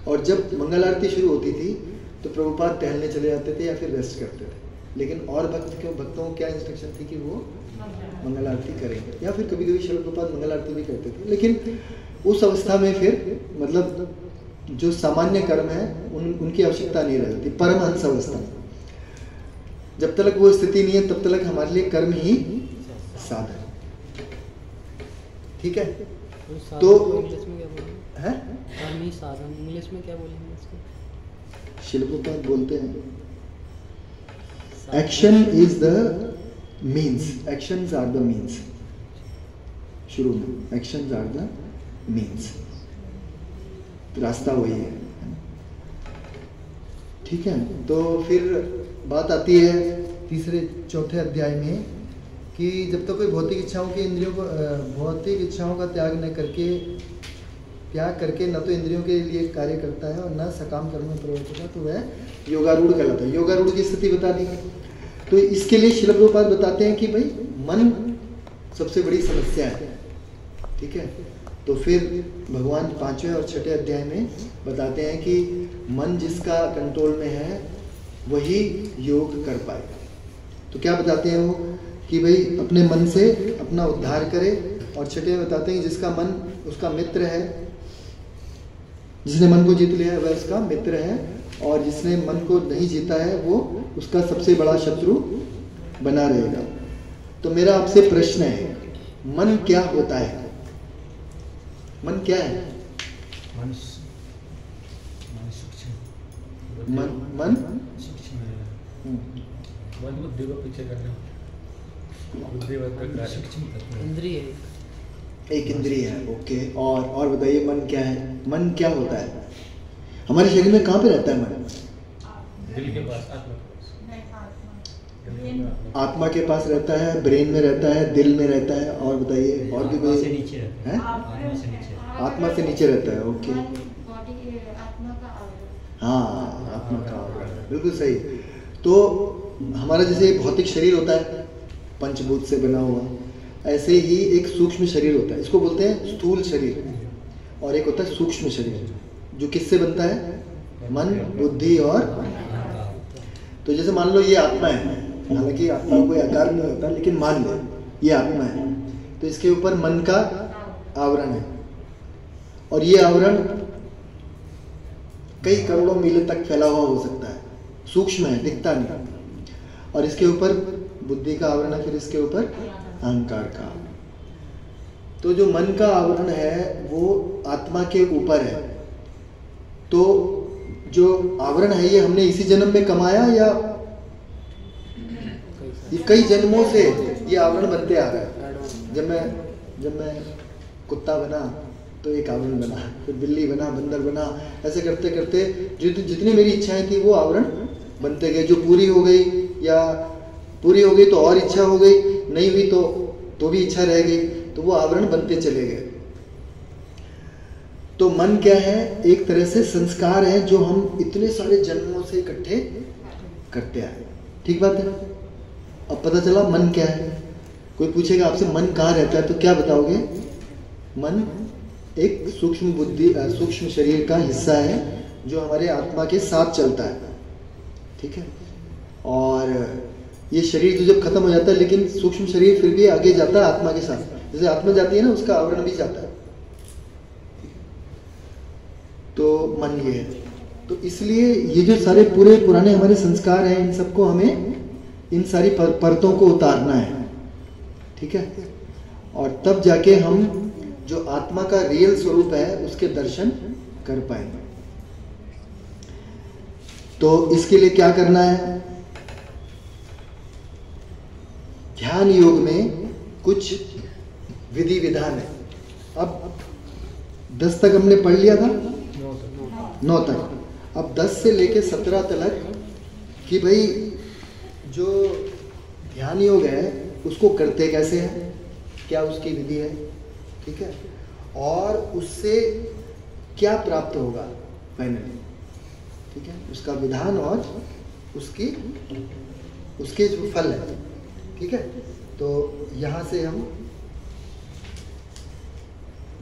और जब मंगल आरती शुरू होती थी तो प्रभुपाद टहलने चले जाते थे या फिर रेस्ट करते थे, लेकिन और भक्तों को क्या इंस्ट्रक्शन थी कि वो मंगल आरती करेंगे, या फिर कभी कभी श्रील प्रभुपाद मंगल आरती भी करते थे। लेकिन उस अवस्था में फिर मतलब जो सामान्य कर्म है उनकी आवश्यकता नहीं रहती। परमहंस अवस्था, जब तक वो स्थिति नहीं है तब तक हमारे लिए कर्म ही साधन, ठीक है। तो इंग्लिश में क्या बोलेंगे? है कर्म ही साधन, इंग्लिश में क्या बोलेंगे इसको? श्रील प्रभुपाद बोलते हैं action is the means, actions are the means. शुरू में एक्शंस आर द मीन्स, रास्ता वही है, ठीक है। तो फिर बात आती है तीसरे चौथे अध्याय में कि जब तक कोई भौतिक इच्छाओं की इंद्रियों को भौतिक इच्छाओं का त्याग करके न तो इंद्रियों के लिए कार्य करता है और न सकाम कर्म में प्रवृत्त होता, तो वह योगारूढ़ कहलाता है। योगारूढ़ की स्थिति बता दी। तो इसके लिए श्रील प्रभुपाद बताते हैं कि भाई मन सबसे बड़ी समस्या है, ठीक है। तो फिर भगवान 5वें और 6ठे अध्याय में बताते हैं कि मन जिसका कंट्रोल में है वही योग कर पाएगा। तो क्या बताते हैं वो कि भाई अपने मन से अपना उद्धार करे, और 6ठे में बताते हैं कि जिसका मन उसका मित्र है, जिसने मन को जीत लिया है वह उसका मित्र है, और जिसने मन को नहीं जीता है वो उसका सबसे बड़ा शत्रु बना रहेगा। तो मेरा आपसे प्रश्न है, मन क्या होता है? मन क्या है? मन बुद्धि को पीछे करना, इंद्रिय एक इंद्रिय है, ओके। और बताइए मन क्या है? मन क्या होता है? हमारे शरीर में कहाँ पे रहता है मन? दिल के पास, आत्मा के पास रहता है, ब्रेन में रहता है, दिल में रहता है, और बताइए और भी कोई है? आत्मा से नीचे रहता है, ओके। हाँ, आत्मा का आवरण, बिल्कुल सही। तो हमारा जैसे भौतिक शरीर होता है पंचभूत से बना हुआ, ऐसे ही एक सूक्ष्म शरीर होता है, इसको बोलते हैं स्थूल शरीर, और एक होता है सूक्ष्म शरीर जो किससे बनता है? मन, बुद्धि और। तो जैसे मान लो ये आत्मा है, हालांकि आत्मा कोई आकार नहीं होता, लेकिन मान लो ये आत्मा है, तो इसके ऊपर मन का आवरण है, और ये आवरण कई करोड़ों मील तक फैला हुआ हो सकता है, सूक्ष्म है, दिखता नहीं। और इसके ऊपर बुद्धि का आवरण है, फिर इसके ऊपर अहंकार का। तो जो मन का आवरण है वो आत्मा के ऊपर है। तो जो आवरण है ये हमने इसी जन्म में कमाया, या ये कई जन्मों से ये आवरण बनते आ रहा है? जब मैं कुत्ता बना तो एक आवरण बना, फिर बिल्ली बना, बंदर बना, ऐसे करते करते जितनी मेरी इच्छाएं थी वो आवरण बनते गए। जो पूरी हो गई, या पूरी हो गई तो और इच्छा हो गई, नहीं हुई तो भी इच्छा रह गई, तो वो आवरण बनते चले गए। तो मन क्या है? एक तरह से संस्कार है जो हम इतने सारे जन्मों से इकट्ठे करते आए, ठीक बात है। अब पता चला मन क्या है। कोई पूछेगा आपसे मन कहाँ रहता है, तो क्या बताओगे? मन एक सूक्ष्म शरीर का हिस्सा है जो हमारे आत्मा के साथ चलता है, ठीक है। और ये शरीर तो जब खत्म हो जाता है, लेकिन सूक्ष्म शरीर फिर भी आगे जाता है आत्मा के साथ, जैसे आत्मा जाती है ना, उसका आवरण भी जाता है। तो मन ये है। तो इसलिए ये जो सारे पूरे पुराने हमारे संस्कार हैं, इन सबको हमें इन सारी परतों को उतारना है, ठीक है। और तब जाके हम जो आत्मा का रियल स्वरूप है उसके दर्शन कर पाएंगे। तो इसके लिए क्या करना है? ध्यान योग में कुछ विधि विधान है। अब 10 तक हमने पढ़ लिया था, 9 तक। अब 10 से लेके 17 तक कि भाई जो ध्यान योग है उसको करते कैसे हैं, क्या उसकी विधि है, ठीक है, और उससे क्या प्राप्त होगा फाइनली, ठीक है, उसका विधान और उसके जो फल है, ठीक है। तो यहाँ से हम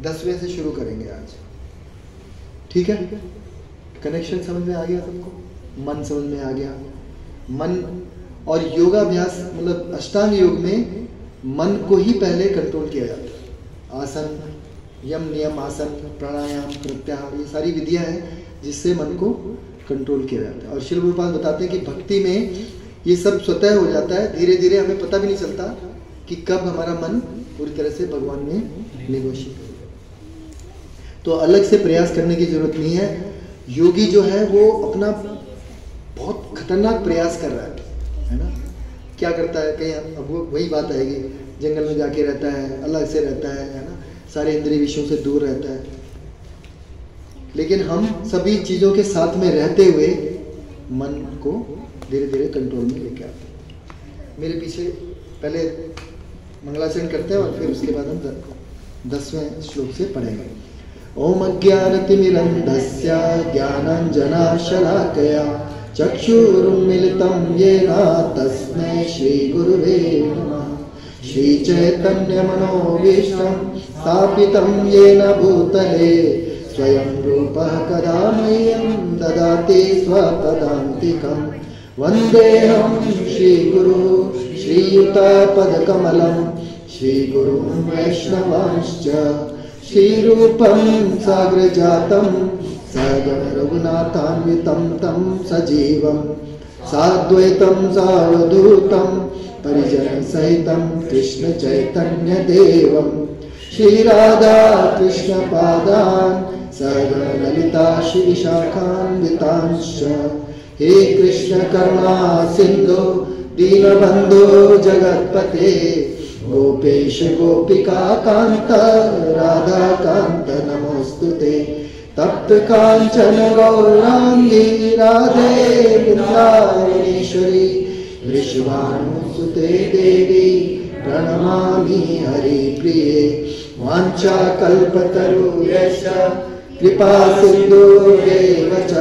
10वें से शुरू करेंगे आज, ठीक है। कनेक्शन समझ में आ गया सबको? मन समझ में आ गया। मन और योगाभ्यास मतलब अष्टांग योग में मन को ही पहले कंट्रोल किया जाता है। आसन, यम नियम आसन, प्राणायाम, प्रत्याहार, ये सारी विधियां हैं जिससे मन को कंट्रोल किया जाता है। और श्रील प्रभुपाद बताते हैं कि भक्ति में ये सब स्वतः हो जाता है, धीरे धीरे हमें पता भी नहीं चलता कि कब हमारा मन पूरी तरह से भगवान में निवेशित हो गया। तो अलग से प्रयास करने की जरूरत नहीं है। योगी जो है वो अपना बहुत खतरनाक प्रयास कर रहा है ना? क्या करता है? कहीं अब वही बात आएगी, जंगल में जाके रहता है, अलग से रहता है ना? सारे इंद्रिय विषयों से दूर रहता है। लेकिन हम सभी चीजों के साथ में रहते हुए मन को धीरे धीरे कंट्रोल में लेके आते हैं। मेरे पीछे पहले मंगलाचरण करते हैं और फिर उसके बाद हम 10वें श्लोक से पढ़ेंगे। ओम अज्ञानतिमिरन्धस्य ज्ञानाञ्जनशलाकया चक्षुरुन्मीलितं येन तस्मै श्रीगुरुवे नमः। श्रीचैतन्यमनोभीष्टं स्थापितं येन भूतले स्वयं रूपः कदा मह्यं ददाति स्वपदान्तिकम्। वन्देऽहं श्रीगुरु श्रीयुतपदकमलं श्रीगुरुं वैष्णवांश्च श्रीरूपं साग्रजातं सगण रघुनाथान्वितं तं सजीवं साद्वैतं सावधूतं परिजनसहितं कृष्ण चैतन्य देवं श्रीराधा कृष्ण पादान् सगण ललिता श्री विशाखान्वितांश्च। हे कृष्ण करुणा सिंधु दीनबंधु जगत्पते गोपेश गोपिका कांत राधा कांत नमोस्तुते। तप्त कांचन गौरांगी राधे वृंदावनेश्वरी वृषभानुसुते देवी प्रणमामि हरिप्रिये। वाञ्छाकल्पतरुभ्यश्च कृपा सिन्धुभ्यैव च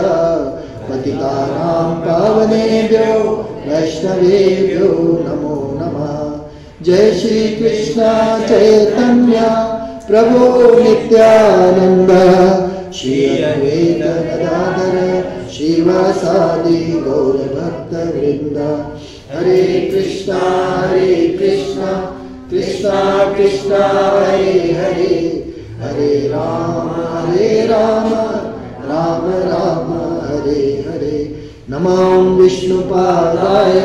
पतितानां पावनेभ्यो वैष्णवेभ्यो नमो नमः। जय श्री कृष्ण चैतन्य प्रभु नित्यानंद श्री अद्वैत गदाधर श्रीवासादि गौर भक्त वृंद। हरे कृष्णा कृष्णा कृष्णा हरे हरे, हरे राम राम राम हरे हरे। नमो विष्णुपादाय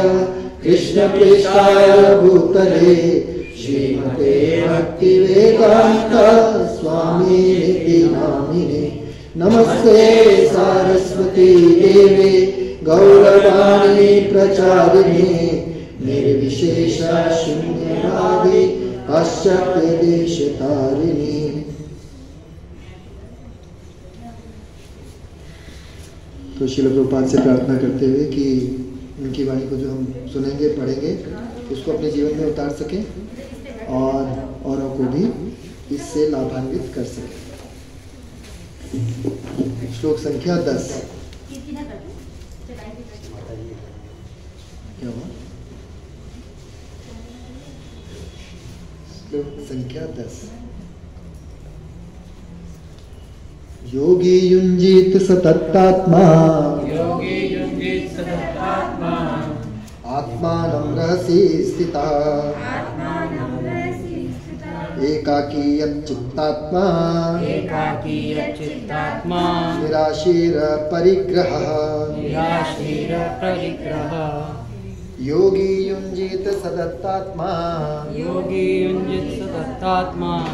कृष्णप्रेष्ठाय भूतले श्रीमते भक्तिवेदांत स्वामिनिति नामिने। नमस्ते सारस्वती देवे गौरवाणी प्रचारिणे निर्विशेष शून्यवादी पाश्चात्य देश तारिणी। तो श्रील प्रभुपाद से प्रार्थना करते हुए कि उनकी वाणी को जो हम सुनेंगे पढ़ेंगे उसको अपने जीवन में उतार सकें और औरों को भी इससे लाभान्वित कर सकें। श्लोक संख्या 10। क्या हुआ? श्लोक संख्या 10। योगी युञ्जीत सततात्मा आत्मानं रहसि स्थितः एकाकी यच्चित्तात्मा निराशीर परिग्रहः। योगी युञ्जीत सदत्तात्मा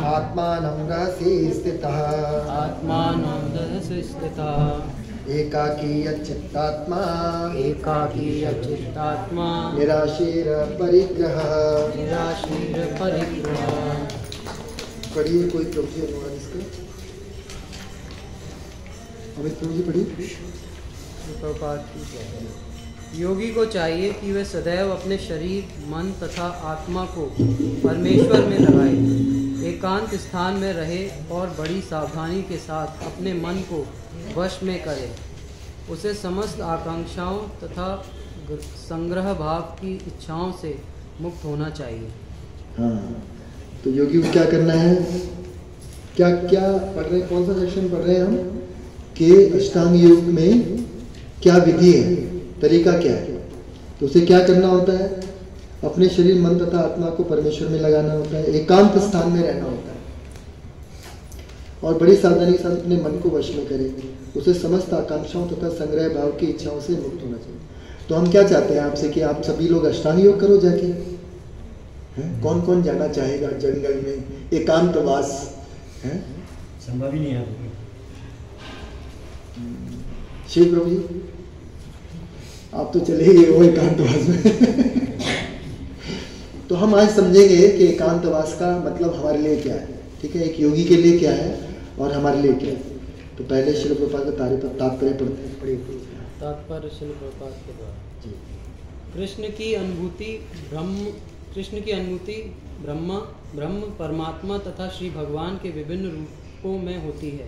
आत्मानं रहसि स्थितः एकाकी यच्चित्तात्मा निराशीर परिग्रहः। पढ़िए कोई प्रभु जी अनुवाद इसका। अमित प्रभु जी पढ़िए। योगी को चाहिए कि वे सदैव अपने शरीर, मन तथा आत्मा को परमेश्वर में लगाए, एकांत स्थान में रहे और बड़ी सावधानी के साथ अपने मन को वश में करे। उसे समस्त आकांक्षाओं तथा संग्रह भाव की इच्छाओं से मुक्त होना चाहिए। हाँ, तो योगी को क्या करना है? क्या क्या पढ़ रहे हैं? कौन सा सेक्शन पढ़ रहे हैं हम? कि अष्टांग योग में क्या विधि है, तरीका क्या है। तो उसे क्या करना होता है, अपने शरीर मन तथा आत्मा को परमेश्वर में लगाना होता है, एकांत स्थान में रहना होता है और बड़ी सावधानी के साथ अपने मन को वश में करे, उसे समस्त आकांक्षाओं तथा संग्रह भाव की इच्छाओं से मुक्त होना चाहिए। तो हम क्या चाहते हैं आपसे कि आप सभी लोग अष्टांग योग करो जाके। कौन कौन जाना चाहेगा जंगल में एकांतवास है? संभव ही नहीं है। शिव प्रभु जी आप तो चले गए वो एकांतवास में। तो हम आज समझेंगे कि एकांतवास का मतलब हमारे लिए क्या है, ठीक है, एक योगी के लिए क्या है और हमारे लिए क्या है। तो पहले श्रील प्रभुपाद का तात्पर्य पढ़ते हैं, पढ़िए। तात्पर्य श्रील प्रभुपाद के द्वारा। जी। कृष्ण की अनुभूति ब्रह्म परमात्मा तथा श्री भगवान के विभिन्न रूपों में होती है।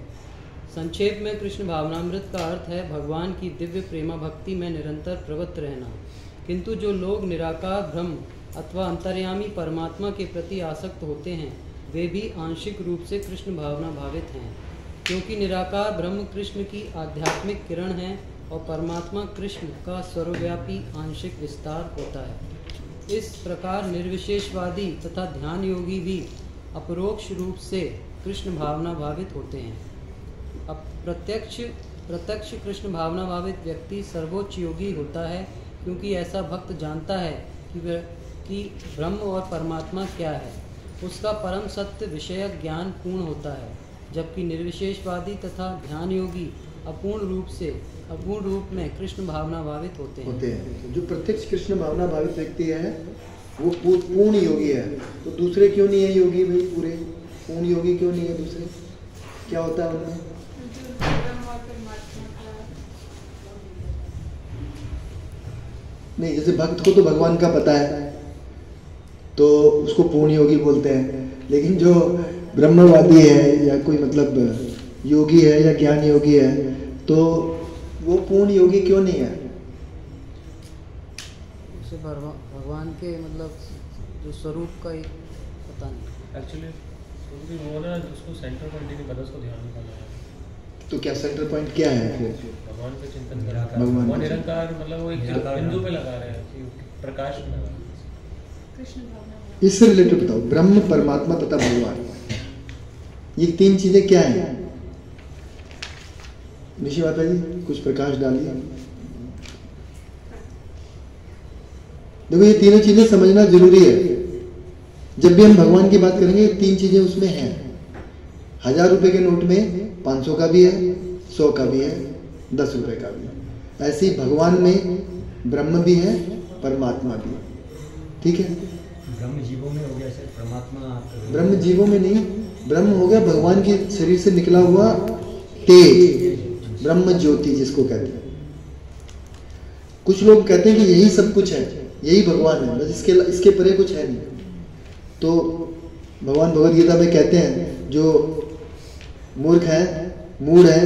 संक्षेप में कृष्ण भावनामृत का अर्थ है भगवान की दिव्य प्रेमा भक्ति में निरंतर प्रवृत्त रहना। किंतु जो लोग निराकार ब्रह्म अथवा अंतर्यामी परमात्मा के प्रति आसक्त होते हैं वे भी आंशिक रूप से कृष्ण भावना भावित हैं, क्योंकि निराकार ब्रह्म कृष्ण की आध्यात्मिक किरण है और परमात्मा कृष्ण का सर्वव्यापी आंशिक विस्तार होता है। इस प्रकार निर्विशेषवादी तथा ध्यान योगी भी अपरोक्ष रूप से कृष्ण भावना भावित होते हैं। अब प्रत्यक्ष कृष्ण भावना भावित व्यक्ति सर्वोच्च योगी होता है, क्योंकि ऐसा भक्त जानता है कि ब्रह्म और परमात्मा क्या है। उसका परम सत्य विषयक ज्ञान पूर्ण होता है, जबकि निर्विशेषवादी तथा ध्यान योगी अपूर्ण रूप में कृष्ण भावना भावित होते हैं। जो प्रत्यक्ष कृष्ण भावना भावित व्यक्ति है वो पूर्ण योगी है। तो दूसरे क्यों नहीं है योगी भाई, पूरे पूर्ण योगी क्यों नहीं है दूसरे, क्या होता है उनमें? नहीं, जैसे भक्त को तो भगवान का पता है तो उसको पूर्ण योगी बोलते हैं, लेकिन जो ब्रह्मवादी है या कोई मतलब योगी है या ज्ञान योगी है तो वो पूर्ण योगी क्यों नहीं है? उसे भगवान के मतलब जो स्वरूप का एक पता नहीं एक्चुअली, क्योंकि वो ना उसको सेंटर पॉइंट ही नहीं पता, उसको ध्यान नहीं करना। तो क्या सेंटर पॉइंट क्या है फिर? भगवान पे चिंतन कर रहा है, वो निरंकार, मतलब वो एक बिंदु पे लगा रहे हैं कि प्रकाश में लगा रहे हैं। इससे रिलेटेड बताओ, ब्रह्म परमात्मा तथा भगवान, ये तीन चीजें क्या हैं? निशि माता जी कुछ प्रकाश डालिए। देखो ये तीनों चीजें समझना जरूरी है। जब भी हम भगवान की बात करेंगे तीन चीजें उसमें हैं। 1000 रुपए के नोट में 500 का भी है, 100 का भी है, 10 रुपए का भी है। ऐसे ही भगवान में ब्रह्म भी है, परमात्मा भी है, ठीक है। ब्रह्म जीवों में हो गया सर, परमात्मा ब्रह्म जीवों में नहीं, ब्रह्म हो गया भगवान के शरीर से निकला हुआ तेज, ब्रह्म ज्योति जिसको कहते हैं। कुछ लोग कहते हैं कि यही सब कुछ है, यही भगवान है, बस इसके परे कुछ है नहीं। तो भगवान भगवद गीता में कहते हैं जो मूर्ख है, मूढ़ है,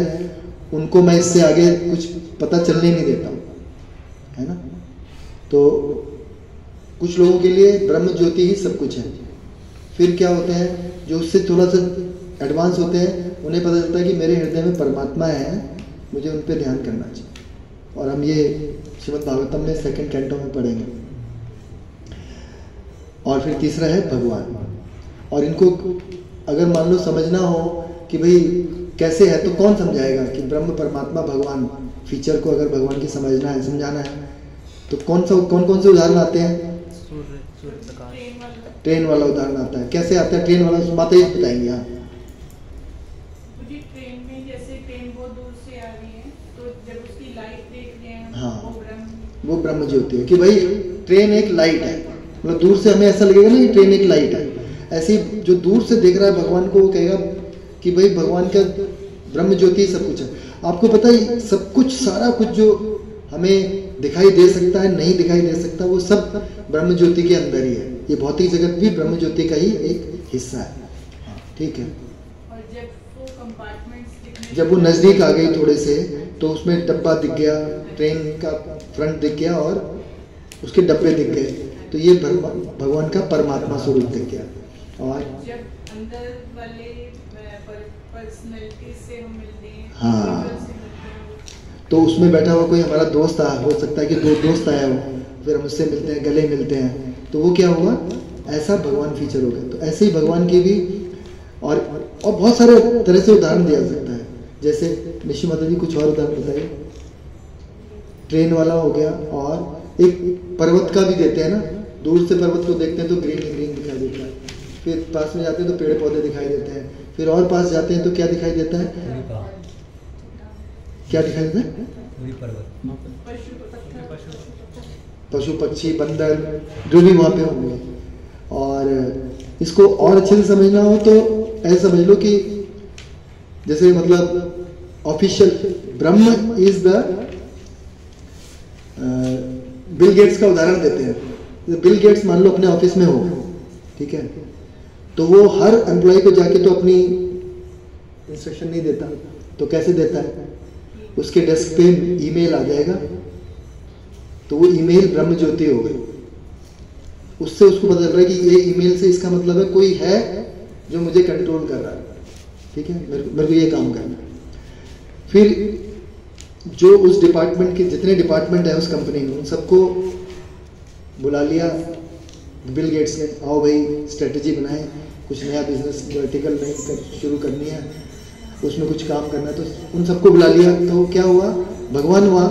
उनको मैं इससे आगे कुछ पता चलने नहीं देता हूँ, है ना। तो कुछ लोगों के लिए ब्रह्म ज्योति ही सब कुछ है। फिर क्या होते हैं जो उससे थोड़ा सा एडवांस होते हैं, उन्हें पता चलता है कि मेरे हृदय में परमात्मा है, मुझे उन पर ध्यान करना चाहिए। और हम ये श्रीमद् भागवतम में 2nd कैंटो में पढ़ेंगे। और फिर तीसरा है भगवान। और इनको अगर मान लो समझना हो कि भाई कैसे है, तो कौन समझाएगा कि ब्रह्म परमात्मा भगवान फीचर को अगर भगवान की समझना है, समझाना है, तो कौन कौन से उदाहरण आते हैं? सूर्य प्रकाश, ट्रेन वाला उदाहरण आता है। कैसे आता है ट्रेन वाला, माता जी बताएंगे। हाँ, ट्रेन में जैसे ट्रेन बहुत दूर से आ रही है तो जब उसकी लाइट देखते हैं हाँ, वो ब्रह्म ज्योति है कि भाई ट्रेन एक लाइट है। मतलब दूर से हमें ऐसा लगेगा ना कि ट्रेन एक लाइट है, ऐसे ही जो दूर से देख रहा है भगवान को वो कहेगा कि भाई भगवान का ब्रह्म ज्योति सब कुछ है। आपको पता है सब कुछ, सारा कुछ जो हमें दिखाई दे सकता है, नहीं दिखाई दे सकता, वो सब ब्रह्म ज्योति के अंदर ही है। ये भौतिक जगत भी ब्रह्म ज्योति का ही एक हिस्सा है, ठीक है। और जब वो कंपार्टमेंट्स, जब वो नजदीक आ गई थोड़े से, तो उसमें डब्बा दिख गया, ट्रेन का फ्रंट दिख गया और उसके डब्बे दिख गए, तो ये भगवान का परमात्मा स्वरूप दिख गया। और जब अंदर वाले पर्सनैलिटी से हम मिलते हैं, हाँ। individual से मिलते हैं। तो उसमें बैठा हुआ कोई हमारा दोस्त हो सकता है कि दो दोस्त आया हो, फिर हम उससे मिलते हैं, गले मिलते हैं, तो वो क्या हुआ, ऐसा भगवान फीचर हो गया। तो ऐसे ही भगवान की भी और बहुत सारे तरह से उदाहरण दिया जा सकता है। जैसे निशि माता जी कुछ और उदाहरण बताइए। ट्रेन वाला हो गया, और एक पर्वत का भी देते हैं ना, दूर से पर्वत को देखते हैं तो ग्रीन ग्रीन दिखाई देता है, फिर पास में जाते हैं तो पेड़ पौधे दिखाई देते हैं, फिर और पास जाते हैं तो क्या दिखाई देता है, क्या दिखाई देता है, पशु पक्षी बंदर जो भी वहाँ पे होंगे। और इसको और अच्छे से समझना हो तो ऐसा समझ लो कि जैसे मतलब official Brahma is the Bill Gates का उदाहरण देते हैं। बिल गेट्स मान लो अपने ऑफिस में हो, ठीक है, तो वो हर एम्प्लॉय को जाके तो अपनी इंस्ट्रक्शन नहीं देता, तो कैसे देता है, उसके डेस्क पे ईमेल आ जाएगा, तो वो ईमेल ब्रह्म ज्योति हो गई, उससे उसको पता चल रहा है कि ये ईमेल से इसका मतलब है कोई है जो मुझे कंट्रोल कर रहा है, ठीक है, मेरे को ये काम करना है। फिर जो उस डिपार्टमेंट के जितने डिपार्टमेंट है उस कंपनी में, उन सबको बुला लिया बिल गेट्स ने, आओ भाई स्ट्रेटजी बनाए, कुछ नया बिजनेस वर्टिकल नहीं शुरू करनी है, उसमें कुछ काम करना है, तो उन सबको बुला लिया। तो क्या हुआ, भगवान वहाँ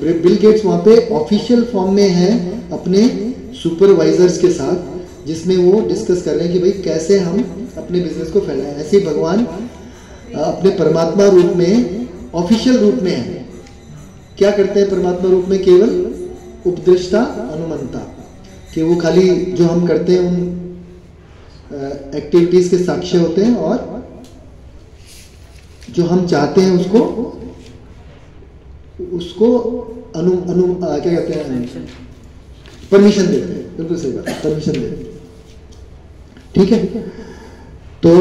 बिल गेट्स वहाँ पे ऑफिशियल फॉर्म में है अपने सुपरवाइजर्स के साथ, जिसमें वो डिस्कस कर रहे हैं कि भाई कैसे हम अपने बिजनेस को फैलाएं। ऐसे ही भगवान अपने परमात्मा रूप में ऑफिशियल रूप में है। क्या करते हैं परमात्मा रूप में, केवल उपदृष्टा अनुमंता, कि वो खाली जो हम करते हैं उन एक्टिविटीज के साक्ष्य होते हैं, और जो हम चाहते हैं उसको क्या कहते हैं, परमिशन देते हैं। बिल्कुल सही बात, परमिशन देते हैं, ठीक है। तो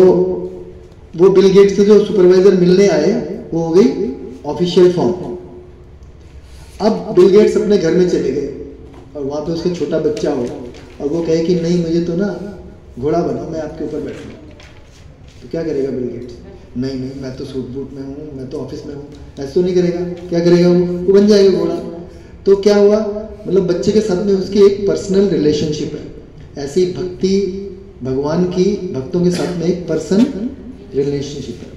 वो बिल गेट्स से जो सुपरवाइजर मिलने आए वो हो गई ऑफिशियल फॉर्म। अब बिल गेट्स अपने घर में चले गए और वहां पे उसका छोटा बच्चा हो और वो कहे कि नहीं मुझे तो ना घोड़ा बना, मैं आपके ऊपर बैठूंगा, तो क्या करेगा बिल गेट्स, नहीं नहीं मैं तो सूट बूट में हूँ, मैं तो ऑफिस में हूँ, ऐसा तो नहीं करेगा। क्या करेगा वो बन जाएगा घोड़ा। तो क्या हुआ, मतलब बच्चे के साथ में उसकी एक पर्सनल रिलेशनशिप है। ऐसी भक्ति भगवान की भक्तों के साथ में एक पर्सनल रिलेशनशिप है।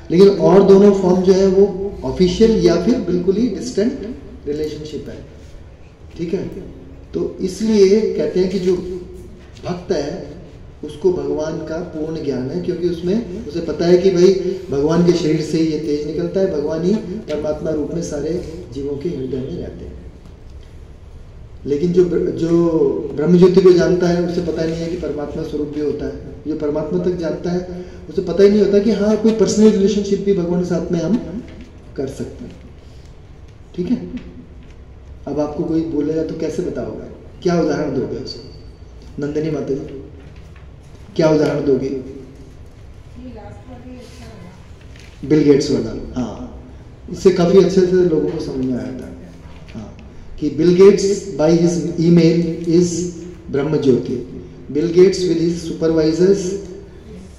लेकिन और दोनों फॉर्म जो है वो ऑफिशियल या फिर बिल्कुल ही डिस्टेंट रिलेशनशिप है, ठीक है। तो इसलिए कहते हैं कि जो भक्त है उसको भगवान का पूर्ण ज्ञान है, क्योंकि उसमें उसे पता है कि भाई भगवान के शरीर से ही ये तेज निकलता है, भगवान ही परमात्मा रूप में सारे जीवों के हृदय में रहते हैं। लेकिन जो ब्रह्म ज्योति को जानता है उसे पता नहीं है कि परमात्मा स्वरूप भी होता है। जो परमात्मा तक जानता है उसे पता ही नहीं होता कि हाँ कोई पर्सनल रिलेशनशिप भी भगवान के साथ में हम कर सकते हैं, ठीक है। अब आपको कोई बोलेगा तो कैसे बताओगे, क्या उदाहरण दोगे उसे? नंदिनी माता जी क्या उदाहरण दोगे? बिल गेट्स वाला, हाँ, इससे काफी अच्छे से लोगों को समझ में आया था, हाँ, कि Bill Gates by his email is ब्रह्म ज्योति, Bill Gates with his supervisors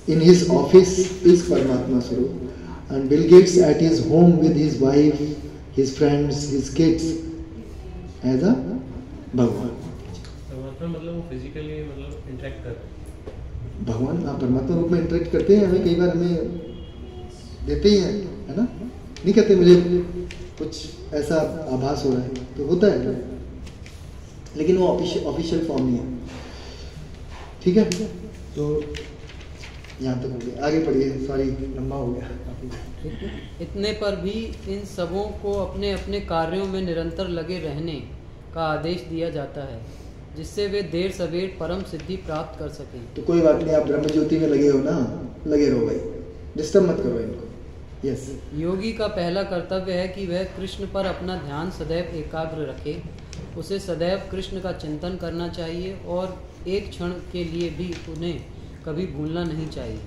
in his office is परमात्मा स्वरूप, and Bill Gates at his home with his wife, his friends, his kids as a भगवान। परमात्मा मतलब वो फिजिकली मतलब interact कर रहे हैं। भगवान परमात्मा रूप में इंटरेक्ट करते हैं, हमें कई बार हमें देते ही हैं, है ना, नहीं कहते मुझे कुछ ऐसा आभास हो रहा है, तो होता है, लेकिन वो ऑफिशियल फॉर्म नहीं है, ठीक है। तो यहाँ तक हो गया, आगे पढ़िए, सॉरी लंबा हो गया। इतने पर भी इन सबों को अपने अपने कार्यों में निरंतर लगे रहने का आदेश दिया जाता है, जिससे वे देर सवेर परम सिद्धि प्राप्त कर सकें। तो कोई बात नहीं, आप ब्रह्म ज्योति में लगे हो ना, लगे रहो भाई, डिस्टर्ब मत करो इनको। यस, योगी का पहला कर्तव्य है कि वह कृष्ण पर अपना ध्यान सदैव एकाग्र रखे। उसे सदैव कृष्ण का चिंतन करना चाहिए और एक क्षण के लिए भी उन्हें कभी भूलना नहीं चाहिए।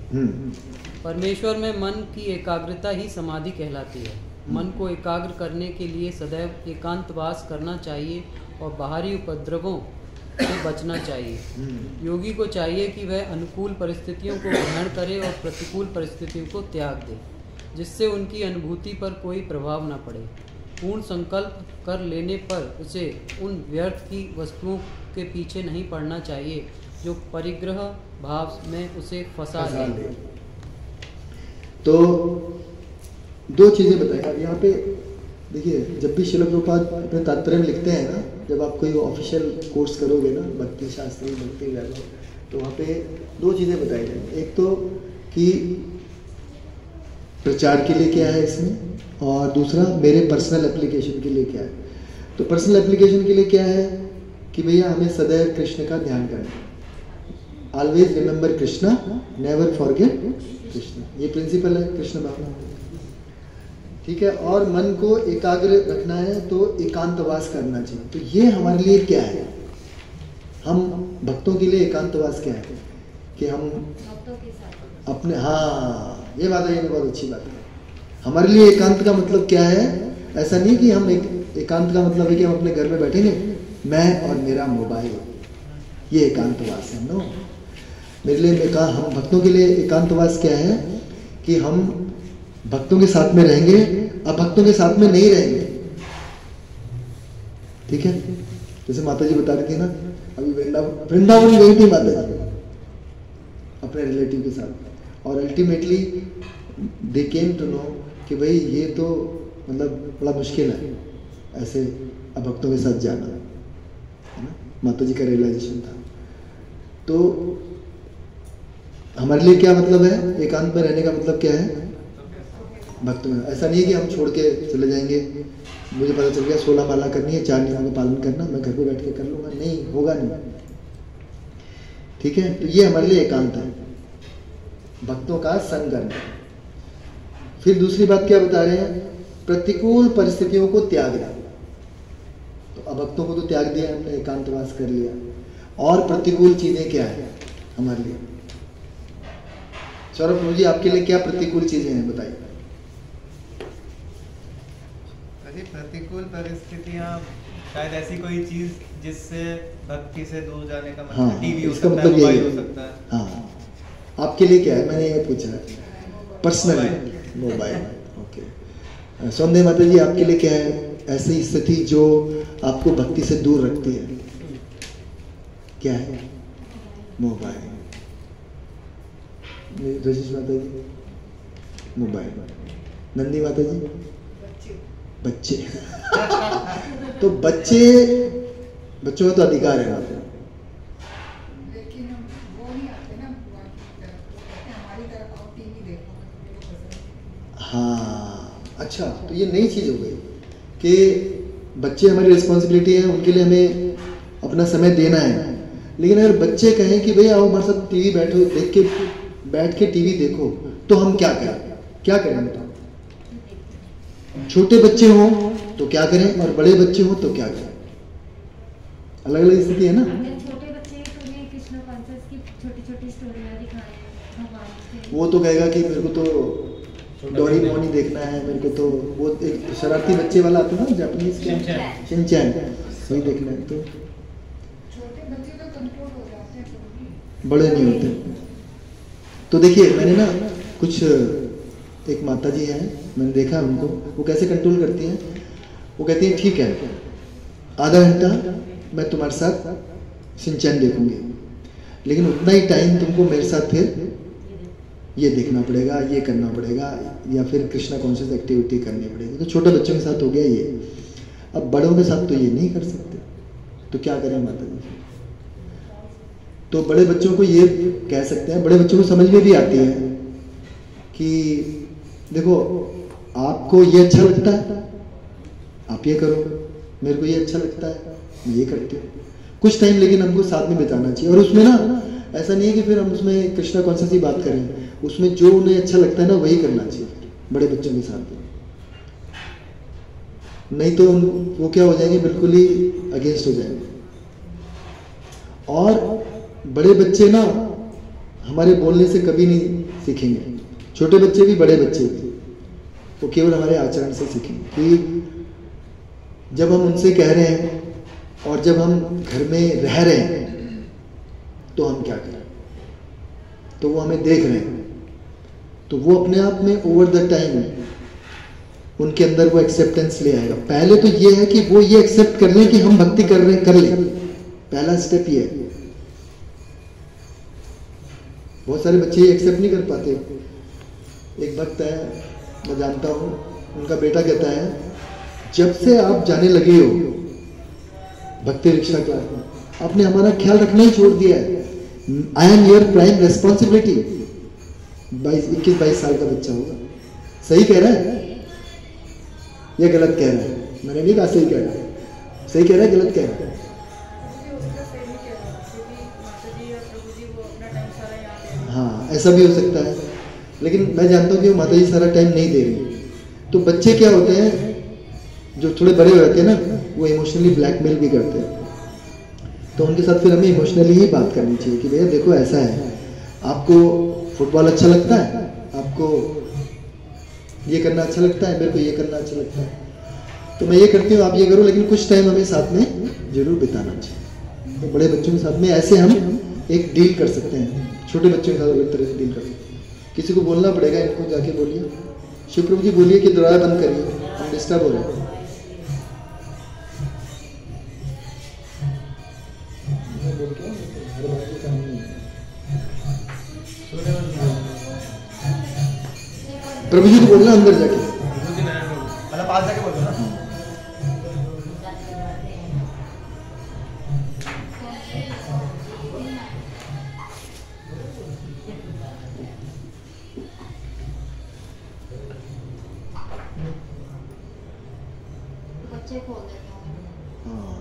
परमेश्वर में मन की एकाग्रता ही समाधि कहलाती है। मन को एकाग्र करने के लिए सदैव एकांतवास करना चाहिए और बाहरी उपद्रवों से बचना चाहिए। योगी को चाहिए कि वह अनुकूल परिस्थितियों को ग्रहण करे और प्रतिकूल परिस्थितियों को त्याग दे, जिससे उनकी अनुभूति पर कोई प्रभाव न पड़े। पूर्ण संकल्प कर लेने पर उसे उन व्यर्थ की वस्तुओं के पीछे नहीं पड़ना चाहिए जो परिग्रह भाव में उसे फंसा ले। तो दो चीज़ें बताएं अब यहाँ पे। देखिए, जब भी श्रील प्रभुपाद अपने तात्पर्य में लिखते हैं ना, जब आप कोई ऑफिशियल कोर्स करोगे ना भक्ति शास्त्री भक्ति वैभव, तो वहाँ पे दो चीज़ें बताई जाएंगी। एक तो कि प्रचार के लिए क्या है इसमें, और दूसरा मेरे पर्सनल एप्लीकेशन के लिए क्या है। तो पर्सनल एप्लीकेशन के लिए क्या है कि भैया हमें सदैव कृष्ण का ध्यान करना, always remember Krishna, never forget Krishna, ये प्रिंसिपल है कृष्ण भावना, ठीक है। और मन को एकाग्र रखना है तो एकांतवास करना चाहिए। तो ये हमारे लिए क्या है, हम भक्तों के लिए एकांतवास क्या है कि हम अपने, हाँ ये बात है, ये बहुत अच्छी बात है। हमारे लिए एकांत का मतलब क्या है, ऐसा नहीं कि हम एकांत का मतलब है कि हम अपने घर में बैठेंगे, मैं और मेरा मोबाइल, ये एकांतवास है। नो, मेरे लिए मैं कहा हम भक्तों के लिए एकांतवास क्या है कि हम भक्तों के साथ में रहेंगे, अब भक्तों के साथ में नहीं रहेंगे, ठीक है। जैसे माता जी बता रही थी ना, अभी वृंदावन गई थी माता जी अपने रिलेटिव के साथ, और ultimately they came to know कि भाई ये तो मतलब बड़ा मुश्किल है ऐसे भक्तों के साथ जाना, है ना। माता जी का रियलाइजेशन था। तो हमारे लिए क्या मतलब है, एकांत में रहने का मतलब क्या है भक्त में। ऐसा नहीं है कि हम छोड़ के चले जाएंगे, मुझे पता चल गया 16 माला करनी है, 4 नियमों का पालन करना, मैं घर पे बैठ के कर लूँगा, नहीं होगा नहीं, ठीक है। तो ये हमारे लिए एकांत है, भक्तों का संग करना। फिर दूसरी बात क्या बता रहे हैं, प्रतिकूल परिस्थितियों को त्यागना। तो अब भक्तों को तो त्याग दिया हमने, एकांतवास कर लिया, और प्रतिकूल चीजें क्या है हमारे लिए। सौरभ प्रभु जी, आपके लिए क्या प्रतिकूल चीजें हैं बताइए। प्रतिकूल परिस्थितियां शायद ऐसी कोई चीज जिससे भक्ति से दूर जाने का मतलब, हाँ, टीवी हो इसका सकता मतलब है, मोबाइल यही हो सकता है। हाँ, आपके लिए क्या है, मैंने ये पूछा पर्सनली, मोबाइल। ओके, सौंदर्य माता जी आपके लिए क्या है ऐसी स्थिति जो आपको भक्ति से दूर रखती है, क्या है? मोबाइल। रजिश माता जी मोबाइल, नंदी माता जी बच्चे तो बच्चों का तो अधिकार है, लेकिन वो नहीं आते ना भगवान की तरफ, वो कहते हैं हमारी तरफ आओ, टीवी देखो। हाँ, अच्छा, तो ये नई चीज़ हो गई कि बच्चे हमारी रिस्पॉन्सिबिलिटी है, उनके लिए हमें अपना समय देना है। लेकिन अगर बच्चे कहें कि भैया आओ हमारे साथ टीवी बैठ के टीवी देखो, तो हम क्या करें बताओ? छोटे बच्चे हों तो क्या करें और बड़े बच्चे हों तो क्या करें? अलग अलग स्थिति है ना। छोटे बच्चे तो उन्हें कृष्ण कॉन्शियस की छोटी-छोटी स्टोरियां दिखाएं भगवान से। वो तो कहेगा कि मेरे को तो डोरेमोन ही देखना है, मेरे को तो वो एक शरारती बच्चे वाला आता है ना जापानीज के, शिनचैन, वही देखना है। तो छोटे बच्चे तो कंट्रोल हो जाते हैं, बड़े नहीं होते। तो देखिए मैंने ना कुछ एक माता जी हैं, मैंने देखा उनको, वो कैसे कंट्रोल करती हैं। वो कहती हैं ठीक है, आधा घंटा मैं तुम्हारे साथ शिनचैन देखूंगी, लेकिन उतना ही टाइम तुमको मेरे साथ फिर ये देखना पड़ेगा, ये करना पड़ेगा, या फिर कृष्णा कॉन्शियस एक्टिविटी करनी पड़ेगी। तो छोटे बच्चों के साथ हो गया ये, अब बड़ों के साथ तो ये नहीं कर सकते, तो क्या करें माता जी? तो बड़े बच्चों को ये कह सकते हैं, बड़े बच्चों को समझ में भी आती है कि देखो आपको ये अच्छा लगता है आप ये करो, मेरे को ये अच्छा लगता है मैं ये करती हूँ, कुछ टाइम लेकिन हमको साथ में बिताना चाहिए। और उसमें ना ऐसा नहीं है कि फिर हम उसमें कृष्णा कॉन्शियस ही बात करें, उसमें जो उन्हें अच्छा लगता है ना वही करना चाहिए बड़े बच्चों के साथ। नहीं तो वो क्या हो जाएंगे, बिल्कुल ही अगेंस्ट हो जाएंगे। और बड़े बच्चे ना हमारे बोलने से कभी नहीं सीखेंगे, छोटे बच्चे भी बड़े बच्चे भी, वो केवल हमारे आचरण से सीखेंगे। कि जब हम उनसे कह रहे हैं और जब हम घर में रह रहे हैं तो हम क्या करें, तो वो हमें देख रहे हैं, तो वो अपने आप में ओवर द टाइम उनके अंदर वो एक्सेप्टेंस ले आएगा। पहले तो ये है कि वो ये एक्सेप्ट कर लें कि हम भक्ति कर रहे कर लें, पहला स्टेप ये है। बहुत सारे बच्चे ये एक्सेप्ट नहीं कर पाते। एक भक्त है, मैं जानता हूँ, उनका बेटा कहता है जब से आप जाने लगे हो भक्ति रिक्शा क्लास में, आपने हमारा ख्याल रखना ही छोड़ दिया है। I am your prime responsibility. 21-22 साल का बच्चा होगा। सही कह रहा है या गलत कह रहा है? मैंने नहीं कहा सही कह रहा है। सही कह रहा है, गलत कह रहा है? हाँ, ऐसा भी हो सकता है, लेकिन मैं जानता हूँ कि वो माता जी सारा टाइम नहीं दे रही। तो बच्चे क्या होते हैं जो थोड़े बड़े हो जाते हैं ना, वो इमोशनली ब्लैकमेल भी करते हैं। तो उनके साथ फिर हमें इमोशनली ही बात करनी चाहिए कि भैया देखो ऐसा है, आपको फुटबॉल अच्छा लगता है, आपको ये करना अच्छा लगता है, मेरे को ये करना अच्छा लगता है, तो मैं ये करती हूँ, आप ये करो, लेकिन कुछ टाइम हमें साथ में जरूर बिताना चाहिए। तो बड़े बच्चों के साथ में ऐसे हम एक डील कर सकते हैं, छोटे बच्चों के साथ अलग तरह से डील कर सकते हैं। किसी को बोलना पड़ेगा, इनको जाके बोलिए, शिव प्रभु जी बोलिए कि दरवाजा बंद करिए, हम डिस्टर्ब हो रहे हैं। प्रभु जी को बोलना अंदर जाके, मतलब पास जाके बोल दो ना। बच्चे खोल देते हैं। हाँ,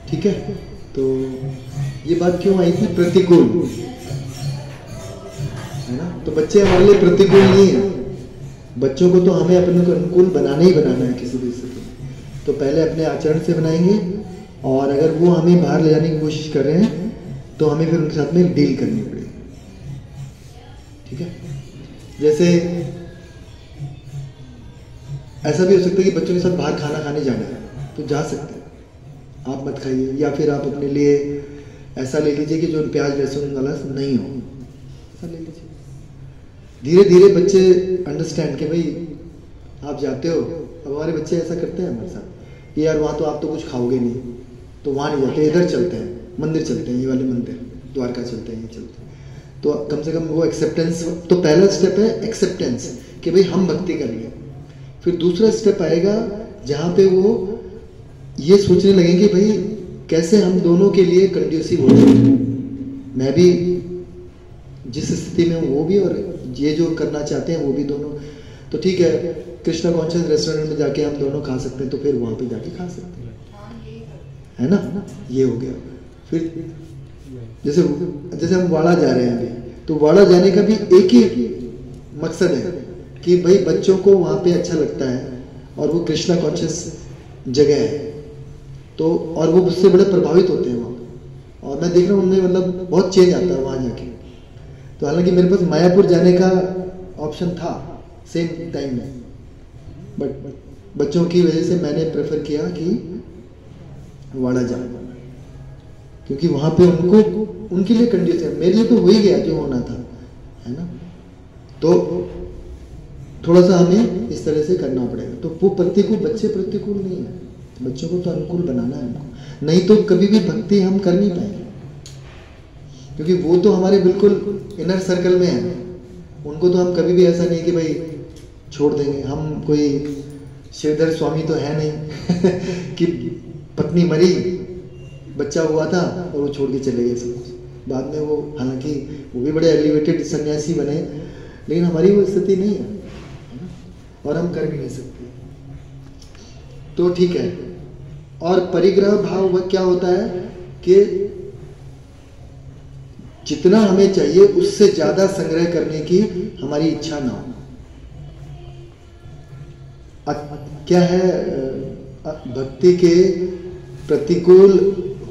ठीक है। तो ये बात क्यों आई थी, प्रतिकूल, है ना? तो बच्चे हमारे लिए प्रतिकूल नहीं है। बच्चों को तो हमें अपने को अनुकूल बनाना ही बनाना है किसी भी स्थिति में। तो पहले अपने आचरण से बनाएंगे, और अगर वो हमें बाहर ले जाने की कोशिश कर रहे हैं तो हमें फिर उनके साथ में डील करनी पड़ेगी। ठीक है। जैसे ऐसा भी हो सकता है कि बच्चों के साथ बाहर खाना खाने जाना है, तो जा सकते हैं, आप मत खाइए, या फिर आप अपने लिए ऐसा ले लीजिए कि जो प्याज लहसुन वाला नहीं हो, ऐसा ले लीजिए। धीरे धीरे बच्चे अंडरस्टैंड कि भाई आप जाते हो। अब हमारे बच्चे ऐसा करते हैं हमारे साथ कि यार वहाँ तो आप तो कुछ खाओगे नहीं, तो वहाँ नहीं जाते, इधर चलते हैं, मंदिर चलते हैं, ये वाले मंदिर द्वारका चलते हैं, ये चलते हैं। तो कम से कम वो एक्सेप्टेंस, तो पहला स्टेप है एक्सेप्टेंस कि भाई हम भक्ति करेंगे। फिर दूसरा स्टेप आएगा जहाँ पे वो ये सोचने लगेंगे भाई कैसे हम दोनों के लिए कंड्यूसिव हो जाए, मैं भी जिस स्थिति में हूँ वो भी, और ये जो करना चाहते हैं वो भी, दोनों। तो ठीक है, कृष्णा कॉन्शियस रेस्टोरेंट में जाके हम दोनों खा सकते हैं, तो फिर वहाँ पे जाके खा सकते हैं, है ना? ये हो गया। फिर जैसे हम वाड़ा जा रहे हैं अभी, तो वाड़ा जाने का भी एक ही मकसद है कि भाई बच्चों को वहाँ पे अच्छा लगता है और वो कृष्णा कॉन्शियस जगह है, तो और वो उससे बड़े प्रभावित होते हैं वहाँ। और मैं देख रहा हूँ उनमें मतलब बहुत चेंज आता है वहाँ जाके। तो हालांकि मेरे पास मायापुर जाने का ऑप्शन था सेम टाइम में, बट बच्चों की वजह से मैंने प्रेफर किया कि वाड़ा जाना, क्योंकि वहाँ पे उनको उनके लिए कंडीशन, मेरे लिए तो हो ही गया जो होना था, है ना? तो थोड़ा सा हमें इस तरह से करना पड़ेगा। तो वो प्रतिकूल, बच्चे प्रतिकूल नहीं है, बच्चों को तो अनुकूल बनाना है हमको, नहीं तो कभी भी भक्ति हम कर नहीं पाएंगे, क्योंकि वो तो हमारे बिल्कुल इनर सर्कल में है। उनको तो हम कभी भी ऐसा नहीं कि भाई छोड़ देंगे, हम कोई श्रीधर स्वामी तो है नहीं कि पत्नी मरी, बच्चा हुआ था और वो छोड़ के चले गए सब कुछ। बाद में वो, हालांकि वो भी बड़े एलिवेटेड सन्यासी बने, लेकिन हमारी वो स्थिति नहीं है और हम कर भी नहीं सकते। तो ठीक है। और परिग्रह भाव वह क्या होता है कि जितना हमें चाहिए उससे ज्यादा संग्रह करने की हमारी इच्छा ना हो। क्या है भक्ति के प्रतिकूल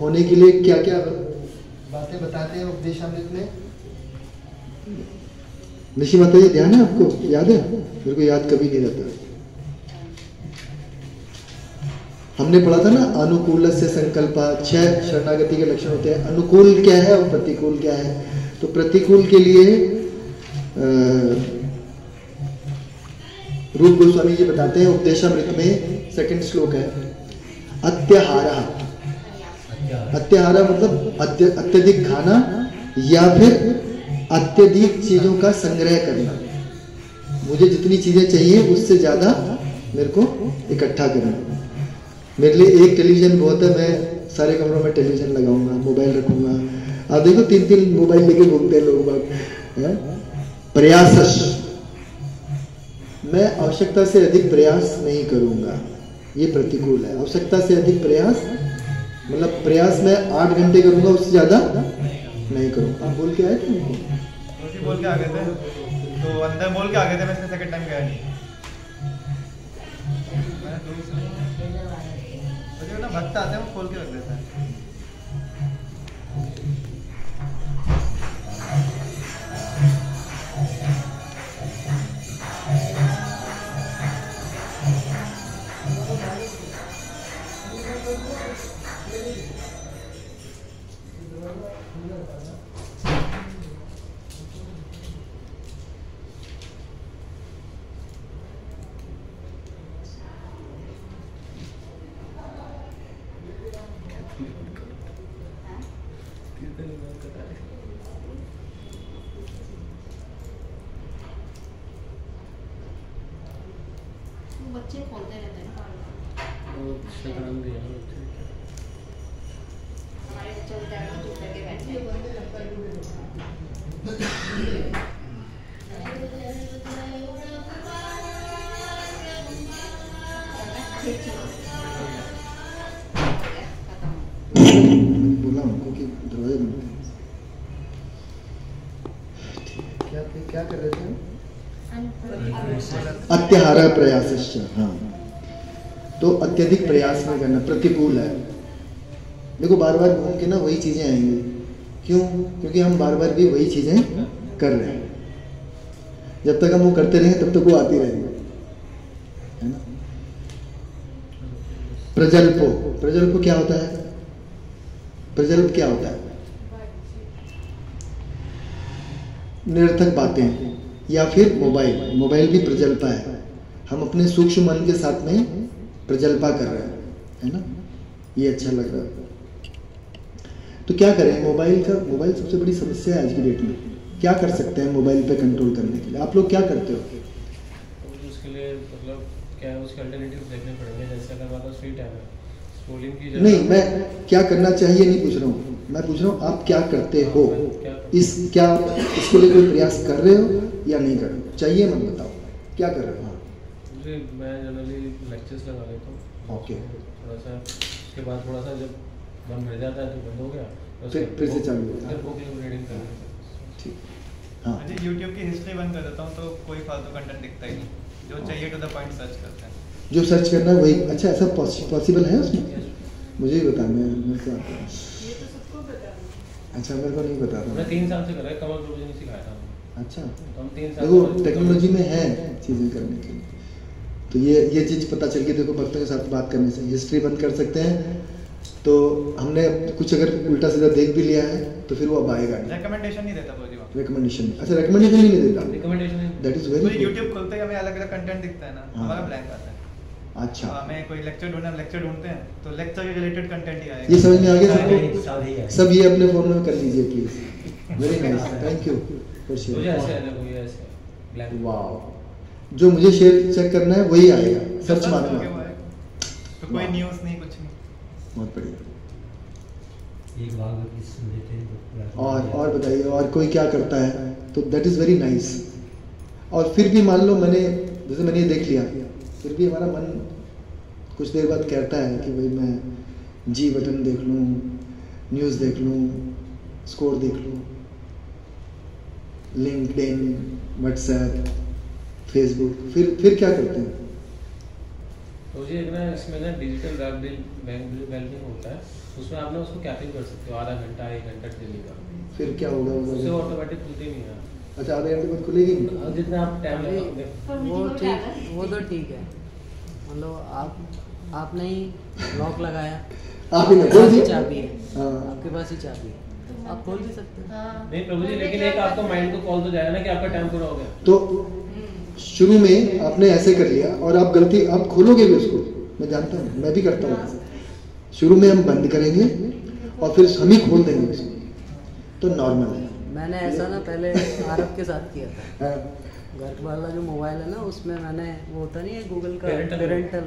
होने के लिए क्या क्या बातें बताते हैं उपदेशामृत में? निशी माता जी ध्यान है आपको? याद है? मेरे को याद कभी नहीं रहता। हमने पढ़ा था ना, अनुकूल से संकल्प, 6 शरणागति के लक्षण होते हैं। अनुकूल क्या है और प्रतिकूल क्या है? तो प्रतिकूल के लिए रूप गोस्वामी जी बताते हैं, उपदेशामृत में 2nd श्लोक है, अत्यहारा। अत्यहारा मतलब अत्यधिक खाना या फिर अत्यधिक चीजों का संग्रह करना। मुझे जितनी चीजें चाहिए उससे ज्यादा मेरे को इकट्ठा करना। मेरे लिए एक टेलीविजन बहुत है, मैं सारे कमरों में टेलीविजन लगाऊंगा, मोबाइल रखूंगा। आप देखो 3-3 मोबाइल लेके घूमते हैं लोग बाग। प्रयास, मैं आवश्यकता से अधिक प्रयास नहीं करूंगा, ये प्रतिकूल है। आवश्यकता से अधिक प्रयास मतलब प्रयास मैं 8 घंटे करूंगा, उससे ज्यादा नहीं करूंगा। आप बोल के आए थे उनको? बोल के आ गए थे, तो अंदर बोल के आ गए थे, मैं इसमें सेकंड टाइम गया नहीं। जो ना भक्त आते हैं वो खोल के रख देते हैं। बच्चे खोलते रहते हैं ना, हमारे बच्चे होते हैं चुप करके बैठे हैं। बोला उनको कि दरवाजे बंद करें। क्या कर रहे थे? अत्यहारा प्रयास। हाँ, तो अत्यधिक प्रयास में करना प्रतिकूल है। देखो बार बार घूम के ना वही चीजें आएंगी। क्यों? क्योंकि हम बार बार भी वही चीजें कर रहे हैं। जब तक हम वो करते रहेंगे तब तक वो आती रहेंगी, है ना। प्रजल्प क्या होता है? प्रजल्प क्या होता है? निरर्थक बातें या फिर मोबाइल भी प्रजल्पा है। हम अपने सूक्ष्म मन के साथ में प्रजल्पा कर रहे हैं, है ना। ये अच्छा लग रहा है। तो क्या करें? मोबाइल सबसे बड़ी समस्या है आज की डेट में। क्या कर सकते हैं मोबाइल पे कंट्रोल करने के लिए? आप लोग क्या करते हो? उसके लिए मतलब क्या है, उसके अल्टरनेटिव देखने पड़ेंगे। जैसे अगर हमारे पास फ्री टाइम है, स्क्रोलिंग की नहीं, मैं क्या करना चाहिए नहीं पूछ रहा हूँ, मैं पूछ रहा हूँ आप क्या करते हो। इसके लिए कोई प्रयास कर रहे हो या नहीं कर रहे हो? चाहिए मत बताओ, क्या कर रहे हो? मैं जनरली लेक्चर्स लगा लेता हूँ। ओके, थोड़ा सा उसके बाद थोड़ा सा जब मन भर जाता है तो बंद हो गया, फिर से चालू होता है। बुक रीडिंग कर लेते हैं। ठीक, हाँ। मुझे YouTube की हिस्ट्री बंद कर देता हूँ तो कोई फालतू कंटेंट दिखता ही नहीं। जो चाहिए टू द पॉइंट सर्च करते हैं। जो सर्च करना है वही। अच्छा, ऐसा पॉसिबल है उसमें? मुझे ही बता, मैं क्या आता है। ये तो सबको पता है। अच्छा, मेरे को नहीं पता था। मैं 3 साल से कर रहा है, कमल गुरु जी ने सिखाया था। अच्छा, तो हम 3 साल देखो टेक्नोलॉजी में है चीज़ें करने के लिए। तो ये चीज़ पता चल गई। देखो भक्तों के साथ बात करने से हिस्ट्री बंद कर सकते हैं। तो हमने कुछ अगर उल्टा सीधा देख भी लिया है तो फिर वो अब आएगा नहीं। रिकमेंडेशन नहीं देता कोई वहाँ। रिकमेंडेशन, अच्छा रिकमेंडेशन नहीं देता। रिकमेंडेशन दैट इज कोई वेरी YouTube खोलते ही हमें अलग-अलग कंटेंट दिखता है ना, हाँ। हमारा ब्लैंक आता है। अच्छा, हमें कोई लेक्चर ढूंढते हैं तो लेक्चर के रिलेटेड कंटेंट ही आएगा। ये समझ में आ गया नहीं, सबको? सब ये अपने फोन में कर लीजिए please. Very nice, thank you for मुझे शेयरिंग। ऐसे है ना, कोई ऐसे ब्लैंक। वाओ, जो मुझे शेयर चेक करना है वही आएगा, सर्च मारना। तो कोई न्यूज़ नहीं, कुछ नहीं। बहुत बढ़िया। एक भागवत गीता सुन लेते हैं तो पूरा। और बताइए, और कोई क्या करता है? तो दैट इज वेरी नाइस। और फिर भी मान लो मैंने ये देख लिया, फिर भी हमारा मन कुछ देर बाद कहता है कि भाई मैं जी बटन देख लूँ, न्यूज़ देख लूँ, स्कोर देख लूँ, लिंक्डइन, व्हाट्सएप, फेसबुक। फिर क्या करते हैं? तो जी एक ना इसमें ना डिजिटल वेलबींग होता है, उसमें आप ना उसको कैपिंग कर सकते हो, आधा घंटा 1 घंटा डेली का। फिर क्या होगा? उससे ऑटोमेटिक खुलती नहीं है। अच्छा, आधे घंटे बाद खुलेगी नहीं? जितना आप टाइम लगाओगे वो तो ठीक है। मतलब आप आपने ही लॉक लगाया, आप ही ने आपके खोल पास ही दिया। चाबी है, हाँ। आपके पास ही चाबी है, आप खोल भी सकते हो। हाँ। नहीं प्रभु जी, लेकिन एक आपको माइंड को कॉल तो जाएगा ना कि आपका टाइम पूरा हो गया। तो शुरू में आपने ऐसे कर लिया और आप गलती आप खोलोगे भी उसको, मैं जानता हूँ, मैं भी करता हूँ। शुरू में हम बंद करेंगे और फिर हम ही खोल देंगे उसको, तो नॉर्मल है। मैंने ऐसा ना पहले आरब के साथ किया था। हाँ, घर वाला जो मोबाइल है ना, उसमें मैंने वो होता नहीं है गूगल का Parental। पेरेंटल,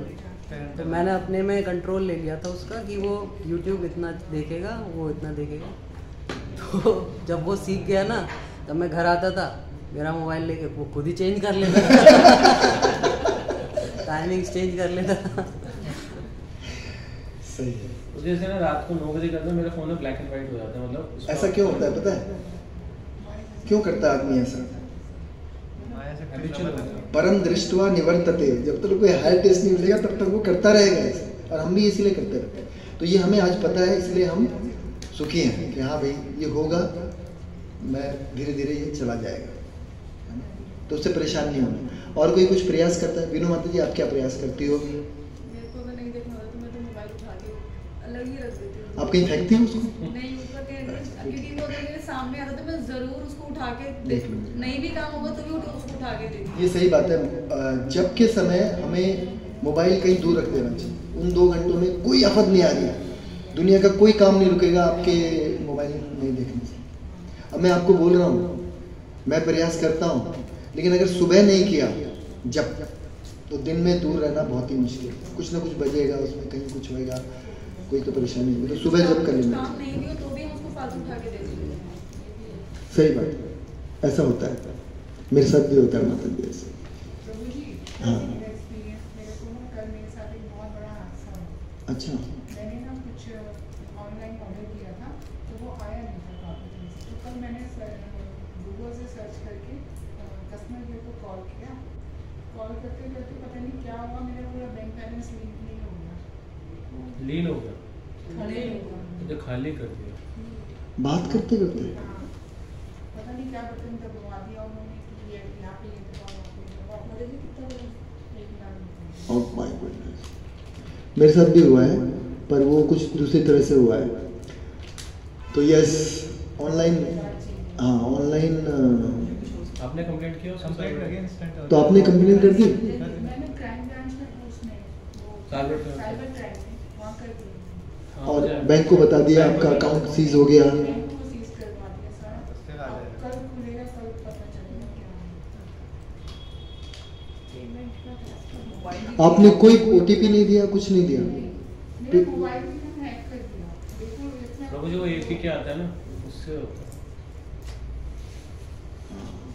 तो मैंने अपने में कंट्रोल ले लिया था उसका कि वो यूट्यूब इतना देखेगा, वो इतना देखेगा। तो जब वो सीख गया ना, तब मैं घर आता था, मेरा मोबाइल लेके वो खुद ही चेंज कर लेता था। टाइमिंग्स चेंज कर लेता था। सही है। तो जैसे ना रात को 9 बजे करते मेरा फोन में ब्लैक एंड व्हाइट हो जाता है, मतलब उसका- ऐसा क्यों होता है पता है? क्यों करता है आदमी ऐसा? माया से Habitual खतरा हो बना। गया। परम दृष्टवा निवर्तते, जब तक कोई हायर टेस्ट नहीं मिलेगा तब तक वो करता रहेगा ऐसे, और हम भी इसीलिए करते रहते हैं। तो ये हमें आज पता है, इसलिए हम सुखी हैं कि हाँ भाई ये होगा, मैं धीरे धीरे ये चला जाएगा, है ना? तो उससे परेशान नहीं होना। और कोई कुछ प्रयास करता है? बीनू माता जी आप क्या प्रयास करती हो? मेरे को अगर नहीं देखना होता तो मैं तो मोबाइल उठा के अलग ही रख देती हूँ। आप कहीं फेंकती हो उसको? नहीं ऊपर के क्योंकि वो अगर मेरे सामने आता तो मैं जरूर उसको उठा के देख लूँगी। नहीं भी काम होगा तो भी उसको उठा के देखूँ। ये सही बात है। जब के समय हमें मोबाइल कहीं दूर रख देना चाहिए। उन 2 घंटों में कोई आफत नहीं आ रही है, दुनिया का कोई काम नहीं रुकेगा आपके मोबाइल नहीं देखने से। अब मैं आपको बोल रहा हूँ, मैं प्रयास करता हूँ, लेकिन अगर सुबह नहीं किया जब, तो दिन में दूर रहना बहुत ही मुश्किल है। कुछ ना कुछ बजेगा उसमें, कहीं कुछ होएगा, कोई तो परेशानी होगी। तो सुबह जब कर लेना काम नहीं भी हो तो भी हम उसको फालतू उठा के देख लेते हैं। सही बात है। ऐसा होता है, मेरे साथ भी होता है माता जी ऐसे। प्रभु जी, हाँ। मेरा एक्सपीरियंस, मेरे को ना कल मेरे साथ एक बहुत बड़ा हादसा हुआ। अच्छा, मैंने ना कुछ ऑनलाइन ऑर्डर किया था, तो वो आया नहीं था काफ़ी दिन से। तो कल मैंने गूगल से सर्च करके कस्टमर केयर को कॉल किया। कॉल करते करते पता नहीं क्या हुआ, मेरा पूरा बैंक बैलेंस लिंक नहीं हो गया, लीन हो गया, खड़े हो गया। मुझे खाली कर दिया। बात करते करते हाँ, पता नहीं क्या बटन दबवा दिया उन्होंने कि ये यहाँ पे ये दबाओ, वहाँ पे ये दबाओ। मेरे लिए कितना बड़ा 1 लाख रुपए। Oh my goodness. मेरे साथ भी हुआ है, पर वो कुछ दूसरी तरह से हुआ है। तो यस, ऑनलाइन, हाँ ऑनलाइन। आपने कंप्लेंट किया उसके कंप्लेंट साथ? अगेंस्ट तो आपने कंप्लेन कर दी? मैंने क्राइम ब्रांच में उसमें वो साइबर क्राइम। साइबर क्राइम में वहाँ कर दिया। हाँ, और मुझे- बैंक को बता दिया आपका अकाउंट सीज हो गया? बैंक को सीज करवा दिया सारा। उससे आ अब जाएगा। कल खुलेगा, कल पता चलेगा क्या है। आपने कोई ओटीपी नहीं दिया, कुछ नहीं दिया? मेरा मोबाइल भी मैंने हैक कर दिया। बिल्कुल इतना प्रभु जी वो एक ही क्या आता है ना, उससे होता है।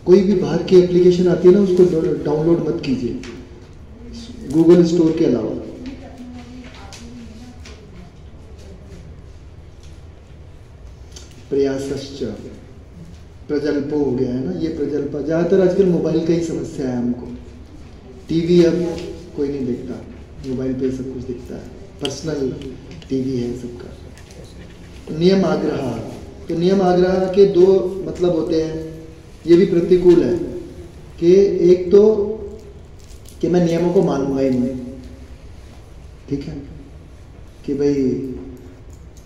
कोई भी बाहर की एप्लीकेशन आती है ना, उसको डाउनलोड मत कीजिए, गूगल स्टोर के अलावा। प्रयासश्च प्रजल्पो हो गया है ना, ये प्रजल्प ज़्यादातर आजकल मोबाइल का ही समस्या है हमको। टीवी अब कोई नहीं देखता, मोबाइल पे सब कुछ दिखता है, पर्सनल टीवी है सबका। नियम आग्रह, तो नियम आग्रह के 2 मतलब होते हैं, ये भी प्रतिकूल है कि एक तो कि मैं नियमों को मानूंगा ही नहीं, ठीक है, कि भाई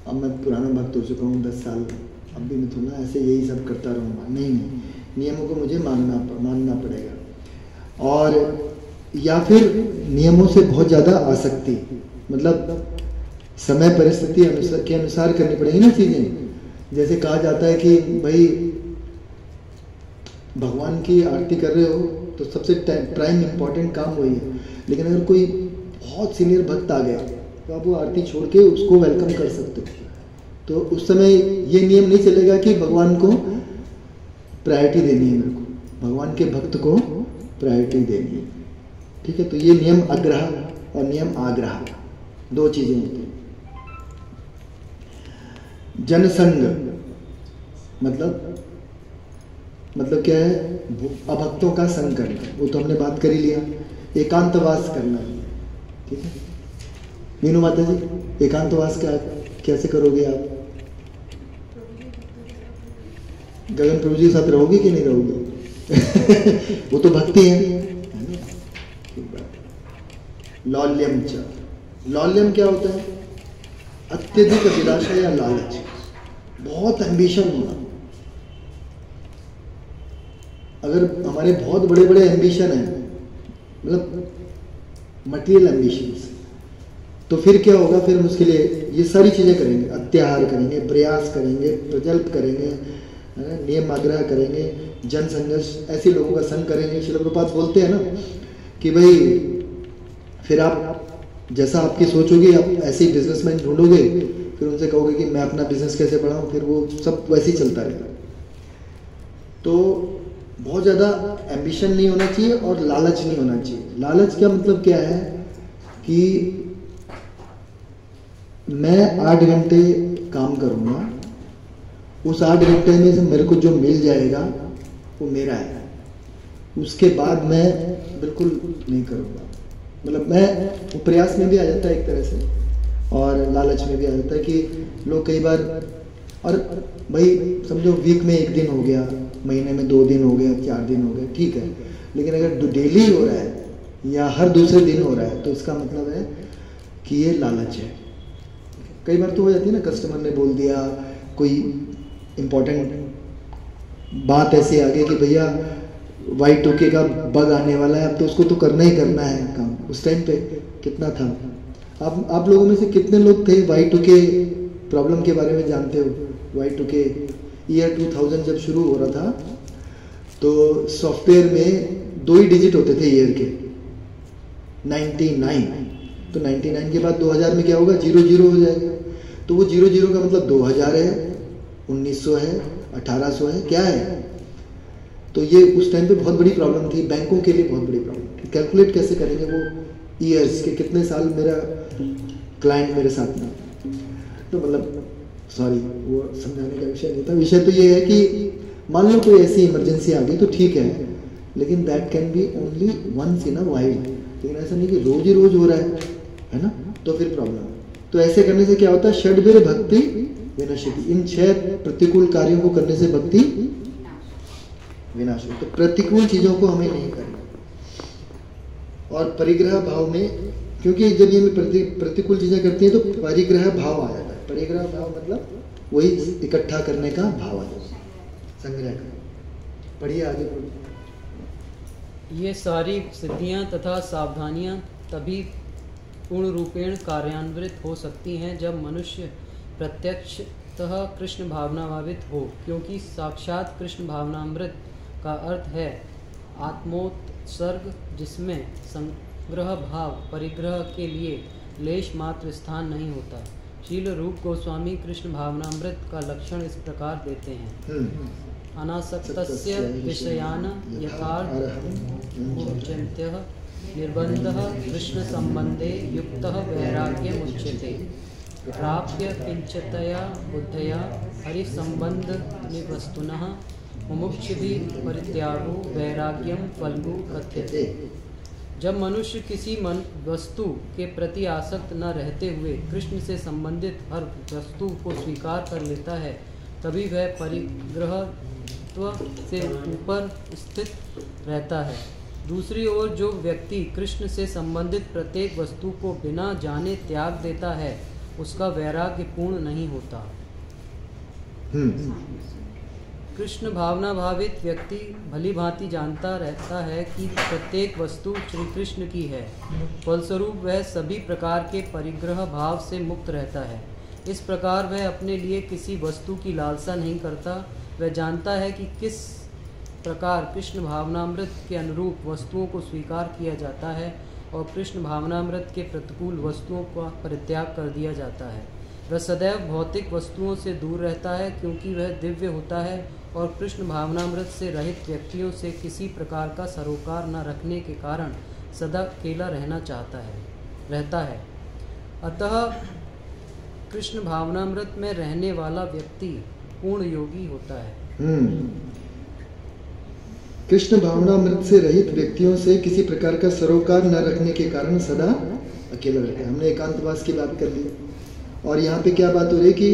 अब मैं पुराना भक्त हो चुका हूँ 10 साल, अब भी मैं थोड़ा ऐसे यही सब करता रहूँगा। नहीं नहीं, नियमों को मुझे मानना पड़ेगा। और या फिर नियमों से बहुत ज़्यादा आसक्ति, मतलब समय परिस्थिति के अनुसार करनी पड़ेगी ना चीज़ें। जैसे कहा जाता है कि भाई भगवान की आरती कर रहे हो तो सबसे प्राइम इम्पोर्टेंट काम वही है, लेकिन अगर कोई बहुत सीनियर भक्त आ गया तो आप वो आरती छोड़ के उसको वेलकम कर सकते हो। तो उस समय ये नियम नहीं चलेगा कि भगवान को प्रायोरिटी देनी है, मेरे को भगवान के भक्त को प्रायोरिटी देनी है, ठीक है। तो ये नियम आग्रह और नियम आग्रह 2 चीज़ें होती हैं। जनसंग मतलब क्या है? अभक्तों का संग करना, वो तो हमने बात कर ही लिया। एकांतवास करना, ठीक है। मीनू माता जी, एकांतवास का कैसे करोगे आप? गगन प्रभु जी के साथ रहोगे कि नहीं रहोगे? वो तो भक्ति है ना? ठीक बात। लौल्यम च, लौल्यम क्या होता है? अत्यधिक अभिलाषा या लालच, बहुत एम्बिशन होना। अगर हमारे बहुत बड़े बड़े एम्बिशन हैं, मतलब मटेरियल एम्बिशंस, तो फिर क्या होगा? फिर हम उसके लिए ये सारी चीज़ें करेंगे, अत्याहार करेंगे, प्रयास करेंगे, प्रजल्प करेंगे, नियम आग्रह करेंगे, जन संघर्ष, ऐसे लोगों का संग करेंगे। श्रील प्रभुपाद बोलते हैं ना कि भाई फिर आप जैसा आपकी सोच होगी, आप ऐसे ही बिजनेसमैन ढूंढोगे, फिर उनसे कहोगे कि मैं अपना बिजनेस कैसे बढ़ाऊं, फिर वो सब वैसे ही चलता रहेगा। तो बहुत ज़्यादा एम्बिशन नहीं होना चाहिए और लालच नहीं होना चाहिए। लालच का मतलब क्या है कि मैं 8 घंटे काम करूँगा, उस 8 घंटे में से मेरे को जो मिल जाएगा वो मेरा है, उसके बाद मैं बिल्कुल नहीं करूँगा। मतलब मैं वो प्रयास में भी आ जाता है एक तरह से, और लालच में भी आ जाता है कि लोग कई बार, और भाई समझो वीक में 1 दिन हो गया, महीने में 2 दिन हो गया, 4 दिन हो गया, ठीक है, लेकिन अगर डेली हो रहा है या हर दूसरे दिन हो रहा है तो इसका मतलब है कि ये लालच है। कई बार तो हो जाती है ना, कस्टमर ने बोल दिया कोई इम्पोर्टेंट बात ऐसे आ गई कि भैया Y2K का बग आने वाला है, अब तो उसको तो करना ही करना है काम। उस टाइम पे कितना था? आप लोगों में से कितने लोग थे Y2K प्रॉब्लम के बारे में जानते हो? Y2K ईयर 2000 जब शुरू हो रहा था तो सॉफ्टवेयर में 2 ही डिजिट होते थे ईयर के, 99। तो 99 के बाद 2000 में क्या होगा? 00 हो जाएगा। तो वो 00 का मतलब 2000 है, 1900 है, 1800 है, क्या है? तो ये उस टाइम पे बहुत बड़ी प्रॉब्लम थी, बैंकों के लिए बहुत बड़ी प्रॉब्लम थी। कैलकुलेट कैसे करेंगे वो ईयर्स के, कितने साल मेरा क्लाइंट मेरे साथ में। तो मतलब सॉरी, वो समझाने का विषय नहीं था। विषय तो ये है कि मान लो कोई ऐसी इमरजेंसी आ गई तो ठीक है, लेकिन that can be only once in a while, लेकिन ऐसा नहीं कि रोज ही रोज हो रहा है ना, तो फिर प्रॉब्लम है। तो ऐसे करने से क्या होता है? षड्वीर भक्ति विनश्यति, इन 6 प्रतिकूल कार्यों को करने से भक्ति विनाश हो। तो प्रतिकूल चीजों को हमें नहीं करना। और परिग्रह भाव में, क्योंकि जब ये प्रतिकूल चीजें करती हैं तो परिग्रह भाव आ जाता है। परिग्रह भाव मतलब वही इकट्ठा करने का भाव आ जाता है, संग्रह का। पढ़िए आगे पढ़िए। ये सारी सिद्धियां तथा सावधानियां तभी पूर्ण रूपेण कार्यान्वित हो सकती हैं जब मनुष्य प्रत्यक्षतः कृष्ण भावनाभावित हो, क्योंकि साक्षात कृष्ण भावनामृत का अर्थ है आत्मोत्सर्ग, जिसमें संग्रह भाव परिग्रह के लिए लेश मात्र स्थान नहीं होता। शील रूप गोस्वामी कृष्ण भावनामृत का लक्षण इस प्रकार देते हैं। अनासक्तस्य विषयान यथार्थमुच्यन्त्यः निर्बन्धः कृष्ण संबंधे युक्तः वैराग्यमुच्यते। प्राप्य किंचितया बुद्धया हरिसंबंध निवस्तुनः मुमुक्षुभिः परित्यागो वैराग्यम फल्गु कथ्यते। जब मनुष्य किसी वस्तु के प्रति आसक्त न रहते हुए कृष्ण से संबंधित हर वस्तु को स्वीकार कर लेता है, तभी वह परिग्रहत्व से ऊपर स्थित रहता है। दूसरी ओर जो व्यक्ति कृष्ण से संबंधित प्रत्येक वस्तु को बिना जाने त्याग देता है, उसका वैराग्य पूर्ण नहीं होता। कृष्ण भावना भावित व्यक्ति भली भांति जानता रहता है कि प्रत्येक वस्तु श्री कृष्ण की है, फलस्वरूप वह सभी प्रकार के परिग्रह भाव से मुक्त रहता है। इस प्रकार वह अपने लिए किसी वस्तु की लालसा नहीं करता। वह जानता है कि किस प्रकार कृष्ण भावनामृत के अनुरूप वस्तुओं को स्वीकार किया जाता है और कृष्ण भावनामृत के प्रतिकूल वस्तुओं का परित्याग कर दिया जाता है। वह सदैव भौतिक वस्तुओं से दूर रहता है, क्योंकि वह दिव्य होता है और कृष्ण भावनामृत से रहित व्यक्तियों से किसी प्रकार का सरोकार न रखने के कारण सदा अकेला रहता है। अतः कृष्ण भावनामृत में रहने वाला व्यक्ति पूर्ण योगी होता है। कृष्ण भावनामृत से रहित व्यक्तियों से किसी प्रकार का सरोकार न रखने के कारण सदा अकेला रहता है। हमने एकांतवास की बात कर ली, और यहाँ पे क्या बात हो रही है कि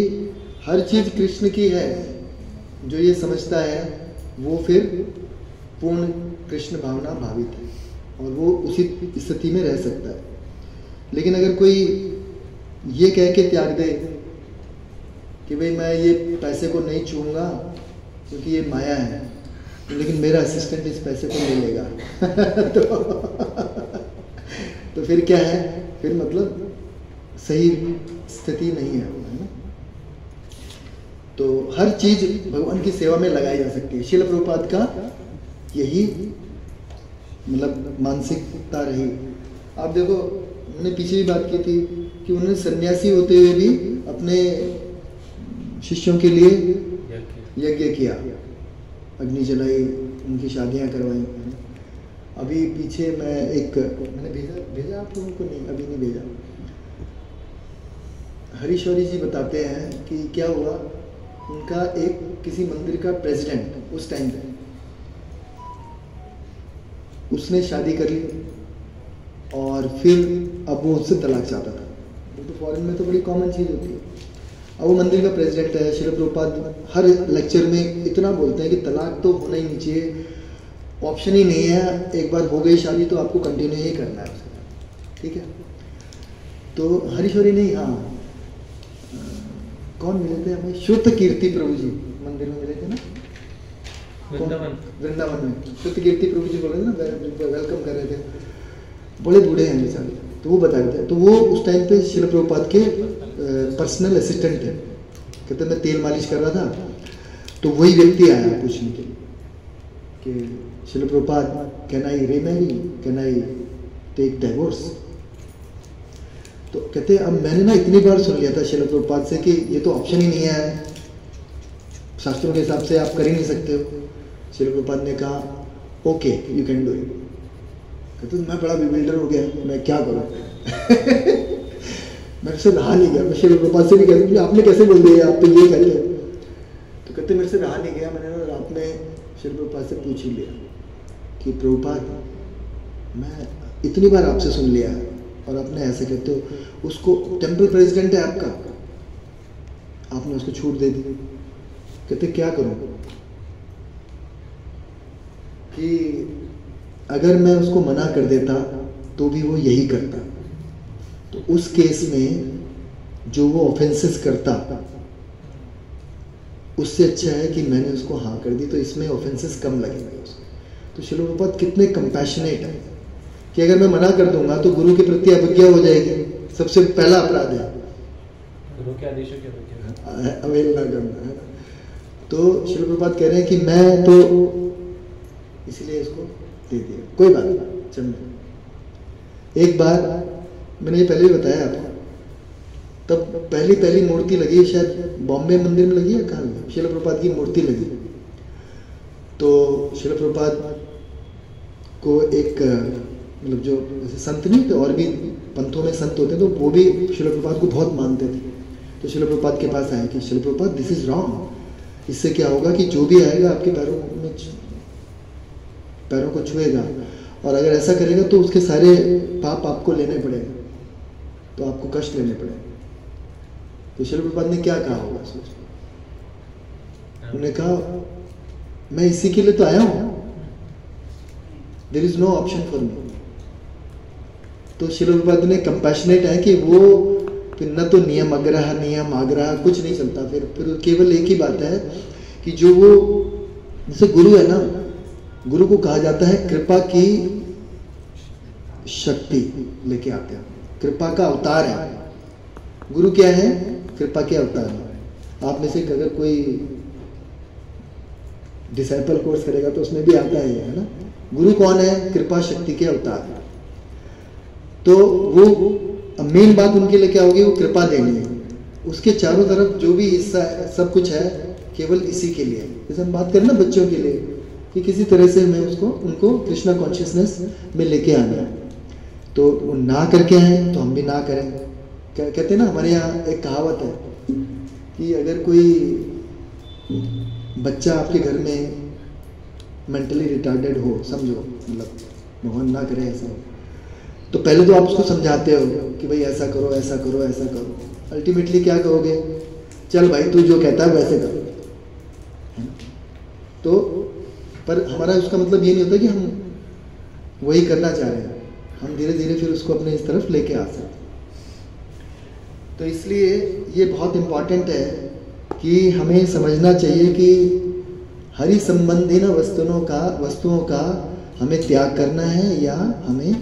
हर चीज कृष्ण की है। जो ये समझता है वो फिर पूर्ण कृष्ण भावना भावित है और वो उसी स्थिति में रह सकता है। लेकिन अगर कोई ये कह के त्याग दे कि भाई मैं ये पैसे को नहीं छूऊंगा क्योंकि ये माया है, लेकिन मेरा असिस्टेंट इस पैसे को ले लेगा तो फिर क्या है, फिर मतलब सही स्थिति नहीं है ना। तो हर चीज भगवान की सेवा में लगाई जा सकती है। श्रील प्रभुपाद का यही मतलब मानसिकता रही। आप देखो, मैंने पीछे भी बात की थी कि उन्होंने सन्यासी होते हुए भी अपने शिष्यों के लिए यज्ञ किया, अग्नि जलाई, उनकी शादियां करवाई। अभी पीछे मैंने भेजा आप लोगों को, नहीं अभी नहीं भेजा। हरीश्वरी जी बताते हैं कि क्या हुआ, उनका एक किसी मंदिर का प्रेसिडेंट उस टाइम पे, उसने शादी कर ली और फिर अब वो उससे तलाक चाहता था। वो तो फॉरेन में तो बड़ी कॉमन चीज़ होती है। अब वो मंदिर का प्रेसिडेंट है। श्रील प्रभुपाद हर लेक्चर में इतना बोलते हैं कि तलाक तो होना ही नहीं चाहिए, ऑप्शन ही नहीं है। एक बार हो गई शादी तो आपको कंटिन्यू ही करना है उसके साथ, ठीक है। तो हरीश्वरी नहीं, हाँ कौन मिले थे हमें, शुद्ध कीर्ति प्रभु जी मंदिर में मिले थे ना, वृंदावन में। शुद्ध कीर्ति प्रभु जी बोल रहे थे ना, वेलकम कर रहे थे, बड़े बूढ़े हैं बेचारे। तो वो बता रहे थे, तो वो उस टाइम पे श्रील प्रभुपाद के पर्सनल असिस्टेंट थे। कहते मैं तेल मालिश कर रहा था, तो वही व्यक्ति आया पूछने के लिए कि Srila Prabhupada can I remarry, can I take divorce. तो कहते अब मैंने ना इतनी बार सुन लिया था श्रील प्रभुपाद से कि ये तो ऑप्शन ही नहीं है, शास्त्रों के हिसाब से आप कर ही नहीं सकते हो। श्रील प्रभुपाद ने कहा okay you can do it. कहते मैं बड़ा बिल्डर हो गया, मैं क्या करूँ मेरे से रहा नहीं गया। मैं श्रील प्रभुपाद से भी कहती आपने कैसे बोल दिया आप तो ये कर लिया। तो कहते मेरे से रहा नहीं गया, मैंने ना रात में श्रील प्रभुपाद से पूछ ही लिया कि प्रभुपाद मैं इतनी बार आपसे सुन लिया और आपने ऐसे कहते हो, उसको टेम्पल प्रेसिडेंट है आपका, आपने उसको छूट दे दी। कहते क्या करूं कि अगर मैं उसको मना कर देता तो भी वो यही करता, तो उस केस में जो वो ऑफेंसेस करता उससे अच्छा है कि मैंने उसको हाँ कर दी, तो इसमें ऑफेंसेस कम लगेंगे उसको। तो श्रील प्रभुपाद कितने कंपैशनेट है कि अगर मैं मना कर दूंगा तो गुरु के प्रति अवज्ञा हो जाएगी, सबसे पहला अपराध है गुरु के आदेशों की अवहेलना करना है। तो श्रील प्रभुपाद कह रहे हैं कि मैं तो इसलिए इसको दे दिया, कोई बात नहीं चल। एक बार मैंने ये पहले भी बताया आपको, तब पहली मूर्ति लगी है, शायद बॉम्बे मंदिर में लगी है, कहाँ लगी, श्रील प्रभुपाद की मूर्ति लगी। तो श्रील प्रभुपाद को एक मतलब जो जैसे संत नहीं थे, और भी पंथों में संत होते, तो वो भी श्रील प्रभुपाद को बहुत मानते थे। तो श्रील प्रभुपाद के पास आए कि Srila Prabhupada this is wrong, इससे क्या होगा कि जो भी आएगा आपके पैरों को छुएगा, और अगर ऐसा करेगा तो उसके सारे पाप आपको लेने पड़ेगा, तो आपको कष्ट लेने पड़ेगा। तो श्रील प्रभुपाद ने क्या कहा होगा सोचो, उन्होंने कहा मैं इसी के लिए तो आया हूं, there is no option for me. तो श्रील प्रभुपाद ने कंपैशनेट है कि वो फिर न तो नियम आग्रह कुछ नहीं चलता, फिर केवल एक ही बात है कि जो वो जैसे गुरु है ना, गुरु को कहा जाता है कृपा की शक्ति लेके आते हैं, कृपा का अवतार है गुरु। क्या है? कृपा के अवतार है। आप में से अगर कोई डिसाइपल कोर्स करेगा तो उसमें भी आता है ना, गुरु कौन है? कृपा शक्ति के अवतार। तो वो मेन बात उनके लिए क्या होगी? वो कृपा देनी है, उसके चारों तरफ जो भी हिस्सा है सब कुछ है केवल इसी के लिए। जैसे हम बात करें ना बच्चों के लिए कि किसी तरह से हमें उनको कृष्णा कॉन्शियसनेस में लेके आना है, तो वो ना करके आए तो हम भी ना करें। कहते हैं ना, हमारे यहाँ एक कहावत है कि अगर कोई बच्चा आपके घर में मेंटली रिटार्डेड हो, समझो मतलब भगवान ना करे ऐसा हो, तो पहले तो आप उसको समझाते हो कि भाई ऐसा करो ऐसा करो ऐसा करो। अल्टीमेटली क्या कहोगे? चल भाई तू जो कहता है वैसे करो। तो पर हमारा उसका मतलब ये नहीं होता कि हम वही करना चाह रहे हैं, हम धीरे धीरे फिर उसको अपने इस तरफ लेके आ सकते हैं। तो इसलिए ये बहुत इम्पॉर्टेंट है कि हमें समझना चाहिए कि हरि संबंधी न वस्तुओं का हमें त्याग करना है या हमें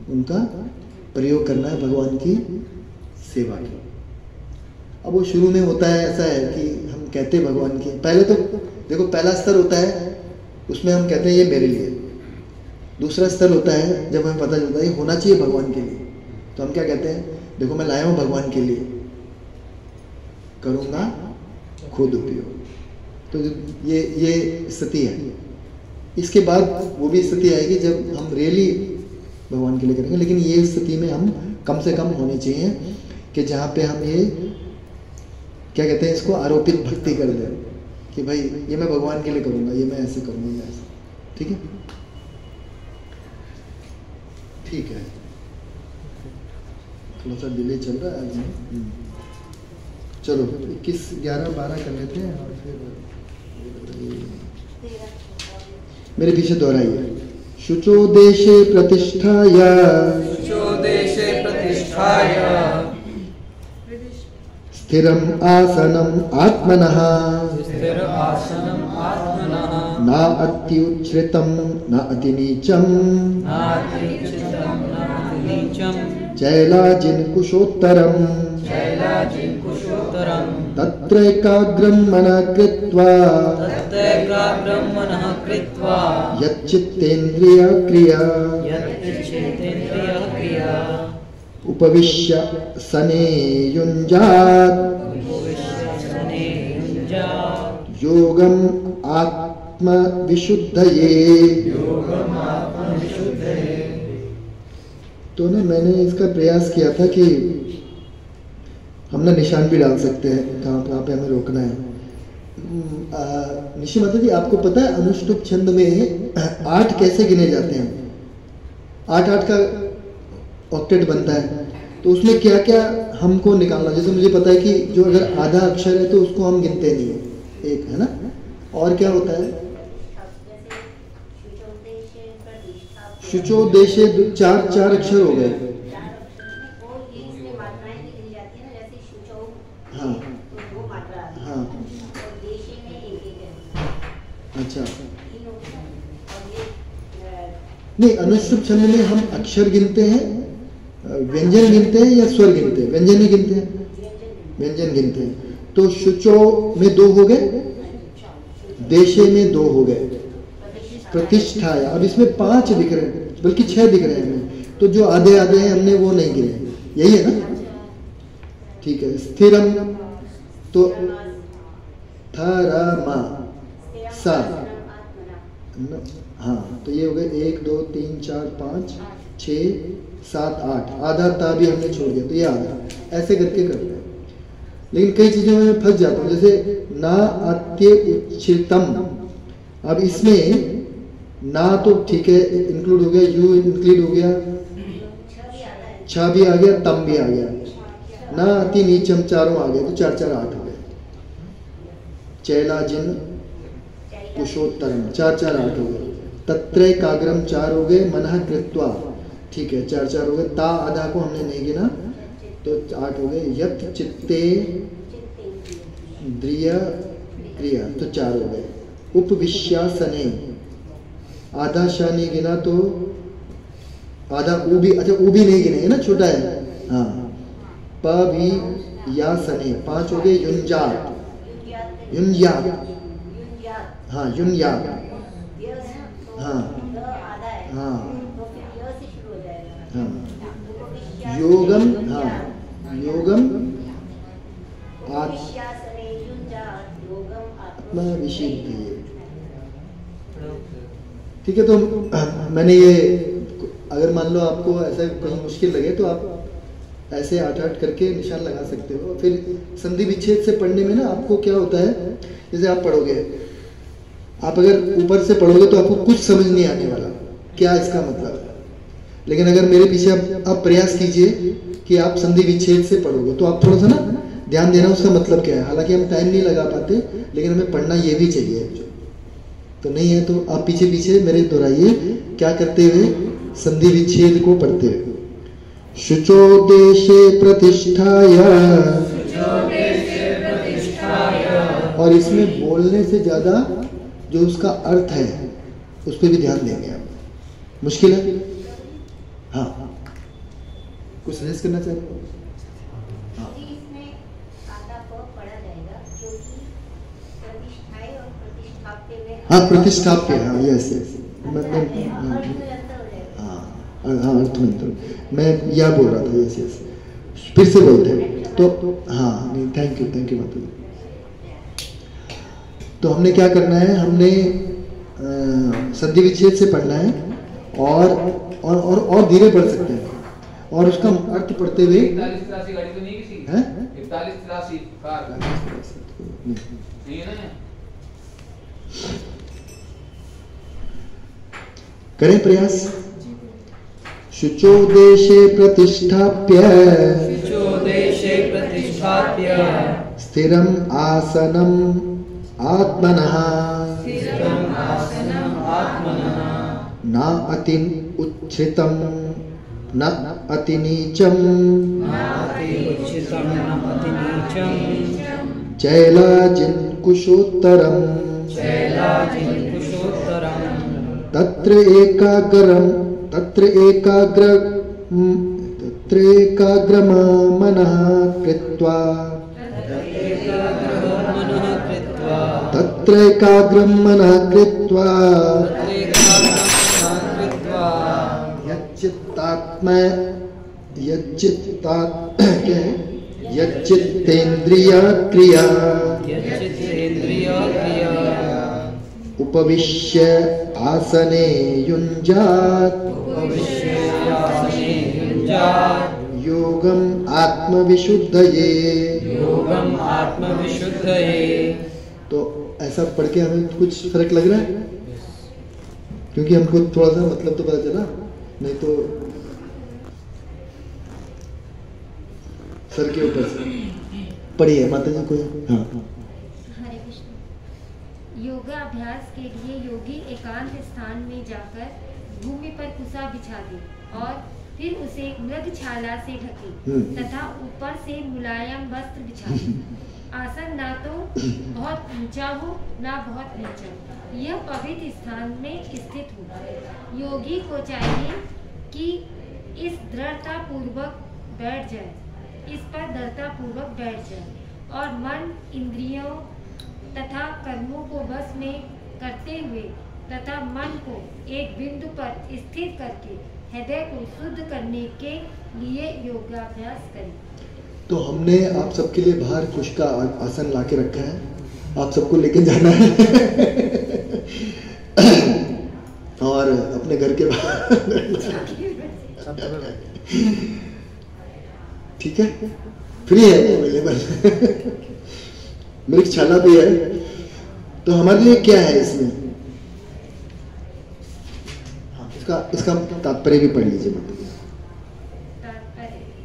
उनका प्रयोग करना है भगवान की सेवा की। अब वो शुरू में होता है ऐसा है कि हम कहते हैं भगवान की, पहले तो देखो पहला स्तर होता है उसमें हम कहते हैं ये मेरे लिए। दूसरा स्तर होता है जब हमें पता चलता है ये होना चाहिए भगवान के लिए, तो हम क्या कहते हैं, देखो मैं लाया हूँ भगवान के लिए, करूँगा खुद उपयोग। तो ये स्थिति है। इसके बाद वो भी स्थिति आएगी जब हम रियली भगवान के लिए करेंगे, लेकिन ये स्थिति में हम कम से कम होनी चाहिए कि जहाँ पे हम ये क्या कहते हैं इसको आरोपित भक्ति कर दें कि भाई ये मैं भगवान के लिए करूँगा, ये मैं ऐसे करूँगा, मैं ऐसे। ठीक है, ठीक है, थोड़ा सा डिले चल रहा है आज। चलो 21, 11, 12 कर लेते हैं और फिर मेरे पीछे दोहराइए। शुचो देशे प्रतिष्ठाय स्थिरम आसनम आत्मनः न अत्युच्छ्रितम न अतिनीचम चैलाजिन कुशोत्तरम तत्र एकाग्रं मनः कृत्वा यच्चित्तेन्द्रिय क्रिया उपविश्य सने युञ्जात् योगम आत्मविशुद्धये। तो ना मैंने इसका प्रयास किया था कि हम ना निशान भी डाल सकते हैं कहाँ पे हमें रोकना है। निशी माता जी, आपको पता है अनुष्टुप छंद में 8 कैसे गिने जाते हैं? 8 का ऑक्टेट बनता है, तो उसमें क्या क्या हमको निकालना। जैसे मुझे पता है कि जो अगर आधा अक्षर है तो उसको हम गिनते नहीं है, एक है ना। और क्या होता है? शुचोदेशे 4 अक्षर हो गए। हाँ हाँ, अच्छा नहीं, अनुष्टुप छंद में हम अक्षर गिनते हैं, व्यंजन गिनते हैं या स्वर गिनते हैं? व्यंजन ही गिनते हैं, व्यंजन गिनते हैं। तो शुचो में 2 हो गए, देशे में 2 हो गए, प्रतिष्ठाया। अब इसमें 5 दिख रहे हैं, बल्कि 6 दिख रहे हैं हमें। तो जो आधे आधे हैं हमने वो नहीं गिने, यही है ना? ठीक है। स्थिरम तो थरमा सा, हाँ, तो ये हो गए 1 2 3 4 5 6 7 8। आधा ता भी हमने छोड़ दिया, तो ये आधा ऐसे करके करते हैं। लेकिन कई चीजों में फंस जाता हूँ, जैसे ना अत्य उच्छितम। अब इसमें ना तो ठीक है इंक्लूड हो गया, यू इंक्लूड हो गया, छ भी आ गया, तम भी आ गया, ना अति नीचम चारों आ गए, तो 4 4 8 हो गए। चैलाजिन कुशोत्तरम 4 4 8 हो गए। तत्र काग्रम 4 हो गए, मनः कृत्वा ठीक है 4 4 हो गए। ता आधा को हमने नहीं गिना, तो 8 हो गए। यत् चित्ते द्रिय क्रिया, तो 4 हो गए। उपविश्यासने आधा शा नहीं गिना, तो आधा ऊ भी, अच्छा ऊ भी नहीं गिने है ना, छोटा है। हाँ, प भी या सने 5 हो गए। युंजात, युंजात, हाँ युंजात, हाँ हाँ हाँ, योगम, हाँ योगम आत्मविशुद्धि। ठीक है, तो मैंने ये, अगर मान लो आपको ऐसा कहीं मुश्किल लगे तो आप ऐसे 8 8 करके निशान लगा सकते हो। फिर संधि विच्छेद से पढ़ने में ना आपको क्या होता है, जैसे आप पढ़ोगे, आप अगर ऊपर से पढ़ोगे तो आपको कुछ समझ नहीं आने वाला क्या इसका मतलब है। लेकिन अगर मेरे पीछे आप प्रयास कीजिए कि आप संधि विच्छेद से पढ़ोगे, तो आप थोड़ा सा ना ध्यान देना उसका मतलब क्या है। हालांकि हम टाइम नहीं लगा पाते, लेकिन हमें पढ़ना ये भी चाहिए। तो नहीं है तो आप पीछे पीछे मेरे दोहराइए, क्या करते हुए? संधि विच्छेद को पढ़ते हुए। शुचो देशे प्रतिष्ठाय। और इसमें बोलने से ज्यादा जो उसका अर्थ है उस पर भी ध्यान देंगे आप। मुश्किल है? हाँ, कुछ सजेस्ट करना चाह रहे हो? हाँ, इसमें आधा प पढ़ा जाएगा क्योंकि प्रतिष्ठाय और प्रतिष्ठाप्य में हाँ प्रतिष्ठाप्य, हाँ यस यस, हाँ अर्थ में तो मैं यह बोल रहा था, यस यस, फिर से बोलते हैं तो हाँ नहीं, थैंक यू माता जी। तो हमने क्या करना है, हमने संधि विच्छेद से पढ़ना है और धीरे पढ़ सकते हैं और उसका अर्थ पढ़ते हुए। 41-83 गाड़ी तो नहीं किसी की है? 41-83 कार नहीं है ना? करें प्रयास। शुचो देशे प्रतिष्ठाप्य स्थिरम आसनम आत्मनः न अति उच्छ्रितम न अति नीचम चैलाजिन्कुशोत्तरम तत्र एकाग्रमनः कृत्वा यच्चित्तेन्द्रिया क्रिया उपविश्य आसने युञ्जात् योगम आत्मविशुद्धये। तो ऐसा पढ़ के हमें कुछ फर्क लग रहा है? क्योंकि हमको थोड़ा सा मतलब तो पता चला, नहीं तो सर के ऊपर से पढ़िए माता जी को। हाँ हरे कृष्ण। योगाभ्यास के लिए योगी एकांत स्थान में जाकर भूमि पर कुसा बिछा दे और फिर उसे मृगछाला से ढके तथा ऊपर से मुलायम वस्त्र बिछा दे। आसन ना तो बहुत ऊंचा हो ना बहुत नीचा, यह पवित्र स्थान में स्थित हो। योगी को चाहिए कि इस दृढ़ता पूर्वक बैठ जाए, इस पर दृढ़ता पूर्वक बैठ जाए और मन इंद्रियों तथा कर्मों को बस में करते हुए तथा मन को एक बिंदु पर स्थिर करके हृदय को शुद्ध करने के लिए योगाभ्यास करें। तो हमने आप सबके लिए बाहर कुछ का आसन लाके रखा है, आप सबको लेके जाना है और अपने घर के बाहर ठीक है, फ्री है अवेलेबल मृगछाला भी है। तो हमारे लिए क्या है इसमें, इसका तात्पर्य भी पढ़ लीजिए।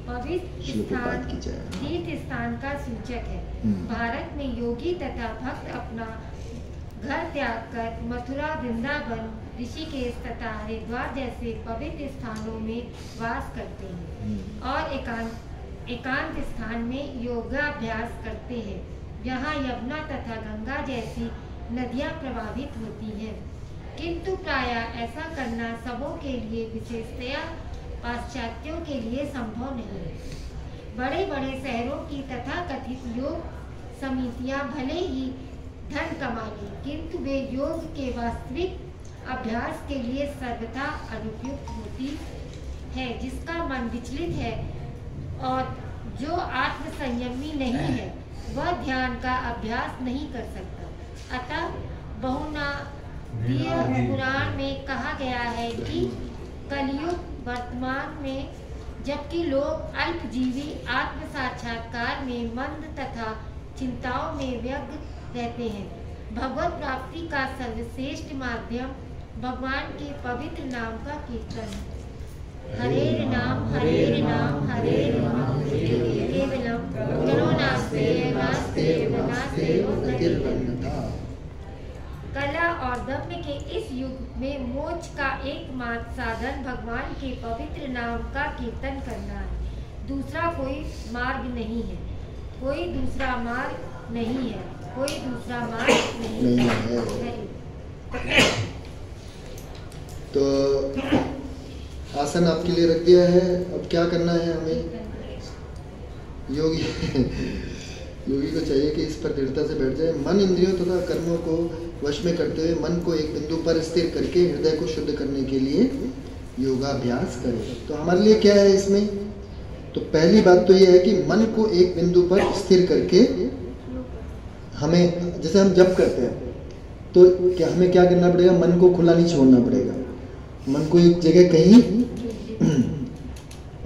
पवित्र स्थान तीर्थ स्थान का सूचक है। भारत में योगी तथा भक्त अपना घर त्याग कर मथुरा, वृंदावन, ऋषिकेश तथा हरिद्वार जैसे पवित्र स्थानों में वास करते हैं और एकांत स्थान में योगाभ्यास करते हैं। यहाँ यमुना तथा गंगा जैसी नदियाँ प्रभावित होती हैं, किंतु प्रायः ऐसा करना सबों के लिए, विशेषतया पाश्चात्यों के लिए संभव नहीं है। बड़े बड़े शहरों की तथाकथित योग समितियाँ भले ही धन कमा लें, किंतु वे योग के वास्तविक अभ्यास के लिए सर्वथा अनुपयुक्त होती है। जिसका मन विचलित है और जो आत्म संयमी नहीं है वह ध्यान का अभ्यास नहीं कर सकता। अतः बहुनादीय पुराण में कहा गया है कि कलयुग वर्तमान में जबकि लोग अल्पजीवी आत्म साक्षात्कार में मंद तथा चिंताओं में व्यग्र रहते हैं, भगवत प्राप्ति का सर्वश्रेष्ठ माध्यम भगवान के पवित्र नाम का कीर्तन है। हरे नाम हरे नाम हरे नाम केवलम करुणास्ते नास्ते नास्ते कला और दम्भ के इस युग में मोक्ष का एकमात्र साधन भगवान के पवित्र नाम का कीर्तन करना है। दूसरा कोई मार्ग नहीं है, कोई दूसरा मार्ग नहीं है, कोई दूसरा मार्ग नहीं है। तो आसन आपके लिए रख दिया है। अब क्या करना है हमें? योगी को चाहिए कि इस पर दृढ़ता से बैठ जाए। मन, इंद्रियों तथा कर्मों को वश में करते हुए मन को एक बिंदु पर स्थिर करके हृदय को शुद्ध करने के लिए योगाभ्यास करें। तो हमारे लिए क्या है इसमें? तो पहली बात तो यह है कि मन को एक बिंदु पर स्थिर करके हमें, जैसे हम जप करते हैं तो क्या हमें क्या करना पड़ेगा? मन को खुला नहीं छोड़ना पड़ेगा, मन को एक जगह कहीं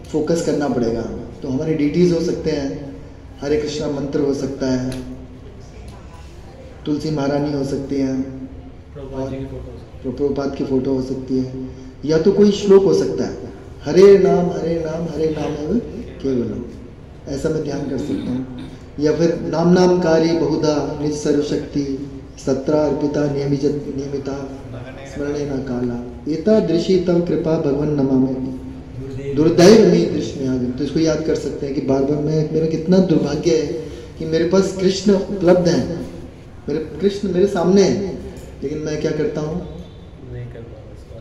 फोकस करना पड़ेगा। तो हमारे डीटीज हो सकते हैं, हरे कृष्णा मंत्र हो सकता है, तुलसी महारानी हो सकती हैं, प्रभुपाद की फोटो हो सकती है, या तो कोई श्लोक हो सकता है, हरे नाम हरे नाम है केवलम, ऐसा मैं ध्यान कर सकता हूँ। या फिर नाम नामकारी बहुधा निज सर्वशक्ति सत्रा अर्पिता नियमिता स्मरणे न काला एतादृशी तव कृपा भगवन नमामि दुर्दैव में दृश्य में आ गए। तो इसको याद कर सकते हैं कि बार बार मेरा कितना दुर्भाग्य है कि मेरे पास कृष्ण उपलब्ध हैं, मेरे कृष्ण मेरे सामने हैं, लेकिन मैं क्या करता हूँ?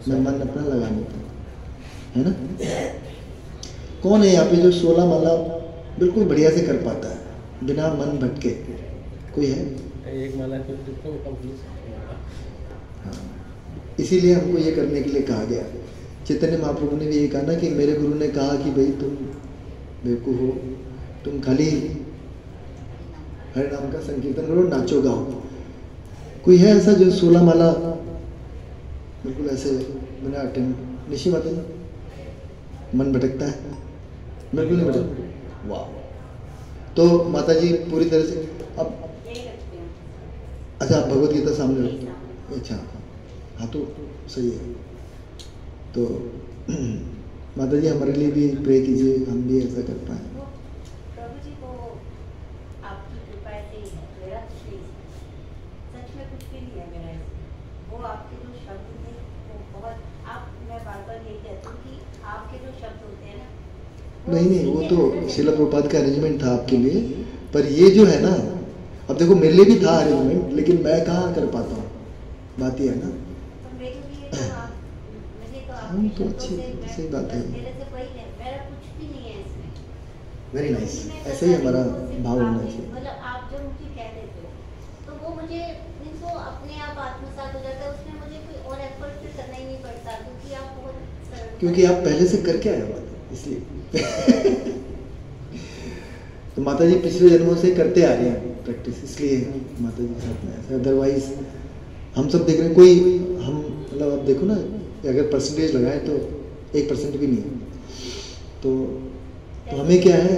मैं मन अपना लगा लेता हूँ, है ना? कौन है यहाँ पे जो 16 माला बिल्कुल बढ़िया से कर पाता है बिना मन भटके? कोई है? एक माला हाँ, इसीलिए हमको ये करने के लिए कहा गया। चैतन्य महाप्रभु ने भी ये कहा ना कि मेरे गुरु ने कहा कि भाई तुम बेवकूफ हो, तुम खाली हरे नाम का संकीर्तन करो, नाचो गाओ। कोई है ऐसा जो 16 माला बिल्कुल ऐसे बिना अटेंड? निशी माता जी, मन भटकता है? बिल्कुल नहीं भटकता। वाह! तो माता जी पूरी तरह से अब अच्छा, आप भगवत गीता सामने रखते हो? अच्छा, हाँ तो सही है। तो माता जी हमारे लिए भी प्रे कीजिए, हम भी ऐसा कर पाए। प्रभु जी को आपकी कृपा से मेरा सच में कुछ भी नहीं है मेरा, वो आपके जो शब्द थे वो बहुत, मैं बार बार ये कहती हूँ कि आपके जो शब्द होते हैं ना, नहीं वो तो श्रील प्रभुपाद का अरेंजमेंट था आपके लिए, पर ये जो है ना, अब देखो मेरे लिए भी था अरेंजमेंट, लेकिन मैं कहाँ कर पाता हूँ, बात ये है ना। हम तो अच्छी सही बात है। वेरी नाइस, ऐसा ही हमारा भाव होना चाहिए। मतलब आप जो मुझे कह देते हो तो वो मुझे इनको अपने आप आत्मसात हो जाता है, उसमें मुझे कोई और एफर्ट करना ही नहीं पड़ता, क्योंकि आप बहुत, क्योंकि आप पहले से करके आए हो इसलिए। तो माता जी पिछले जन्मों से करते आ रहे हैं प्रैक्टिस, इसलिए माता जी के साथ में ऐसा। अदरवाइज हम सब देख रहे हैं, कोई हम मतलब आप देखो ना, अगर परसेंटेज लगाए तो 1% भी नहीं है। तो हमें क्या है,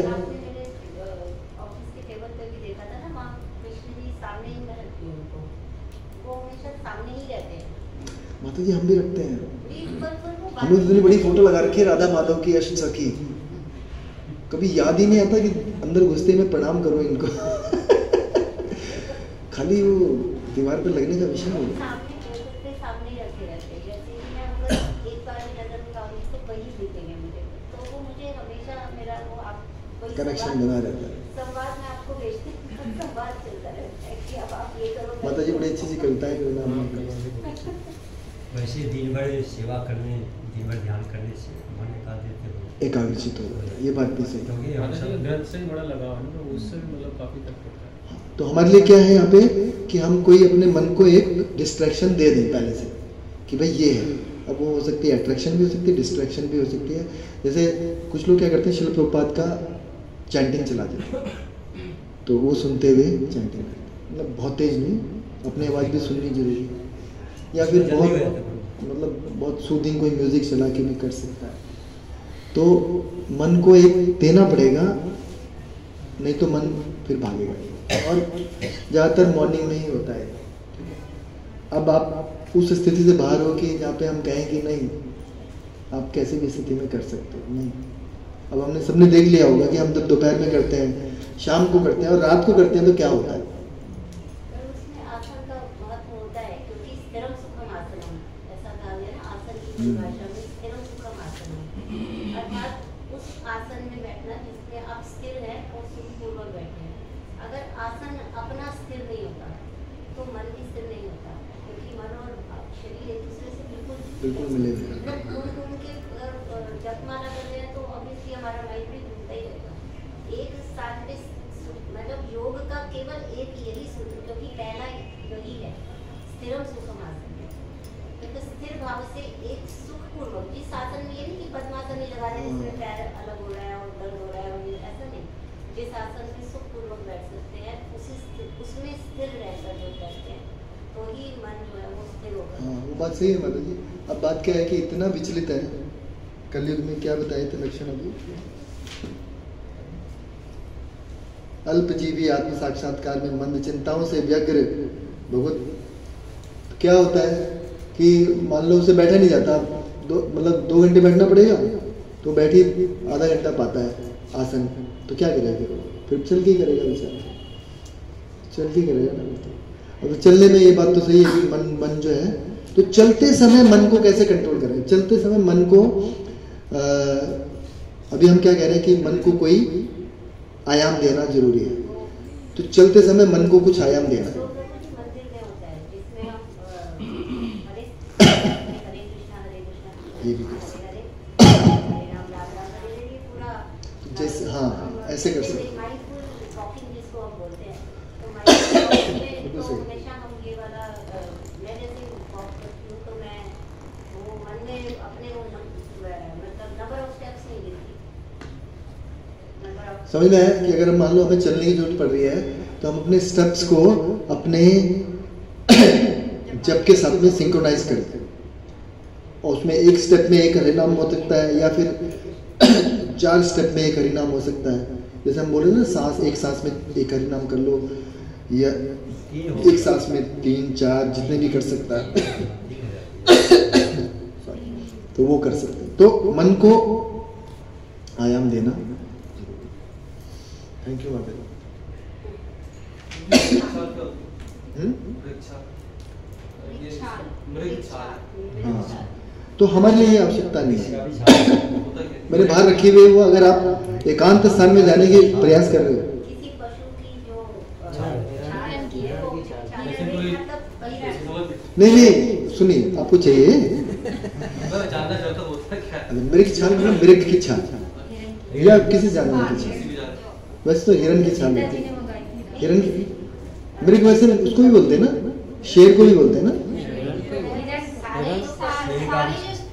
ऑफिस के टेबल पे भी देखा था ना, माँ कृष्ण जी सामने ही मैं रखती हूँ उनको, वो हमेशा सामने ही रहते हैं। माता जी हम भी रखते हैं, हमने इतनी बड़ी फोटो लगा रखी है राधा माधव की अष्ट सखी, कभी याद ही नहीं आता कि अंदर घुसते में प्रणाम करो इनको। खाली वो दीवार पर लगने का विषय हो। सामने ही रखे रहते हैं, जैसे कि मैं अगर एक बार भी नजर उठाऊंगी तो वही दिखेंगे मुझे, तो वो मुझे हमेशा मेरा वो आप कनेक्शन बना रहता है। संवाद में आपको भेजते हैं, संवाद चलता रहता है कि अब आप ये करो। माता जी बड़ी अच्छी सी कविताएं वैसे दिन भर सेवा करने, दिन भर ध्यान करने से मन एकाग्रचित हो जाता है, ये बात भी सही है। ग्रंथ से ही बड़ा लगाव है ना, उससे मतलब काफी तक होता है। तो हमारे लिए क्या है यहाँ पे कि हम कोई अपने मन को एक डिस्ट्रैक्शन दे दें पहले से कि भाई ये है। अब वो हो सकती है अट्रैक्शन भी हो सकती है, डिस्ट्रैक्शन भी हो सकती है। जैसे कुछ लोग क्या करते हैं, श्रील प्रभुपाद का चैंटिंग चला देते हैं, तो वो सुनते हुए चैंटिंग करते हैं, मतलब बहुत तेज नहीं, अपनी आवाज़ भी सुननी जरूरी है। या फिर बहुत मतलब बहुत सूदिंग कोई म्यूजिक चला के भी कर सकता है। तो मन को एक देना पड़ेगा, नहीं तो मन फिर भागेगा। और ज़्यादातर मॉर्निंग में ही होता है। अब आप उस स्थिति से बाहर हो कि जहाँ पे हम कहें कि नहीं आप कैसे भी स्थिति में कर सकते हो, नहीं। अब हमने सबने देख लिया होगा कि हम जब दोपहर में करते हैं, शाम को करते हैं और रात को करते हैं तो क्या होता है। उसमें आसन का महत्व होता है, क्योंकि आसन में बैठना जिसमें आप स्थिर हैं और सुखपूर्वक बैठे हैं। अगर आसन अपना स्थिर नहीं होता तो मन भी स्थिर नहीं होता, क्योंकि मन और शरीर एक दूसरे से बिल्कुल मिले घूम के जपमाला कर रहे हैं तो ऑब्वियसली हमारा माइंड भी घूमता ही रहेगा। एक साथ में मतलब योग का केवल एक यही सूत्र, क्योंकि पहला यही है स्थिरम सुखम आसन है, तो स्थिर भाव से एक सुखपूर्वक, जिस आसन में ये नहीं कि पद्मासन नहीं लगा रहे हैं जिसमें पैर अलग हो रहा है और दर्द हो रहा है, और ऐसा नहीं, जिस आसन में सुखपूर्वक बैठ सकते हैं उसमें स्थिर रहकर जो बैठते हैं तो ही मन जो है वो स्थिर होगा। हाँ, वो बात सही है माता जी। अब बात क्या है कि इतना विचलित है, कलयुग में क्या बताए थे लक्षण अभी, अल्पजीवी आत्म साक्षात्कार में मंद चिंताओं से व्यग्र भगवत। क्या होता है कि मान लो उसे बैठा नहीं जाता, मतलब 2 घंटे बैठना पड़ेगा तो बैठी आधा घंटा पाता है आसन, तो क्या करेगा फिर चल के करेगा बेचारा, चल के करेगा ना। अब तो चलने में ये बात तो सही है कि मन जो है, तो चलते समय मन को कैसे कंट्रोल करें। चलते समय मन को अभी हम क्या कह रहे हैं कि मन को कोई आयाम देना जरूरी है, तो चलते समय मन को कुछ आयाम देना है। ये भी जैसे हाँ ऐसे कर सकते हैं। समझ में है कि अगर मान लो हमें चलने की जरूरत पड़ रही है तो हम अपने स्टेप्स को अपने जप के साथ में सिंक्रोनाइज करते हैं, और उसमें एक स्टेप में एक हरिनाम हो सकता है या फिर 4 स्टेप में एक हरिनाम हो सकता है। जैसे हम बोले ना सांस, एक सांस में एक हरिनाम कर लो, या एक सांस में 3 4 जितने भी कर सकता है तो वो कर सकते हैं। तो मन को आयाम देना। थैंक यू माता। हाँ, तो हमारे लिए ये आवश्यकता नहीं है। मैंने बाहर रखी हुई वो, अगर आप एकांत स्थान में जाने के प्रयास कर रहे हो, नहीं सुनिए, आपको चाहिए मृग छाल, मृग की छाल या किसी जानवर की छाल, वैसे तो हिरन की छाल होती है। हिरन की मृग वैसे उसको भी बोलते हैं ना, शेर को भी बोलते हैं ना।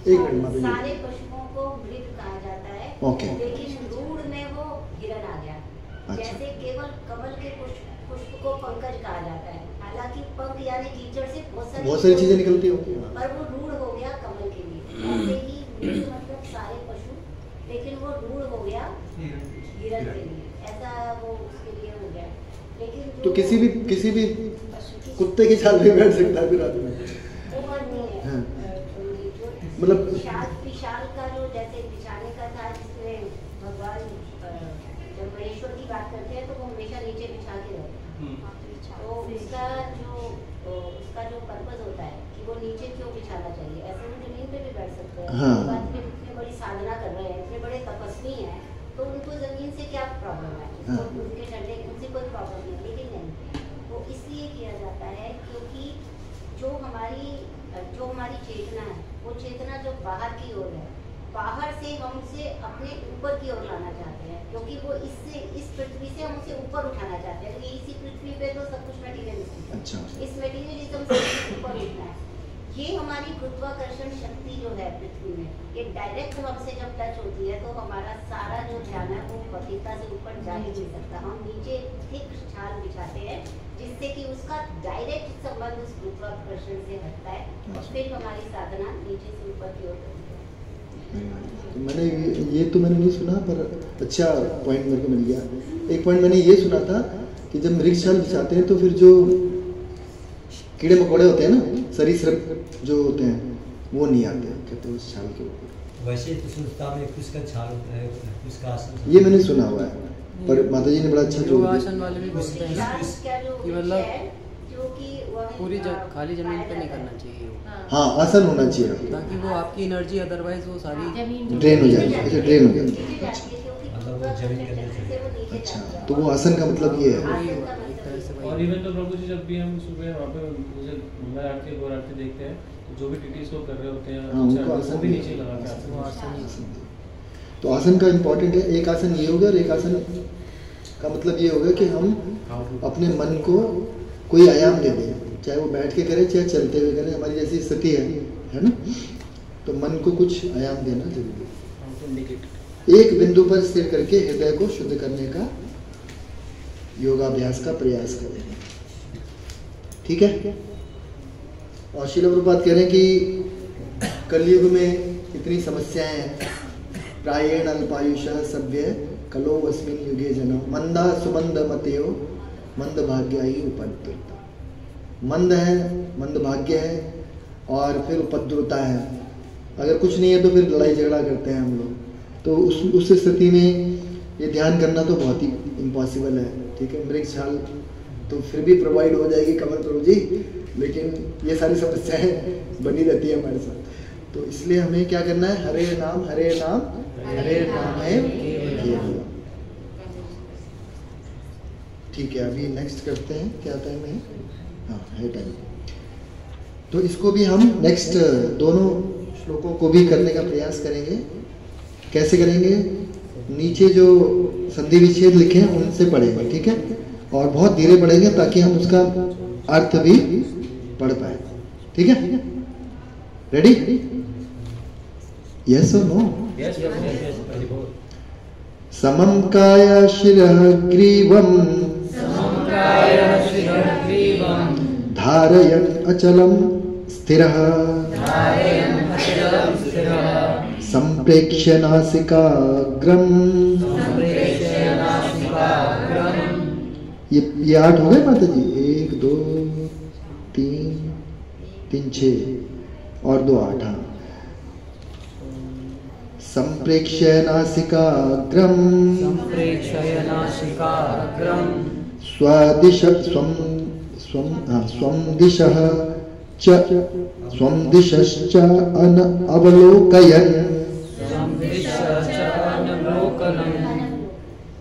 एक मिनट, सारे पशुओं को मृग कहा जाता है, ओके, लेकिन रूढ़ में वो हिरन आ गया। अच्छा। जैसे केवल कमल के पुष्प को पंकज कहा जाता है, हालांकि पंख यानी कीचड़ से बहुत सारी चीजें निकलती होंगी, पर वो रूढ़ हो गया कमल के लिए। ऐसे ही मृग मतलब सारे पशु, लेकिन वो रूढ़ हो गया हिरन के लिए, ऐसा वो उसके लिए हो गया। लेकिन तो किसी भी कुत्ते की छाल में बैठ सकता है फिर आदमी, मतलब विशाल का जो जैसे बिछाने का था, जिसमें भगवान जब महेश्वर की बात करते हैं तो वो हमेशा नीचे बिछा के रहते हैं, तो उसका जो पर्पस होता है कि वो नीचे क्यों बिछाना चाहिए, ऐसे में जमीन पे भी बैठ सकते हैं। हाँ। इतनी बड़ी साधना कर रहे हैं, इतने बड़े तपस्वी हैं, तो उनको जमीन से क्या प्रॉब्लम है? हाँ। उनके ठंडे उनसे कोई प्रॉब्लम नहीं, लेकिन नहीं, वो इसलिए किया जाता है क्योंकि जो हमारी चेतना है, वो चेतना जो बाहर की ओर है, बाहर से हम उसे अपने ऊपर की ओर लाना चाहते हैं, क्योंकि वो इस पृथ्वी से हम उसे ऊपर उठाना चाहते हैं। क्योंकि इसी पृथ्वी पे तो सब कुछ मटेरियलिस्टिक है। अच्छा। इस मटेरियलिज्म से ऊपर उठना है। ये हमारी गुरुत्वाकर्षण शक्ति जो है पृथ्वी में, ये डायरेक्ट हमसे जब टच होती है तो हमारा सारा जो ध्यान है वो पतिता से ऊपर जा ही नहीं सकता। हम नीचे थिक छाल बिछाते हैं, जिससे कि उसका डायरेक्ट संबंध उस गुरुत्वाकर्षण से हटता है, और फिर हमारी साधना नीचे से ऊपर की ओर होती है। मैंने ये तो मैंने नहीं सुना, पर अच्छा पॉइंट मेरे को मिल गया। एक पॉइंट मैंने ये सुना था कि जब मृग छाल बिछाते हैं तो फिर जो कीड़े मकोड़े होते हैं ना, सरीसृप जो होते हैं, वो नहीं आते कहते हैं उस छाल के ऊपर। वैसे तो संस्था में किसका छाल होता है, किसका आसन, ये मैंने सुना हुआ है, पर माता जी ने बड़ा अच्छा जोड़ आसन वाले भी बोलते हैं कि मतलब पूरी खाली जमीन पे नहीं करना चाहिए। हाँ, आसन होना चाहिए ताकि वो आपकी एनर्जी अदरवाइज वो सारी ड्रेन हो जाएगी। अच्छा, ड्रेन हो जाएगी। जमीन के अंदर चले। अच्छा, तो वो आसन का मतलब ये है। और इवन तो प्रभु जी जब भी हम सुबह वहाँ पे जैसे मंगल आरती गौर आरती देखते हैं तो जो भी टीटी शो कर रहे होते हैं उनको आसन भी भी नीचे लगा के आसन। तो आसन का इम्पोर्टेंट है। एक आसन ये हो गया और एक आसन का मतलब ये होगा कि हम अपने मन को कोई आयाम दे दें, चाहे वो बैठ के करें चाहे चलते हुए करें, हमारी जैसी स्थिति है ना, तो मन को कुछ आयाम देना जरूरी है। एक बिंदु पर स्थिर करके हृदय को शुद्ध करने का योगाभ्यास का प्रयास करें, ठीक है। और श्रील प्रभुपाद कह रहे हैं कि कलयुग में इतनी समस्याएं हैं, प्रायेण अल्पायुषः सभ्य कलो अस्मिन् युगे जन मंदा सुमंद मतयो मंद भाग्यायी उपद्रुता। मंद है, मंद भाग्य है और फिर उपद्रुता है। अगर कुछ नहीं है तो फिर लड़ाई झगड़ा करते हैं हम लोग। तो उस स्थिति में ये ध्यान करना तो बहुत ही इम्पॉसिबल है, ठीक है। मृग छाल तो फिर भी प्रोवाइड हो जाएगी कमल प्रभु जी, लेकिन ये सारी समस्याएं बनी रहती है हमारे साथ। तो इसलिए हमें क्या करना है, हरे नाम हरे नाम हरे नाम है केवल। ठीक है, अभी नेक्स्ट करते हैं। क्या टाइम है? हाँ है टाइम। तो इसको भी हम नेक्स्ट दोनों श्लोकों को भी करने का प्रयास करेंगे। कैसे करेंगे? नीचे जो संधि विच्छेद लिखे हैं उनसे पढ़ेंगे, ठीक है, और बहुत धीरे पढ़ेंगे ताकि हम उसका अर्थ भी पढ़ पाए, ठीक है। रेडी? यस और नो? समं काय शिरः ग्रीवं धारयन् अचलं स्थिरः संप्रेक्ष्य नासिकाग्रम। ये 8 हो गए माता जी? 1 2 3 6 और 2 8। हाँ, संप्रेक्ष्य नासिकाग्रम स्वदिश स्वं दिशः च स्वं दिशश्च अवलोकयन्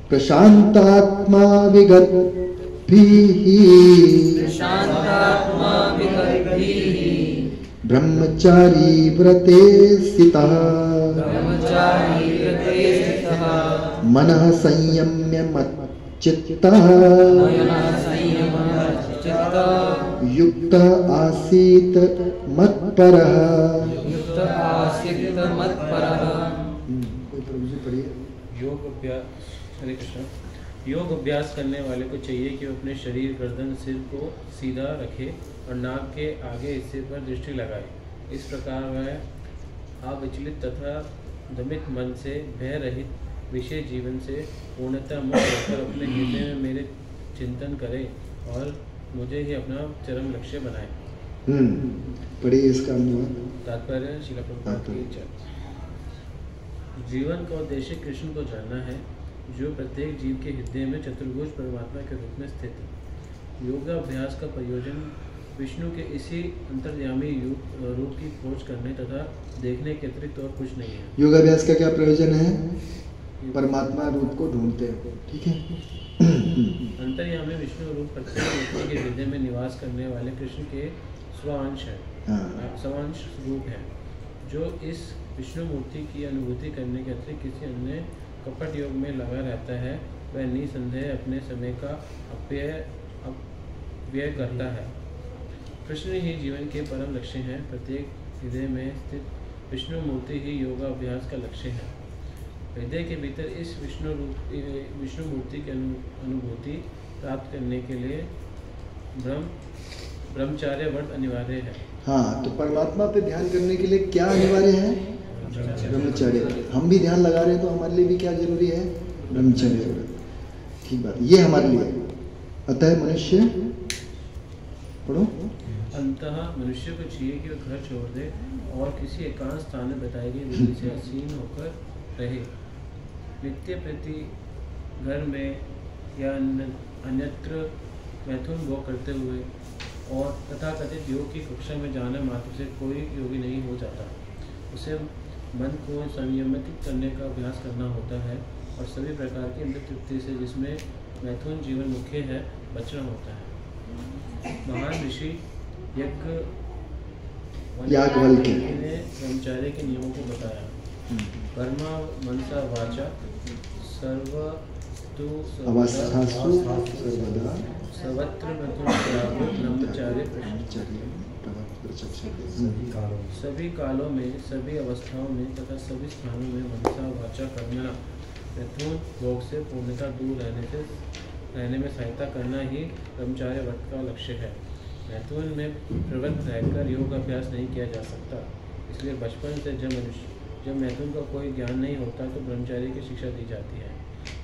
प्रशांतात्मा विगतभिः ब्रह्मचारी व्रते स्थितः मनः संयम्य मच्चित्तः युक्त आसीत मत्परः। योग अभ्यास, हरे कृष्ण। योग अभ्यास करने वाले को चाहिए कि वो अपने शरीर, गर्दन, सिर को सीधा रखे और नाक के आगे हिस्से पर दृष्टि लगाए। इस प्रकार वह अविचलित तथा दमित मन से, भय रहित विषय जीवन से पूर्णतः मुक्त होकर अपने हृदय में मेरे चिंतन करे और मुझे ही अपना चरम लक्ष्य बनाए। पढ़िए इसका अनुवाद। तात्पर्य श्रील प्रभुपाद की जय। जीवन का उद्देश्य कृष्ण को जानना है, जो प्रत्येक जीव के हृदय में चतुर्भुज परमात्मा के रूप में स्थित है। योगाभ्यास का प्रयोजन विष्णु के इसी अंतर्यामी रूप की खोज करने तथा देखने के अतिरिक्त और कुछ नहीं है। योगाभ्यास का क्या प्रयोजन है? परमात्मा रूप को ढूंढते हैं, ठीक है। अंतर्यामी विष्णु रूप प्रत्येक व्यक्ति के हृदय में निवास करने वाले कृष्ण के स्वांश है, स्वांश रूप है, जो इस विष्णु मूर्ति की अनुभूति करने के अतिरिक्त किसी अन्य कपट योग में लगा रहता है, वह निसंदेह अपने समय का अपव्यय करता है। कृष्ण ही जीवन के परम लक्ष्य हैं। प्रत्येक हृदय में स्थित विष्णु मूर्ति ही योगा अभ्यास का लक्ष्य है। हृदय के भीतर इस विष्णु मूर्ति की अनुभूति प्राप्त करने के लिए ब्रह्मचार्य व्रत अनिवार्य है। हाँ, तो परमात्मा पे ध्यान करने के लिए क्या अनिवार्य है? ब्रह्मचर्य। हम भी ध्यान लगा रहे हैं तो हमारे लिए भी क्या जरूरी है? ब्रह्मचर्य व्रत। ठीक बात, ये हमारे लिए। अतः मनुष्य पढ़ो। अंतः मनुष्य को चाहिए कि वह घर छोड़ दे और किसी एकांत स्थान में बताई गई विधि से असीम होकर रहे। नित्य प्रति घर में या अन्यत्र मैथुन भोग करते हुए और तथाकथित योग की कक्षा में जाने मात्र से कोई योगी नहीं हो जाता। उसे मन को संयमित करने का अभ्यास करना होता है और सभी प्रकार की इंद्रिय तृप्ति से, जिसमें मैथुन जीवन मुख्य है, बचना होता है। महान ऋषि याज्ञवल्क्य ने ब्रह्मचर्य के नियमों को बताया। कर्मा मनसा वाचा सर्वस्तु अवस्थासु सर्वदा सर्वत्र ब्रह्मचर्य सभी कालों में, सभी अवस्थाओं में तथा सभी स्थानों में मनसा वाचा करना, मैथुन भोग से पूर्णतः दूर रहने में सहायता करना ही ब्रह्मचर्य व्रत का लक्ष्य है। मैथुन में प्रवृत्त रहकर योग अभ्यास नहीं किया जा सकता। इसलिए बचपन से जब मैथुन का कोई ज्ञान नहीं होता तो ब्रह्मचर्य की शिक्षा दी जाती है।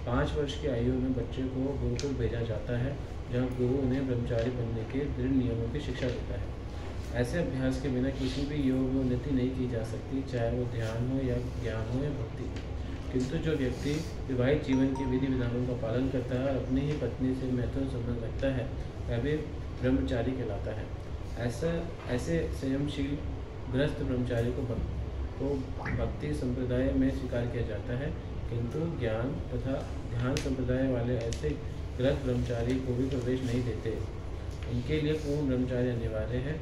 5 वर्ष की आयु में बच्चे को गुरुकुल भेजा जाता है, जहाँ गुरु उन्हें ब्रह्मचारी बनने के दृढ़ नियमों की शिक्षा देता है। ऐसे अभ्यास के बिना किसी भी योग में उन्नति नहीं की जा सकती, चाहे वो ध्यान हो या ज्ञान हो या भक्ति। किंतु जो व्यक्ति विवाहित जीवन के विधि विधानों का पालन करता है और अपनी ही पत्नी से मैथुन संबंध रखता है, वह भी ब्रह्मचारी कहलाता है। ऐसे संयमशील गृहस्थ ब्रह्मचारी को भक्ति संप्रदाय में स्वीकार किया जाता है, किंतु ज्ञान तथा ध्यान संप्रदाय वाले ऐसे गृहस्थ ब्रह्मचारी को भी प्रवेश नहीं देते। उनके लिए पूर्ण ब्रह्मचारी अनिवार्य है।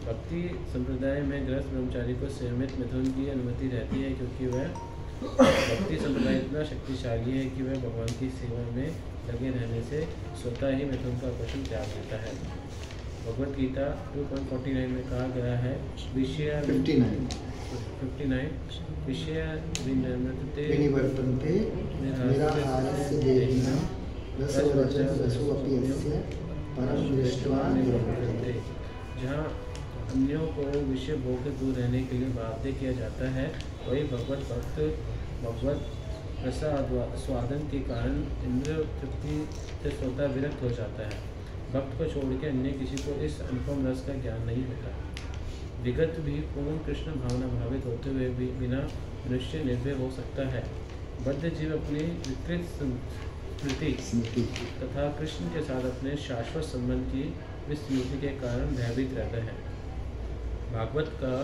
भक्ति संप्रदाय में गृहस्थ ब्रह्मचारी को संयमित मैथुन की अनुमति रहती है, क्योंकि वह भक्ति संप्रदाय इतना शक्तिशाली है कि वह भगवान की सेवा में लगे रहने से स्वतः ही मैथुन का आकर्षण त्याग देता है। भगवद गीता 2.49 में कहा गया है, विषय 59 विषय विनिवर्तन्ते निराहारस्य देहिनां रसोरजसोऽप्यस्य परं दृष्ट्वा निवर्तन्ते। जहाँ अन्यों को विषय भोग से दूर रहने के लिए बाध्य किया जाता है, वही भगवत भक्त भगवत स्वादन के कारण इंद्रिय तृप्ति से स्वतः विरक्त हो जाता है। भक्त को छोड़ के अन्य किसी को इस अनुपम रस का ज्ञान नहीं होता। विगत भी पूर्ण कृष्ण भावना भावित होते हुए भी बिना मनुष्य निर्भय हो सकता है। बद्ध जीव अपनी विकृत स्मृति तथा कृष्ण के साथ अपने शाश्वत संबंध की विस्मृति के कारण भयभीत रहता है। भागवत का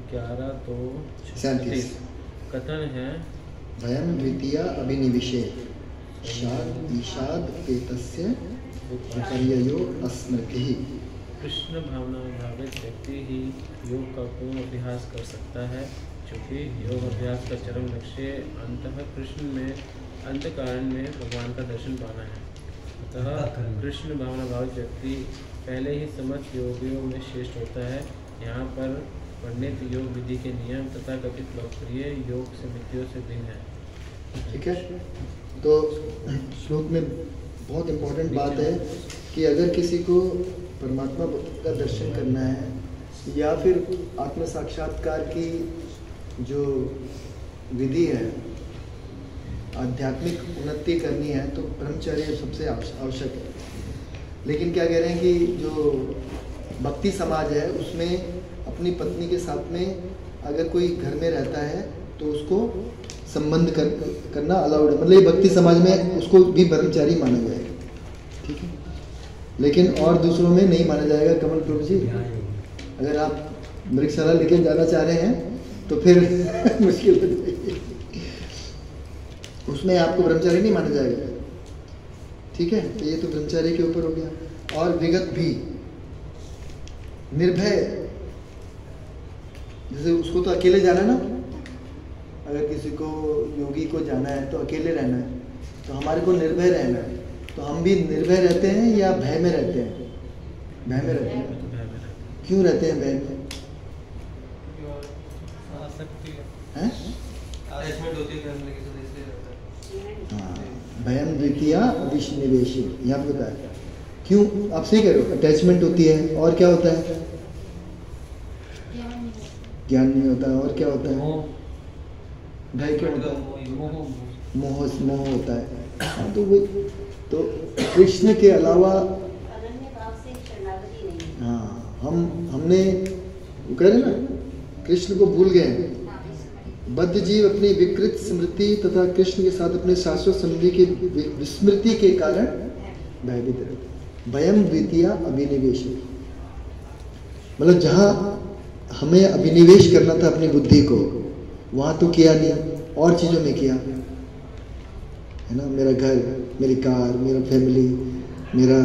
11:37 कथन है, वयं द्वितीया अभिनिवेशे ईशाद पेतस्य विपर्ययो अस्मृतिः। कृष्ण भावना भावित व्यक्ति ही योग का पूर्ण अभ्यास कर सकता है, क्योंकि योग अभ्यास का चरम लक्ष्य अंततः कृष्ण में अंतःकरण में भगवान का दर्शन पाना है। अतः कृष्ण भावना भावित व्यक्ति पहले ही समस्त योगियों में श्रेष्ठ होता है। यहाँ पर वर्णित योग विधि के नियम तथा कथित लोकप्रिय योग समितियों से भिन्न है। ठीक है, तो श्लोक में बहुत इम्पोर्टेंट बात है कि अगर किसी को परमात्मा का दर्शन करना है या फिर आत्म साक्षात्कार की जो विधि है, आध्यात्मिक उन्नति करनी है, तो ब्रह्मचर्य सबसे आवश्यक है। लेकिन क्या कह रहे हैं कि जो भक्ति समाज है उसमें अपनी पत्नी के साथ में अगर कोई घर में रहता है तो उसको संबंध करना अलाउड है, मतलब ये भक्ति समाज में उसको भी ब्रह्मचारी माना जाएगा। ठीक है, लेकिन और दूसरों में नहीं माना जाएगा। कमल प्रभु जी, अगर आप मृगशाला लेके जाना चाह रहे हैं तो फिर मुश्किल हो जाएगी, उसमें आपको ब्रह्मचारी नहीं माना जाएगा। ठीक है, तो ये तो ब्रह्मचारी के ऊपर हो गया। और विगत भी निर्भय, जैसे उसको तो अकेले जाना है ना, अगर किसी को योगी को जाना है तो अकेले रहना है, तो हमारे को निर्भय रहना है। तो हम भी निर्भय रहते हैं या भय में रहते हैं? भय में रहते हैं। क्यों रहते हैं भय में? भयम द्वितीया विनिवेश, यहाँ पे बताया। क्यों? आप सही कह रहे हो, अटैचमेंट होती है। और क्या होता है? ज्ञान नहीं होता। और क्या होता है? भय क्यों होता है? मोह होता है। तो कृष्ण के अलावा हमने कह रहे ना, कृष्ण को भूल गए। बद्ध जीव अपनी विकृत स्मृति तथा कृष्ण के साथ अपने शाश्वत संबंधी की विस्मृति के कारण भयभीत रहते। भयम द्वितीया अभिनिवेश, मतलब जहाँ हमें अभिनिवेश करना था अपनी बुद्धि को, वहाँ तो किया नहीं, और चीज़ों में किया है ना, मेरा घर, मेरी कार, मेरा फैमिली, मेरा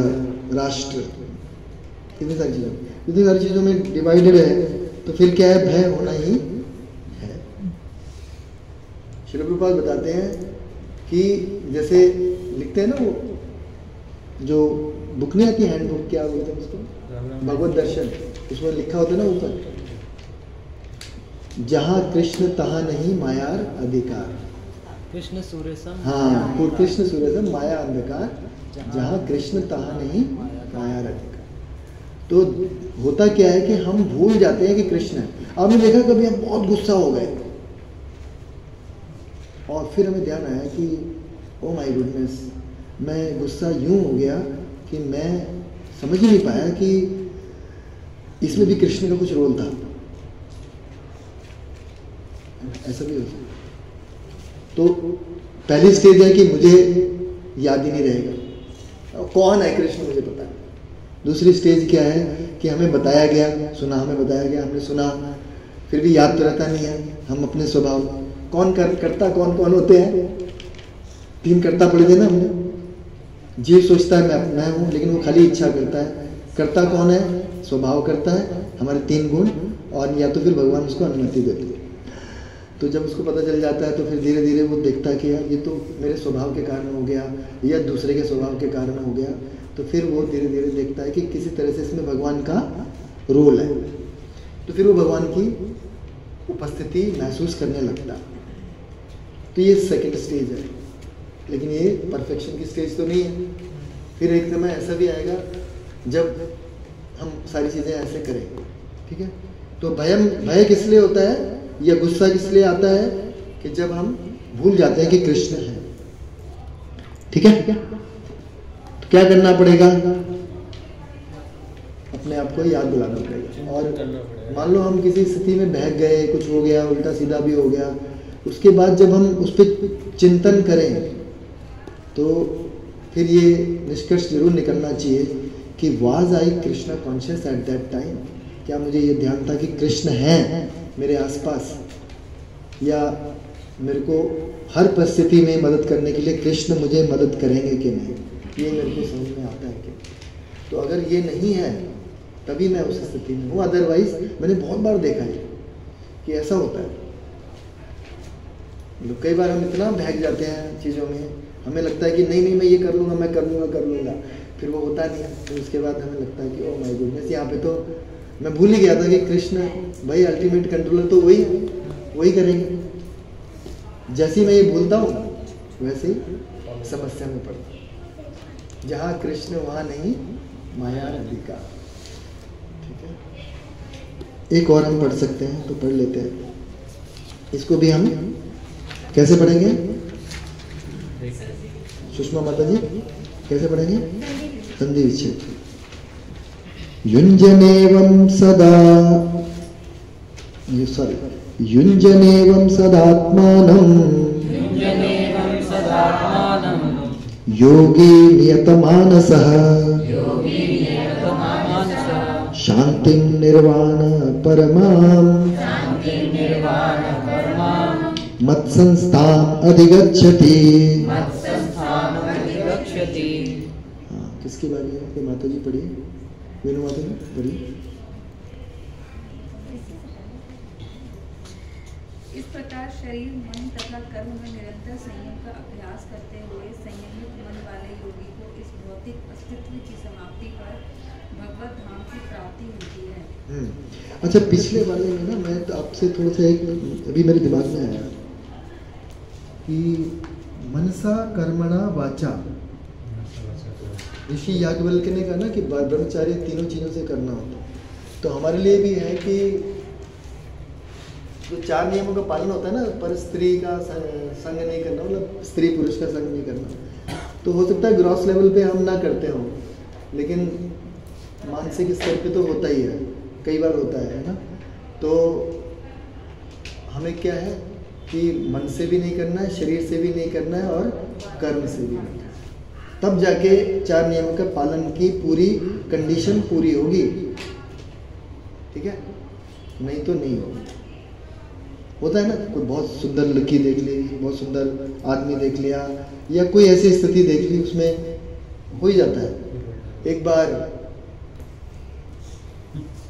राष्ट्र, कितनी सारी चीज़ों में डिवाइडेड है, तो फिर क्या है, भय होना ही है। श्रील प्रभुपाद बताते हैं कि जैसे लिखते हैं ना, वो जो बुक नहीं आती, हैंड बुक, क्या बोलते हैं उसको, भगवत दर्शन, उसमें लिखा होता है ना ऊपर, जहाँ कृष्ण तहाँ नहीं मायार अधिकार, कृष्ण सूर्यसम, हाँ, कृष्ण सूर्यसम माया अंधकार, जहाँ कृष्ण तहाँ नहीं मायार अधिकार। तो होता क्या है कि हम भूल जाते हैं कि कृष्ण है। आपने देखा कभी हम बहुत गुस्सा हो गए और फिर हमें ध्यान आया कि ओ माय गुडनेस, मैं गुस्सा यूं हो गया कि मैं समझ ही नहीं पाया कि इसमें भी कृष्ण का कुछ रोल था। ऐसा भी हो सकता। तो पहली स्टेज है कि मुझे याद ही नहीं रहेगा कौन है कृष्ण, मुझे पता है। दूसरी स्टेज क्या है कि हमें बताया गया, सुना, हमें बताया गया, हमने सुना, फिर भी याद तो रहता नहीं है। हम अपने स्वभाव, कौन करता कौन कौन होते हैं, 3 करता पढ़े थे ना हमने। जीव सोचता है मैं हूँ, लेकिन वो खाली इच्छा करता है। करता कौन है, स्वभाव करता है, हमारे 3 गुण, और या तो फिर भगवान उसको अनुमति देते हैं। तो जब उसको पता चल जाता है तो फिर धीरे धीरे वो देखता है कि यार ये तो मेरे स्वभाव के कारण हो गया या दूसरे के स्वभाव के कारण हो गया। तो फिर वो धीरे धीरे देखता है कि किसी तरह से इसमें भगवान का रोल है, तो फिर वो भगवान की उपस्थिति महसूस करने लगता है। तो ये सेकंड स्टेज है, लेकिन ये परफेक्शन की स्टेज तो नहीं है। फिर एक समय ऐसा भी आएगा जब हम सारी चीज़ें ऐसे करेंगे, ठीक है। तो भय किस लिए होता है या गुस्सा किस लिए आता है कि जब हम भूल जाते हैं कि कृष्ण है, ठीक है। तो क्या करना पड़ेगा, अपने आप को याद दिलाना पड़ेगा। और मान लो हम किसी स्थिति में बहक गए, कुछ हो गया, उल्टा सीधा भी हो गया, उसके बाद जब हम उस पर चिंतन करें तो फिर ये निष्कर्ष जरूर निकलना चाहिए कि was I Krishna conscious at that time. क्या मुझे ये ध्यान था कि कृष्ण है मेरे आसपास, या मेरे को हर परिस्थिति में मदद करने के लिए कृष्ण मुझे मदद करेंगे कि नहीं, ये मेरे को समझ में आता है कि। तो अगर ये नहीं है तभी मैं उस स्थिति में हूँ। अदरवाइज मैंने बहुत बार देखा है कि ऐसा होता है। मतलब कई बार हम इतना बहक जाते हैं चीज़ों में, हमें लगता है कि नहीं मैं ये कर लूँगा, मैं कर लूँगा, फिर वो होता नहीं है। फिर उसके बाद हमें लगता है कि ओ माय गुडनेस, यहाँ पे तो मैं भूल ही गया था कि कृष्ण भाई अल्टीमेट कंट्रोलर तो वही करेंगे। जैसे ही मैं ये भूलता हूँ वैसे ही समस्या में पड़ता हूँ। जहाँ कृष्ण वहाँ नहीं माया अधिकार, ठीक है। एक और हम पढ़ सकते हैं, तो पढ़ लेते हैं। इसको भी हम कैसे पढ़ेंगे सुषमा माता जी, कैसे पढ़ेंगे? संधि विच्छेद। युञ्जनेवं सदा, युञ्जनेवं सदात्मानं योगी नियतमानसः शान्तिं निर्वाण परमां मत्संस्थाम् अधिगच्छति। किसकी बारी है? कोई माता जी पढ़िए, वेणु माता जी पढ़िए। इस प्रकार शरीर, मन तथा कर्म में निरंतर संयम का अभ्यास करते हुए संयमित मन वाले योगी को इस भौतिक अस्तित्व की समाप्ति पर भगवत धाम की प्राप्ति होती है। अच्छा, पिछले वाले में ना मैं तो आपसे थोड़ा सा एक अभी मेरे दिमाग में आया कि मनसा कर्मणा वाचा, ऋषि याज्ञवल्क्य ने कहा ना कि ब्रह्मचार्य 3 चीज़ों से करना होता है। तो हमारे लिए भी है कि जो 4 नियमों का पालन होता है ना, पर स्त्री का संग नहीं करना, मतलब स्त्री पुरुष का संग नहीं करना। तो हो सकता है ग्रॉस लेवल पे हम ना करते हो, लेकिन मानसिक स्तर पे तो होता ही है, कई बार होता है ना। तो हमें क्या है कि मन से भी नहीं करना है, शरीर से भी नहीं करना है, और कर्म से भी नहीं, तब जाके 4 नियमों के पालन की पूरी कंडीशन पूरी होगी, ठीक है, नहीं तो नहीं होगी। होता है ना, कोई बहुत सुंदर लड़की देख ली, बहुत सुंदर आदमी देख लिया, या कोई ऐसी स्थिति देख ली, उसमें हो ही जाता है। एक बार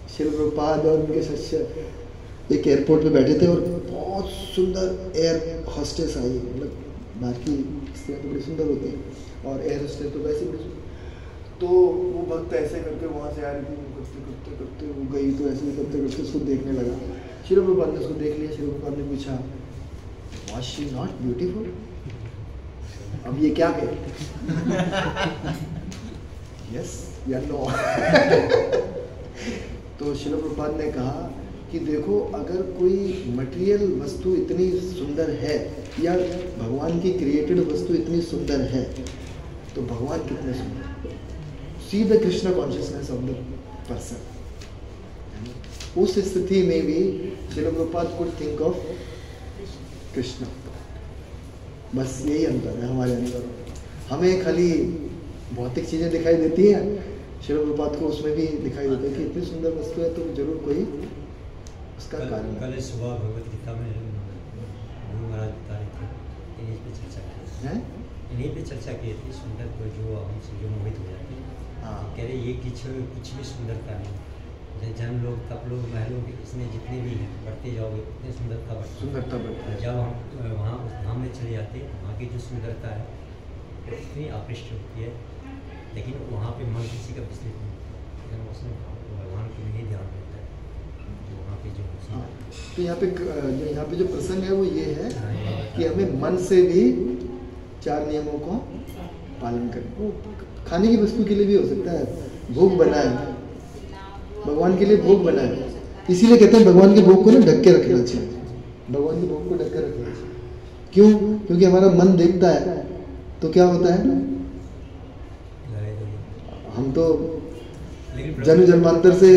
श्रील प्रभुपाद और उनके शिष्य एक एयरपोर्ट पे बैठे थे और बहुत सुंदर एयर हॉस्टेस आई, मतलब बाहर की स्त्रियाँ तो बड़ी सुंदर होती हैं और एयर हॉस्टेस तो वैसे बड़ी सुंदर। तो वो भक्त ऐसे करके वहाँ से आ रही थी, करते करते करते वो गई, तो ऐसे करते करते उसको देखने लगा। श्री प्रभुपाद ने उसको देख लिया। श्री प्रभुपाद ने पूछा, वाज शी नॉट ब्यूटीफुल? अब ये क्या कहे, यस या नो? तो श्री प्रभुपाद ने कहा कि देखो, अगर कोई मटेरियल वस्तु इतनी सुंदर है या भगवान की क्रिएटेड वस्तु इतनी सुंदर है, तो भगवान कितने सुंदर। See the Krishna consciousness of the person. उस स्थिति में भी Srila Prabhupada could think of Krishna. बस यही अंतर है हमारे अंदर। हमें खाली भौतिक चीजें दिखाई देती हैं, श्रील प्रभुपाद को उसमें भी दिखाई देता है कि इतनी सुंदर वस्तु है तो जरूर कोई उसका कारण। कल सुबह भगवत गीता में गुरु महाराज बता रहे थे, इन्हीं पे चर्चा की है, इन्हीं पे चर्चा की थी। सुंदर को जो हमसे जो मोहित हो जाते हैं, कह रहे ये कुछ भी सुंदरता नहीं, जन लोग, तप लोग, महलों के इसमें जितने भी हैं, बढ़ते जाओगे उतने सुंदरता बढ़ती। जब हम वहाँ उस धाम में चले जाते हैं, वहाँ की जो सुंदरता है वो इतनी आकृष्ट होती है, लेकिन वहाँ पे मन किसी का विचलित नहीं, उसमें भगवान के लिए ध्यान देता है। जो वहाँ पे जो तो यहाँ पे जो प्रसंग है वो ये है कि हमें मन से भी 4 नियमों को पालन करना। खाने की वस्तु के लिए भी हो सकता है, भोग बना है, भगवान के लिए भोग बना है, इसीलिए कहते हैं भगवान के भोग को ना ढक के रखना चाहिए। भगवान के भोग को ढक के रखना चाहिए। क्यों? क्योंकि हमारा मन देखता है तो क्या होता है, हम तो जन्म जन्मांतर से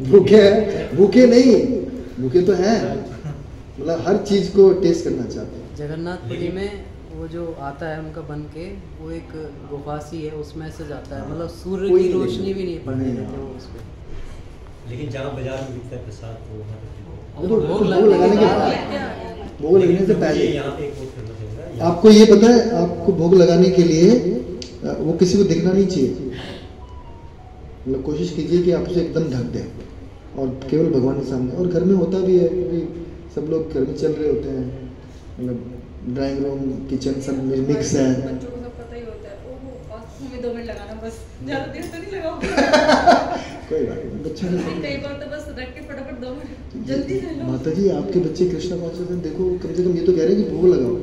भूखे हैं। भूखे नहीं, भूखे तो हैं, मतलब हर चीज को टेस्ट करना चाहते हैं। जगन्नाथपुरी में वो जो आता है उनका बन के, वो एक गुफा सी है, उसमें से जाता है, मतलब सूर्य की रोशनी भी नहीं पड़ने देते वो उस पे। लेकिन जहाँ बाजार में बिकता है प्रसाद, तो भोग लगाने के बाद, भोग लगने से पहले आपको ये पता है, आपको भोग लगाने के लिए वो किसी को दिखना नहीं चाहिए। मतलब कोशिश कीजिए कि आप उसे एकदम ढक दें और केवल भगवान के सामने। और घर में होता भी है, सब लोग घर में चल रहे होते हैं, मतलब ड्राइंग रूम, किचन सब मिक्स है। बच्चों को सब पता ही होता है, ओहो आँखों में 2 मिनट लगाना, बस ज़्यादा देर तो नहीं लगाओगे। कोई बात नहीं, बच्चों ने कई बार तो बस रख के फटाफट 2 मिनट जल्दी कर लो। माता जी, आपके बच्चे कृष्ण कॉन्शियस हैं, देखो कम से कम ये तो कह रहे हैं कि भोग लगाओ।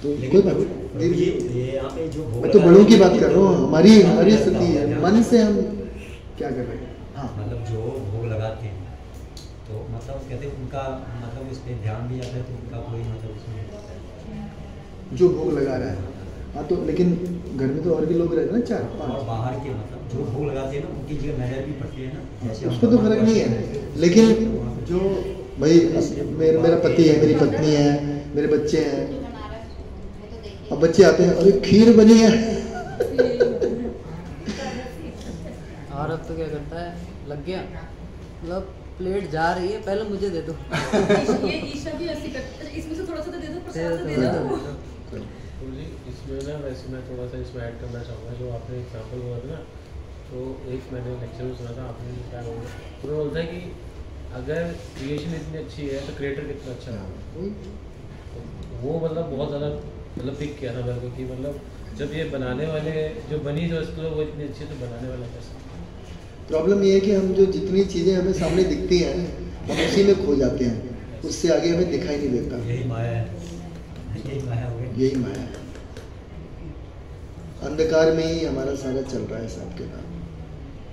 तो कोई बात नहीं, मैं तो बड़ों की बात कर रहा हूँ। हमारी स्थिति है, मन से हम क्या कर रहे हैं। हाँ, मतलब जो भोग लगाते हैं तो मतलब कहते हैं उनका मतलब इस पे ध्यान भी जाता है, तो उनका कोई मतलब उसमें जो भोग लगा रहा है। हाँ, तो लेकिन घर में तो और भी लोग रहते हैं ना, 4-5। और बाहर के मतलब जो भोग लगाते हैं ना, उनकी जगह नजर भी पड़ती है ना, उस पर तो फर्क नहीं है। लेकिन जो भाई मेरा पति है, मेरी पत्नी है, मेरे बच्चे हैं, अब बच्चे आते हैं, अरे खीर बनी है। औरत तो क्या करता है, लग गया, मतलब प्लेट जा रही है, पहले मुझे दे दो। ये ईशा भी ऐसी करती है, इसमें से थोड़ा सा तो दे दो, प्रसाद तो दे दो। इसमें ना वैसे मैं थोड़ा सा इसमें ऐड करना चाहूँगा, जो आपने एग्जांपल बोला था ना, तो एक मैंने लेक्चर में सुना था, आपने क्या बोला, तो मैं बोलता है कि अगर क्रिएशन इतनी अच्छी है तो क्रिएटर कितना अच्छा है। वो मतलब बहुत ज़्यादा मतलब पिक किया था मेरे को कि मतलब जब ये बनाने वाले जो बनी जो वस्तु है वो इतनी अच्छी, तो बनाने वाला कैसा। प्रॉब्लम ये है कि हम जो जितनी चीज़ें हमें सामने दिखती हैं हम उसी में खो जाते हैं, उससे आगे हमें दिखाई नहीं देता। यही माया है, यही माया है। अंधकार में ही हमारा सारा चल रहा है साहब के नाम।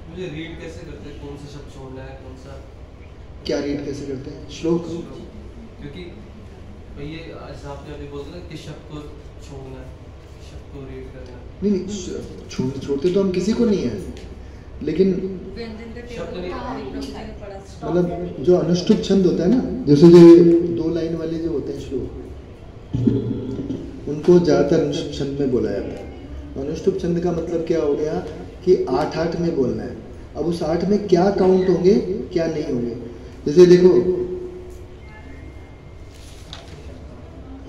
मुझे रीड कैसे करते हैं, कौन सा शब्द छोड़ना है, कौन सा क्या रीड कैसे करते हैं? श्लोक। क्योंकि ये आज आपने अभी बोलते ना कि शब्द को छोड़ना है, शब्द को रीड करना। नहीं, छोड़ते तो हम किसी को नहीं है, लेकिन मतलब जो अनुष्टुप छंद होता है ना, जैसे जो 2 लाइन वाले जो होते हैं श्लोक, उनको ज़्यादातर अनुष्टुप छंद में बोला जाता है। अनुष्टुप छंद का मतलब क्या हो गया कि 8-8 में बोलना है। अब उस 8 में क्या काउंट होंगे क्या नहीं होंगे, जैसे देखो,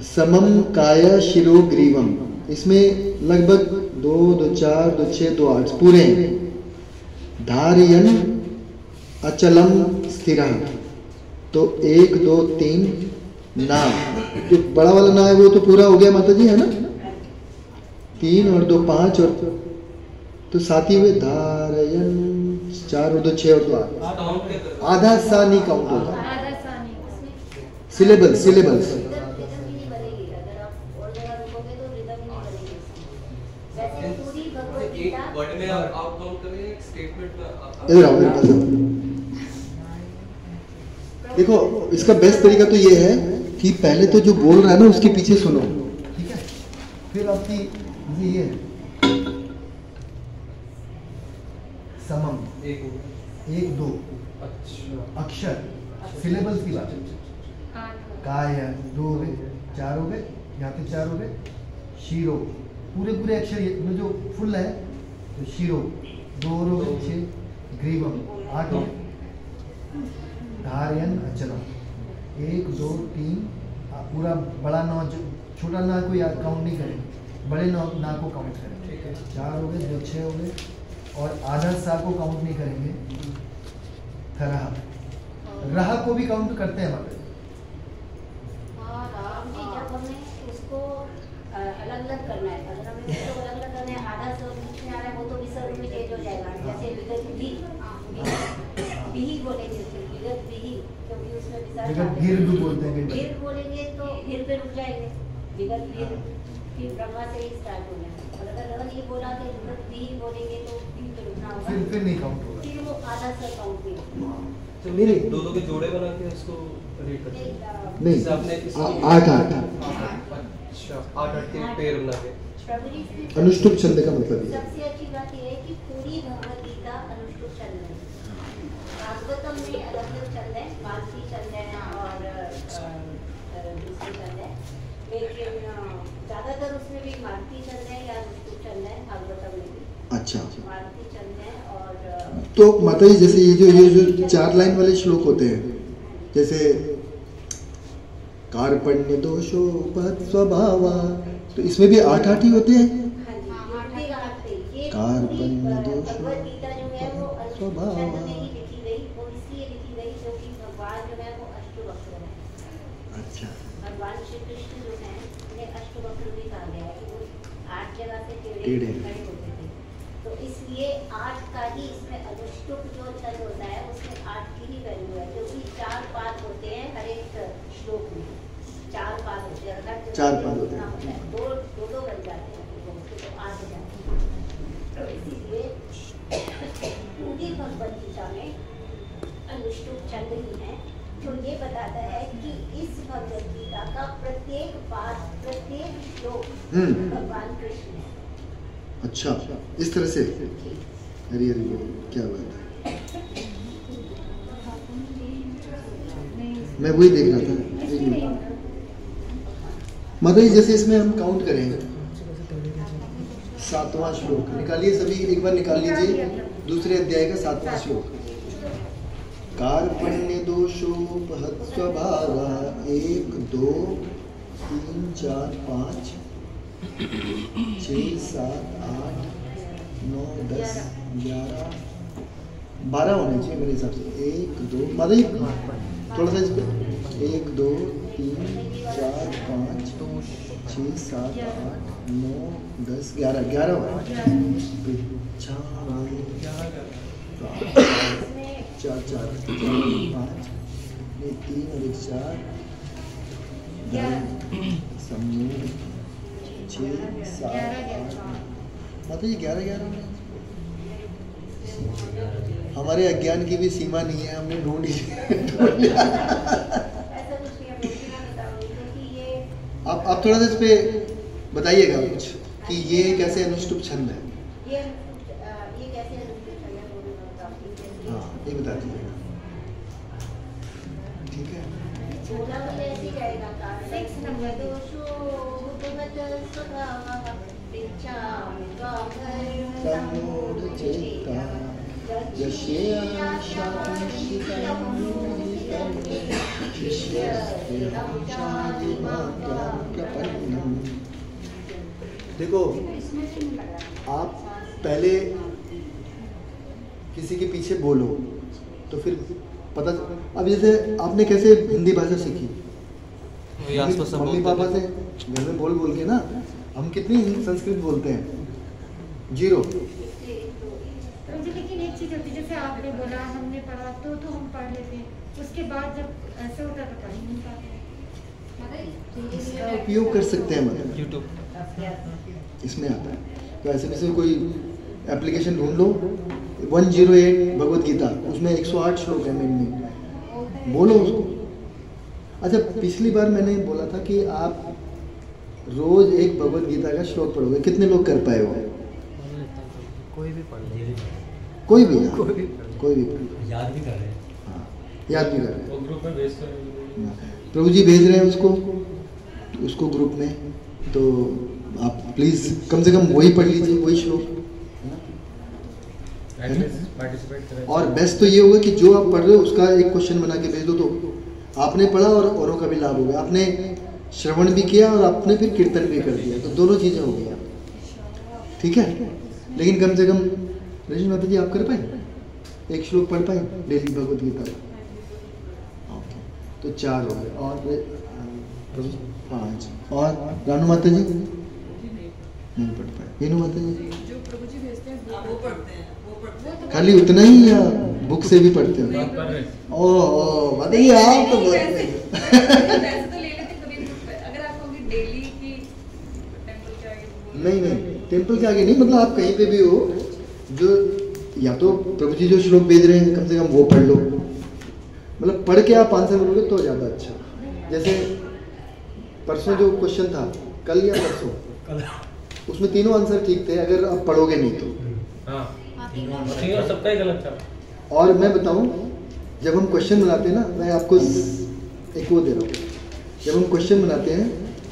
समम काय शिरो ग्रीवम, इसमें लगभग 2, 2, 4, 2, 6, 2, 8 पूरे हैं। धारयन अचलम स्थिरा, तो 1, 2, 3 ना, जो बड़ा वाला ना है वो तो पूरा हो गया माता जी, है ना? 3 और 2 5 और तो 7 ही हुए। धारयन 4 और 2 6 और 2 8, आधा सा नहीं काउंट होगा। सिलेबल्स इधर आओ मेरे पास। देखो, इसका बेस्ट तरीका तो ये है कि पहले तो जो बोल रहा है ना उसके पीछे सुनो, ठीक है? फिर आपकी ये समम 1 2 अक्षर, सिलेबल्स की बात। काय 2 हो गए, 4 हो गए, यहाँ पे 4 हो गए। शीरो पूरे अक्षर में जो फुल है तो शीरो 2 हो गए, 6। ग्रीवम 8 हो गए। धारयन अचलम 1 2 3, पूरा बड़ा ना, छोटा ना को याद काउंट नहीं करें, बड़े ना को काउंट करें। 4 हो गए, 2 6 हो गए, और आधा सा को काउंट नहीं करेंगे। थरह, रहा को भी काउंट करते हैं हमारे। जब हमें उसको अलग-अलग करना है, अगर हमें उसको अलग-अलग करना है, आधा सा बीच में आ रहा है वो तो विसर्ग में चेंज हो जाएगा। जैसे विगत भी बोलेंगे, विगत भी, क्योंकि उसमें विसर्ग गिर भी बोलते हैं, गिर बोलेंगे तो गिर पे रुक जाएंगे, विगत गिर, फिर ब्रह्मा से ही स्टार्ट हो जाएगा। और अगर रह ये बोला तो विगत भी बोलेंगे तो भी पे रुकना होगा, फिर नहीं काउंट होगा, फिर वो आधा सा काउंट नहीं होगा। तो मेरे दो के जोड़े बना के उसको रीड करते हैं। नहीं, आपने 8 अच्छा 8 के पेड़ बना के। अनुष्टुप छंद का मतलब ये। सबसे अच्छी बात ये है कि पूरी भगवद गीता अनुष्टुप छंद है। भागवतम में अलग-अलग छंद है, मालती छंद है और दूसरे छंद है, लेकिन ज्यादातर उसमें भी मालती छंद है या अनुष्टुप छंद है। भागवतम में भी अच्छा मालती छंद है। और तो माता जी, जैसे ये जो 4 लाइन वाले श्लोक होते हैं, जैसे कार्पण्य दोषोपहत स्वभावा, तो इसमें भी 8 ही होते हैं। कार्पण्य दोषोपहत स्वभावा, अच्छा, भगवान श्री कृष्ण जो है उन्हें अष्टवक्र भी कहा गया है कि वो 8 जगह से टेढ़े खड़े होते थे, तो इसलिए 8 का ही इसमें अनुष्टुप जो छंद होता है उसमें 8 की ही वैल्यू है, क्योंकि 4 पाद होते हैं हर एक श्लोक में, 4 पाद होते हैं, हर 4 पाद होते हैं, दो बन जाते हैं तो 8 हो जाते हैं। तो इसीलिए पूरी भगवद गीता में अनुष्टुप छंद ही है, तो ये बताता है कि इस भगवद गीता का प्रत्येक पाठ, प्रत्येक श्लोक भगवान कृष्ण है। अच्छा, इस तरह से। हरी हरी बोल, क्या बात है। मैं वही देख रहा था। माता जी, जैसे इसमें हम काउंट करेंगे 7वां श्लोक निकालिए, सभी एक बार निकाल लीजिए, दूसरे अध्याय का 7वां श्लोक। कार्पण्य दोषोपहत स्वभावा 1 2 3 4 5 6 7 8 9 10 11 12 होने चाहिए मेरे हिसाब से। 1 2 माता जी थोड़ा सा इस पे 1 2 3 4 5 6 7 8 9 10 11 हो 4 4 5 3 और 1 4 समूह 6 7 8 माता जी 11 हमारे अज्ञान की भी सीमा नहीं है, हमने ढूंढ लिया। आप थोड़ा सा इस पे बताइएगा कुछ कि ये कैसे अनुष्टुप छंद है। ये कैसे अनुष्टुप छंद है वो भी बताओ। हाँ, ये बता दीजिएगा, ठीक है। छोटा वाला ऐसे जाएगा का 6 नंबर दोषो भगवत स्वभाव पिच्छा समूढ़ चेता यशेया शांतिता देखो, आप पहले किसी के पीछे बोलो तो फिर पता। अब जैसे आपने कैसे हिंदी भाषा सीखी? मम्मी पापा से घर में बोल बोल के ना। हम कितनी संस्कृत बोलते हैं? जीरो। लेकिन एक चीज़ होती है, जैसे आपने बोला हमने पढ़ा तो हम पढ़ लेते हैं, उसके बाद जब ऐसे होता तो पढ़ ही नहीं पाते। इसका उपयोग कर सकते हैं, मतलब यूट्यूब इसमें आता है। तो ऐसे वैसे कोई एप्लीकेशन ढूंढ लो, 108 भगवत गीता, उसमें 108 श्लोक है में, बोलो उसको। अच्छा, पिछली बार मैंने बोला था कि आप रोज एक भगवत गीता का श्लोक पढ़ोगे, कितने लोग कर पाए हो? कोई भी पढ़ ले, कोई भी याद भी कर रहे हैं। हाँ, याद भी कर रहे हैं। वो ग्रुप में भेजते हैं, प्रभु जी भेज रहे हैं उसको ग्रुप में। तो आप प्लीज कम से कम वही पढ़ लीजिए, वही श्लोक। और बेस्ट तो ये होगा कि जो आप पढ़ रहे हो उसका एक क्वेश्चन बना के भेज दो, तो आपने पढ़ा और औरों का भी लाभ हो गया। आपने श्रवण भी किया और आपने फिर कीर्तन भी कर दिया, तो दोनों चीजें हो गई। ठीक है, लेकिन कम से कम रजनी माता जी आप कर पाए, एक श्लोक पढ़ पाए डेली भगवत गीता का? ओके, तो 4 हो गए। और 5। और रानू माता जी नहीं पढ़ पाए। मीनू माता जी जो प्रभु जी भेजते हैं वो पढ़ते हैं, खाली उतना ही या बुक से भी पढ़ते हो? ओह बताइए आप तो वैसे तो ले लेते कभी, अगर आप कहोगे डेली की टेंपल के आगे। नहीं, टेंपल के आगे नहीं, मतलब आप कहीं पे भी हो, जो या तो प्रभु जी जो श्लोक भेज रहे हैं कम से कम वो पढ़ लो, मतलब पढ़ के आप आंसर करोगे तो ज़्यादा अच्छा। जैसे परसों जो क्वेश्चन था, कल या परसों, उसमें तीनों आंसर ठीक थे अगर आप पढ़ोगे नहीं तो। सबका ही गलत था। और मैं बताऊं, जब हम क्वेश्चन बनाते हैं ना, मैं आपको एक वो दे रहा हूँ, जब हम क्वेश्चन बनाते हैं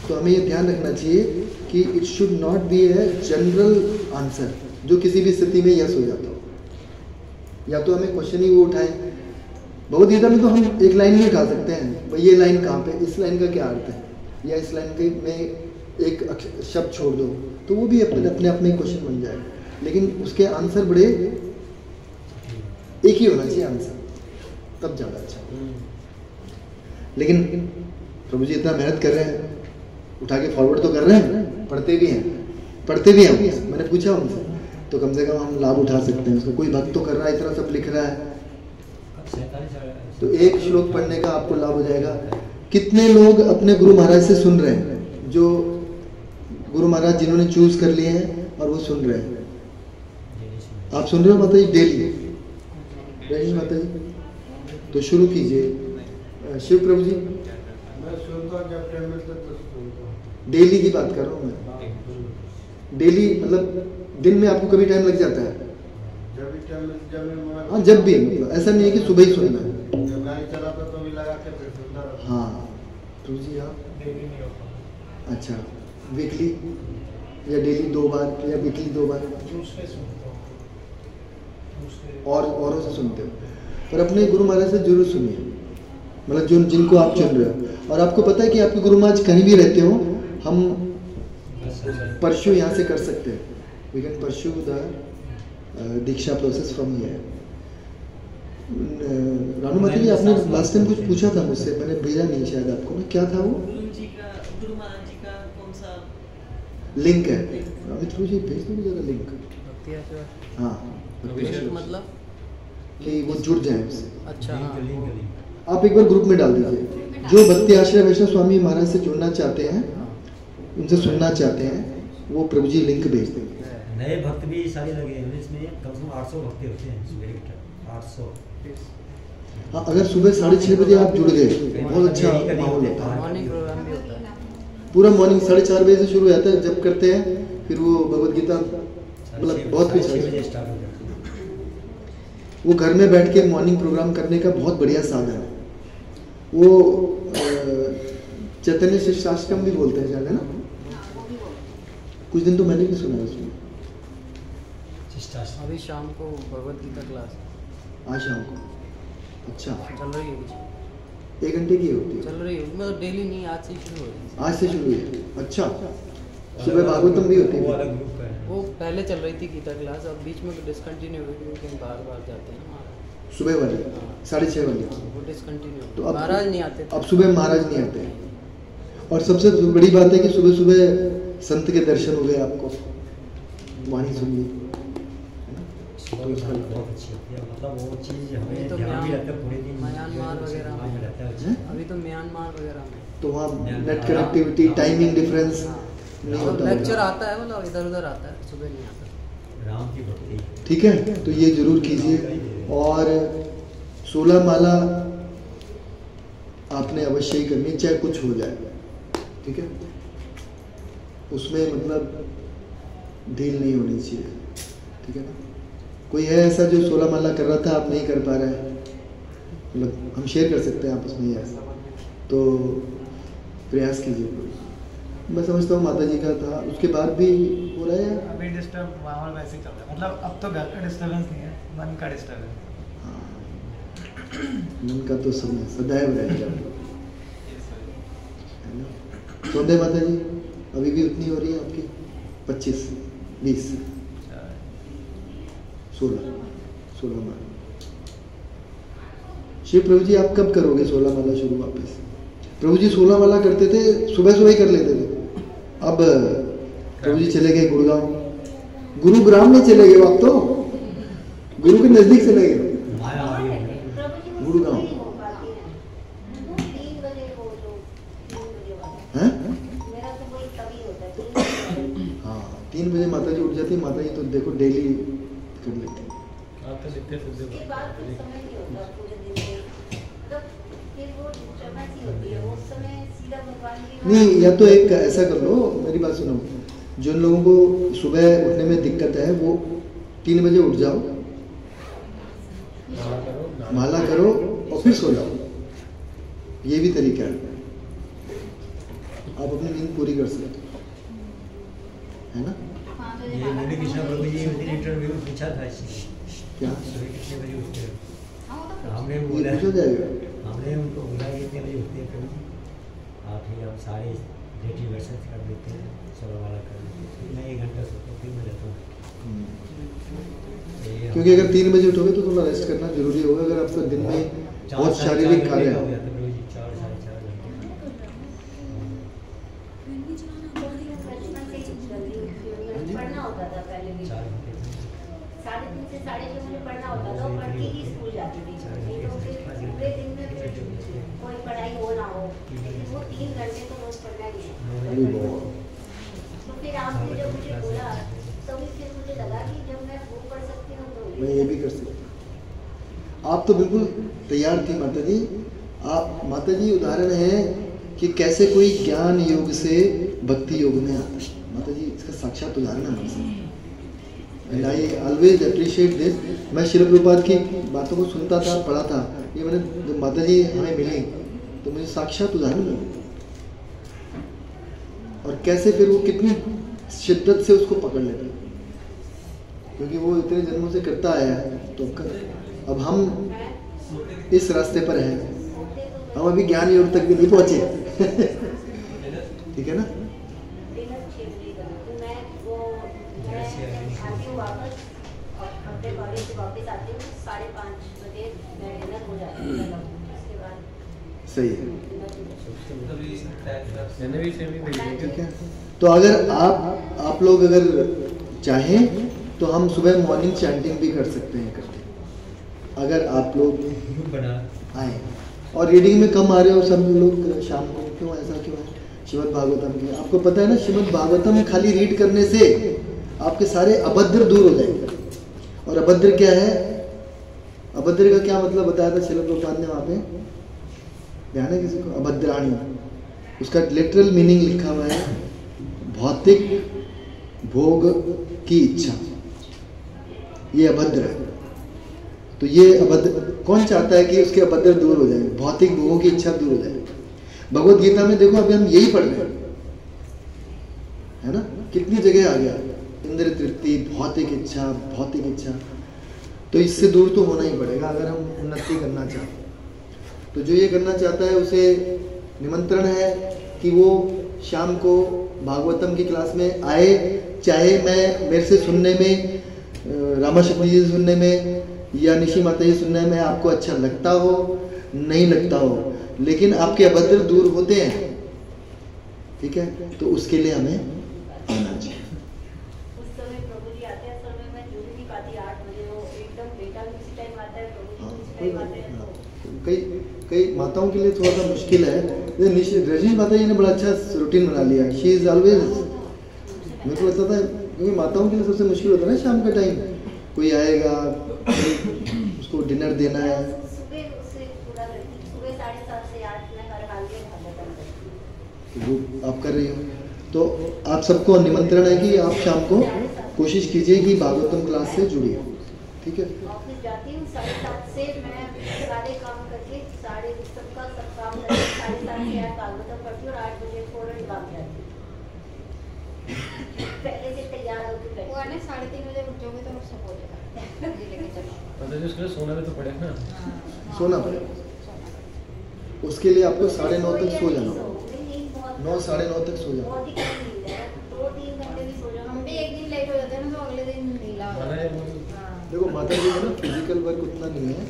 तो हमें ये ध्यान रखना चाहिए कि it should not be a general answer जो किसी भी स्थिति में यस हो जाता हो। या तो हमें क्वेश्चन ही वो उठाएं। भगवद गीता में तो हम एक लाइन में उठा सकते हैं, भाई ये लाइन कहाँ पे, इस लाइन का क्या अर्थ है, या इस लाइन के में एक शब्द छोड़ दो, तो वो भी अपने अपने क्वेश्चन बन जाएगा। लेकिन उसके आंसर बड़े एक ही होना चाहिए आंसर, तब ज़्यादा अच्छा। लेकिन प्रभु जी इतना मेहनत कर रहे हैं, उठा के फॉरवर्ड तो कर रहे हैं, पढ़ते भी हैं। मैंने पूछा उनसे, तो कम से कम हम लाभ उठा सकते हैं उसका। कोई भक्त तो कर रहा है, इतना सब लिख रहा है, तो एक श्लोक पढ़ने का आपको लाभ हो जाएगा। कितने लोग अपने गुरु महाराज से सुन रहे हैं, जो गुरु महाराज जिन्होंने चूज कर लिए हैं और वो सुन रहे हैं? आप सुन रहे हो माता जी डेली? रजनी माता जी तो शुरू कीजिए। शिव प्रभु जी मैं सुनता जब टाइम मिलता तो सुनता। डेली की बात कर रहा हूँ मैं, डेली मतलब दिन में आपको कभी टाइम लग जाता है? जब भी टाइम, जब हाँ जब भी, मतलब ऐसा नहीं है कि सुबह ही सुनना है। जब गाड़ी चलाता तो भी लगा के फिर सुनता रहता। हाँ प्रभु जी आप? अच्छा, वीकली या डेली 2 बार या वीकली 2 बार? और औरों से सुनते हो? पर अपने गुरु महाराज से जरूर सुनिए, मतलब जो जिनको आप चुन रहे हो। और आपको पता है कि आपके गुरु महाराज कहीं भी रहते हो, हम परस्यू यहाँ से कर सकते हैं। We can pursue the diksha process from here. Ranu Mata ji आपने लास्ट टाइम कुछ पूछा था मुझसे, मैंने भेजा नहीं शायद आपको ना, क्या था वो? गुरु महाराज जी का कौन सा लिंक है? अमित जी भेज दो जरा लिंक। हाँ मतलब कि वो जुड़ जाए उससे। अच्छा हाँ। आप एक बार ग्रुप में डाल दीजिए। जो भक्ति आश्रय वैष्णव स्वामी महाराज से जुड़ना चाहते हैं, उनसे सुनना चाहते हैं, वो प्रभु जी लिंक भेज देंगे। नए भक्त भी सारे लगे हैं इसमें, कम से कम 800 भक्त होते हैं, 800। हाँ, अगर सुबह 6:30 बजे आप जुड़ गए, बहुत अच्छा माहौल होता है। मॉर्निंग प्रोग्राम भी होता है, पूरा मॉर्निंग 4:30 बजे से शुरू हो जाता है। जब करते हैं फिर वो भगवद गीता, मतलब बहुत कुछ है। वो घर में बैठ के मॉर्निंग प्रोग्राम करने का बहुत बढ़िया साधन है। वो चैतन्य शिष्टाष्टकम भी बोलते हैं शायद, है ना? कुछ दिन तो मैंने भी सुना है उसमें। अभी शाम को भगवद गीता क्लास आज शाम को। अच्छा चल रही है कुछ? 1 घंटे की होती है? चल रही होगी, मतलब डेली नहीं, आज से शुरू हो रही है। आज से शुरू हुई है? अच्छा। सुबह भागवतम भी होती है? वो पहले चल रही थी गीता क्लास, अब बीच में डिसकंटिन्यू हुई क्योंकि कहीं बाहर जाते हैं ना। सुबह वाली 6:30 वाली वो डिसकंटिन्यू, तो अब महाराज नहीं आते। अब सुबह महाराज नहीं आते। और सबसे बड़ी बात है कि सुबह सुबह संत के दर्शन हो गए, आपको वाणी सुन ली, बहुत अच्छी होती है। मतलब वो चीज़ हमें तो ध्यान भी रहता है पूरे दिन। म्यांमार वगैरह में रहता है। अभी तो म्यांमार वगैरह में तो वहाँ नेट कनेक्टिविटी, टाइमिंग डिफरेंस नहीं होता। लेक्चर आता है, मतलब इधर उधर आता है, सुबह नहीं आता। राम की भक्ति। ठीक है, तो ये जरूर कीजिए। और 16 माला आपने अवश्य ही करनी, चाहे कुछ हो जाए। ठीक है, उसमें मतलब ढील नहीं होनी चाहिए। ठीक है ना? कोई है ऐसा जो 16 माला कर रहा था, आप नहीं कर पा रहे हैं, मतलब हम शेयर कर सकते हैं आपस में ऐसा, तो प्रयास कीजिए। मैं समझता हूँ माता जी का था, उसके बाद भी हो रहा है। अभी डिस्टर्ब माहौल वैसे ही चल रहा है, मतलब अब तो घर का डिस्टर्बेंस नहीं है, मन का डिस्टर्बेंस। मन का तो समय सदैव रहेगा। सौंदे माता जी अभी भी उतनी हो रही है आपकी? 25, 20, 16 माला। शिव प्रभु जी आप कब करोगे 16 माला शुरू वापस? प्रभु जी 16 माला करते थे, सुबह सुबह ही कर लेते थे। अब प्रभु जी चले गए गुड़गांव, गुरुग्राम में चले गए आप, तो गुरु के नजदीक चले गए गुड़गांव। हाँ 3 बजे माता जी उठ जाती है। माता जी तो देखो डेली कर लेते हैं। नहीं, या तो एक ऐसा कर लो, मेरी बात सुनो, जिन लोगों को सुबह उठने में दिक्कत है वो 3 बजे उठ जाओ, माला करो और फिर सो जाओ। ये भी तरीका है, आप अपनी नींद पूरी कर सकते है ना? ये मुरली कृष्ण प्रभु जी ने इंटरव्यू में पूछा था इसलिए क्या कितने बजे उठते हो? हमने ये बोला, पूछा जाएगा। हमने उनको बोला कितने बजे उठते हैं प्रभु जी? आप ही हम सारे डेटी वर्षन कर देते हैं, 16 वाला कर देते हैं। मैं 1 घंटा सोता हूँ, फिर मैं जाता हूँ। क्योंकि अगर 3 बजे उठोगे तो थोड़ा रेस्ट करना जरूरी होगा। अगर आपका दिन में बहुत शारीरिक कार्य है, 4 साढ़े 4 घंटे। पढ़ना होता था पहले भी, 3:30 से 6:30 मुझे पढ़ना होता था, पढ़ के ही स्कूल जाती थी। नहीं तो फिर पूरे दिन में कोई पढ़ाई हो ना हो, लेकिन वो 3 घंटे तो रोज पढ़ना ही है। तो फिर आपने जब मुझे बोला तभी फिर मुझे लगा कि जब मैं वो पढ़ सकती हूँ तो मैं ये भी कर सकती हूँ। आप तो बिल्कुल तैयार थी माता जी। आप माता जी उदाहरण है कि कैसे कोई ज्ञान योग से भक्ति योग में आता है। माता जी इसका साक्षात उदाहरण है। And I always appreciate this. मैं श्रील प्रभुपाद की बातों को सुनता था, पढ़ा था, ये मैंने जब माता जी हमें मिली तो मुझे साक्षात उदाहरण मिला। और कैसे फिर वो कितनी शिद्दत से उसको पकड़ लेते, क्योंकि वो इतने जन्मों से करता आया है। तो अब हम इस रास्ते पर हैं, हम अभी ज्ञान योग तक भी नहीं पहुंचे। ठीक है ना? सही है। ठीक है, तो अगर आप लोग अगर चाहें तो हम सुबह मॉर्निंग चैंटिंग भी कर सकते हैं करते, अगर आप लोग आए। और रीडिंग में कम आ रहे हो सब लोग शाम को, क्यों ऐसा क्यों है? श्रीमद् भागवतम की आपको पता है ना, श्रीमद् भागवतम खाली रीड करने से आपके सारे अभद्र दूर हो जाएंगे। और अभद्र क्या है? अभद्र का क्या मतलब बताया था श्रील प्रभुपाद ने वहाँ पे, ध्यान है किसी को? अभद्राणी, उसका लिटरल मीनिंग लिखा हुआ है भौतिक भोग की इच्छा, ये अभद्र है। तो ये अभद्र कौन चाहता है कि उसके अभद्र दूर हो जाए, भौतिक भोगों की इच्छा दूर हो जाए? भगवत गीता में देखो अभी हम यही पढ़ रहे हैं, है ना? कितनी जगह आ गया इंद्र तृप्ति, भौतिक इच्छा, भौतिक इच्छा। तो इससे दूर तो होना ही पड़ेगा अगर हम उन्नति करना चाहते। तो जो ये करना चाहता है उसे निमंत्रण है कि वो शाम को भागवतम की क्लास में आए, चाहे मैं मेरे से सुनने में, रामा शक्ति जी से सुनने में या निशी माता जी सुनने में आपको अच्छा लगता हो, नहीं लगता हो, लेकिन आपके अभद्र दूर होते हैं, ठीक है, तो उसके लिए हमें आना चाहिए। उस समय प्रभु जी आते हैं, समय मैं जुड़ नहीं पाती 8 बजे, वो एकदम बेटा भी उसी टाइम आता है, प्रभु जी उसी टाइम आते हैं, तो कई माताओं के लिए थोड़ा सा मुश्किल है। रजनीश माता जी ने बड़ा अच्छा रूटीन बना लिया, शी इज ऑलवेज, मेरे को लगता था क्योंकि माताओं के लिए सबसे मुश्किल होता है ना शाम का टाइम, कोई आएगा उसको डिनर देना है। सुबह उससे पूरा सुबह 7:30 से 8 में हर हाल में भागवतम करती हूँ। वो आप कर रही हो, तो आप सबको निमंत्रण है कि आप शाम को कोशिश कीजिए कि भागवतम क्लास से जुड़िए, ठीक है। ऑफिस जाती हूँ 7:30 से, मैं सारे काम करके सबका सब काम करके 7:30 से 8 भागवतम पढ़ती हूँ और 8 बजे फौरन भाग जाती हूँ। पहले से तैयार होकर बैठी। वो आने 3:30 बजे उठ जाओगे तो सब हो जाएगा, ये लेके चलो। मतलब उसके लिए सोना भी तो पड़ेगा ना, सोना पड़ेगा, उसके लिए आपको 9:30 तक सो जाना, 9 साढ़े 9 तक सो जाना। 2-3 घंटे भी सो जाओ। हम भी एक दिन लेट हो जाते हैं ना, तो अगले दिन ढीला हो जाता है। देखो माता जी का ना फिजिकल वर्क उतना नहीं है,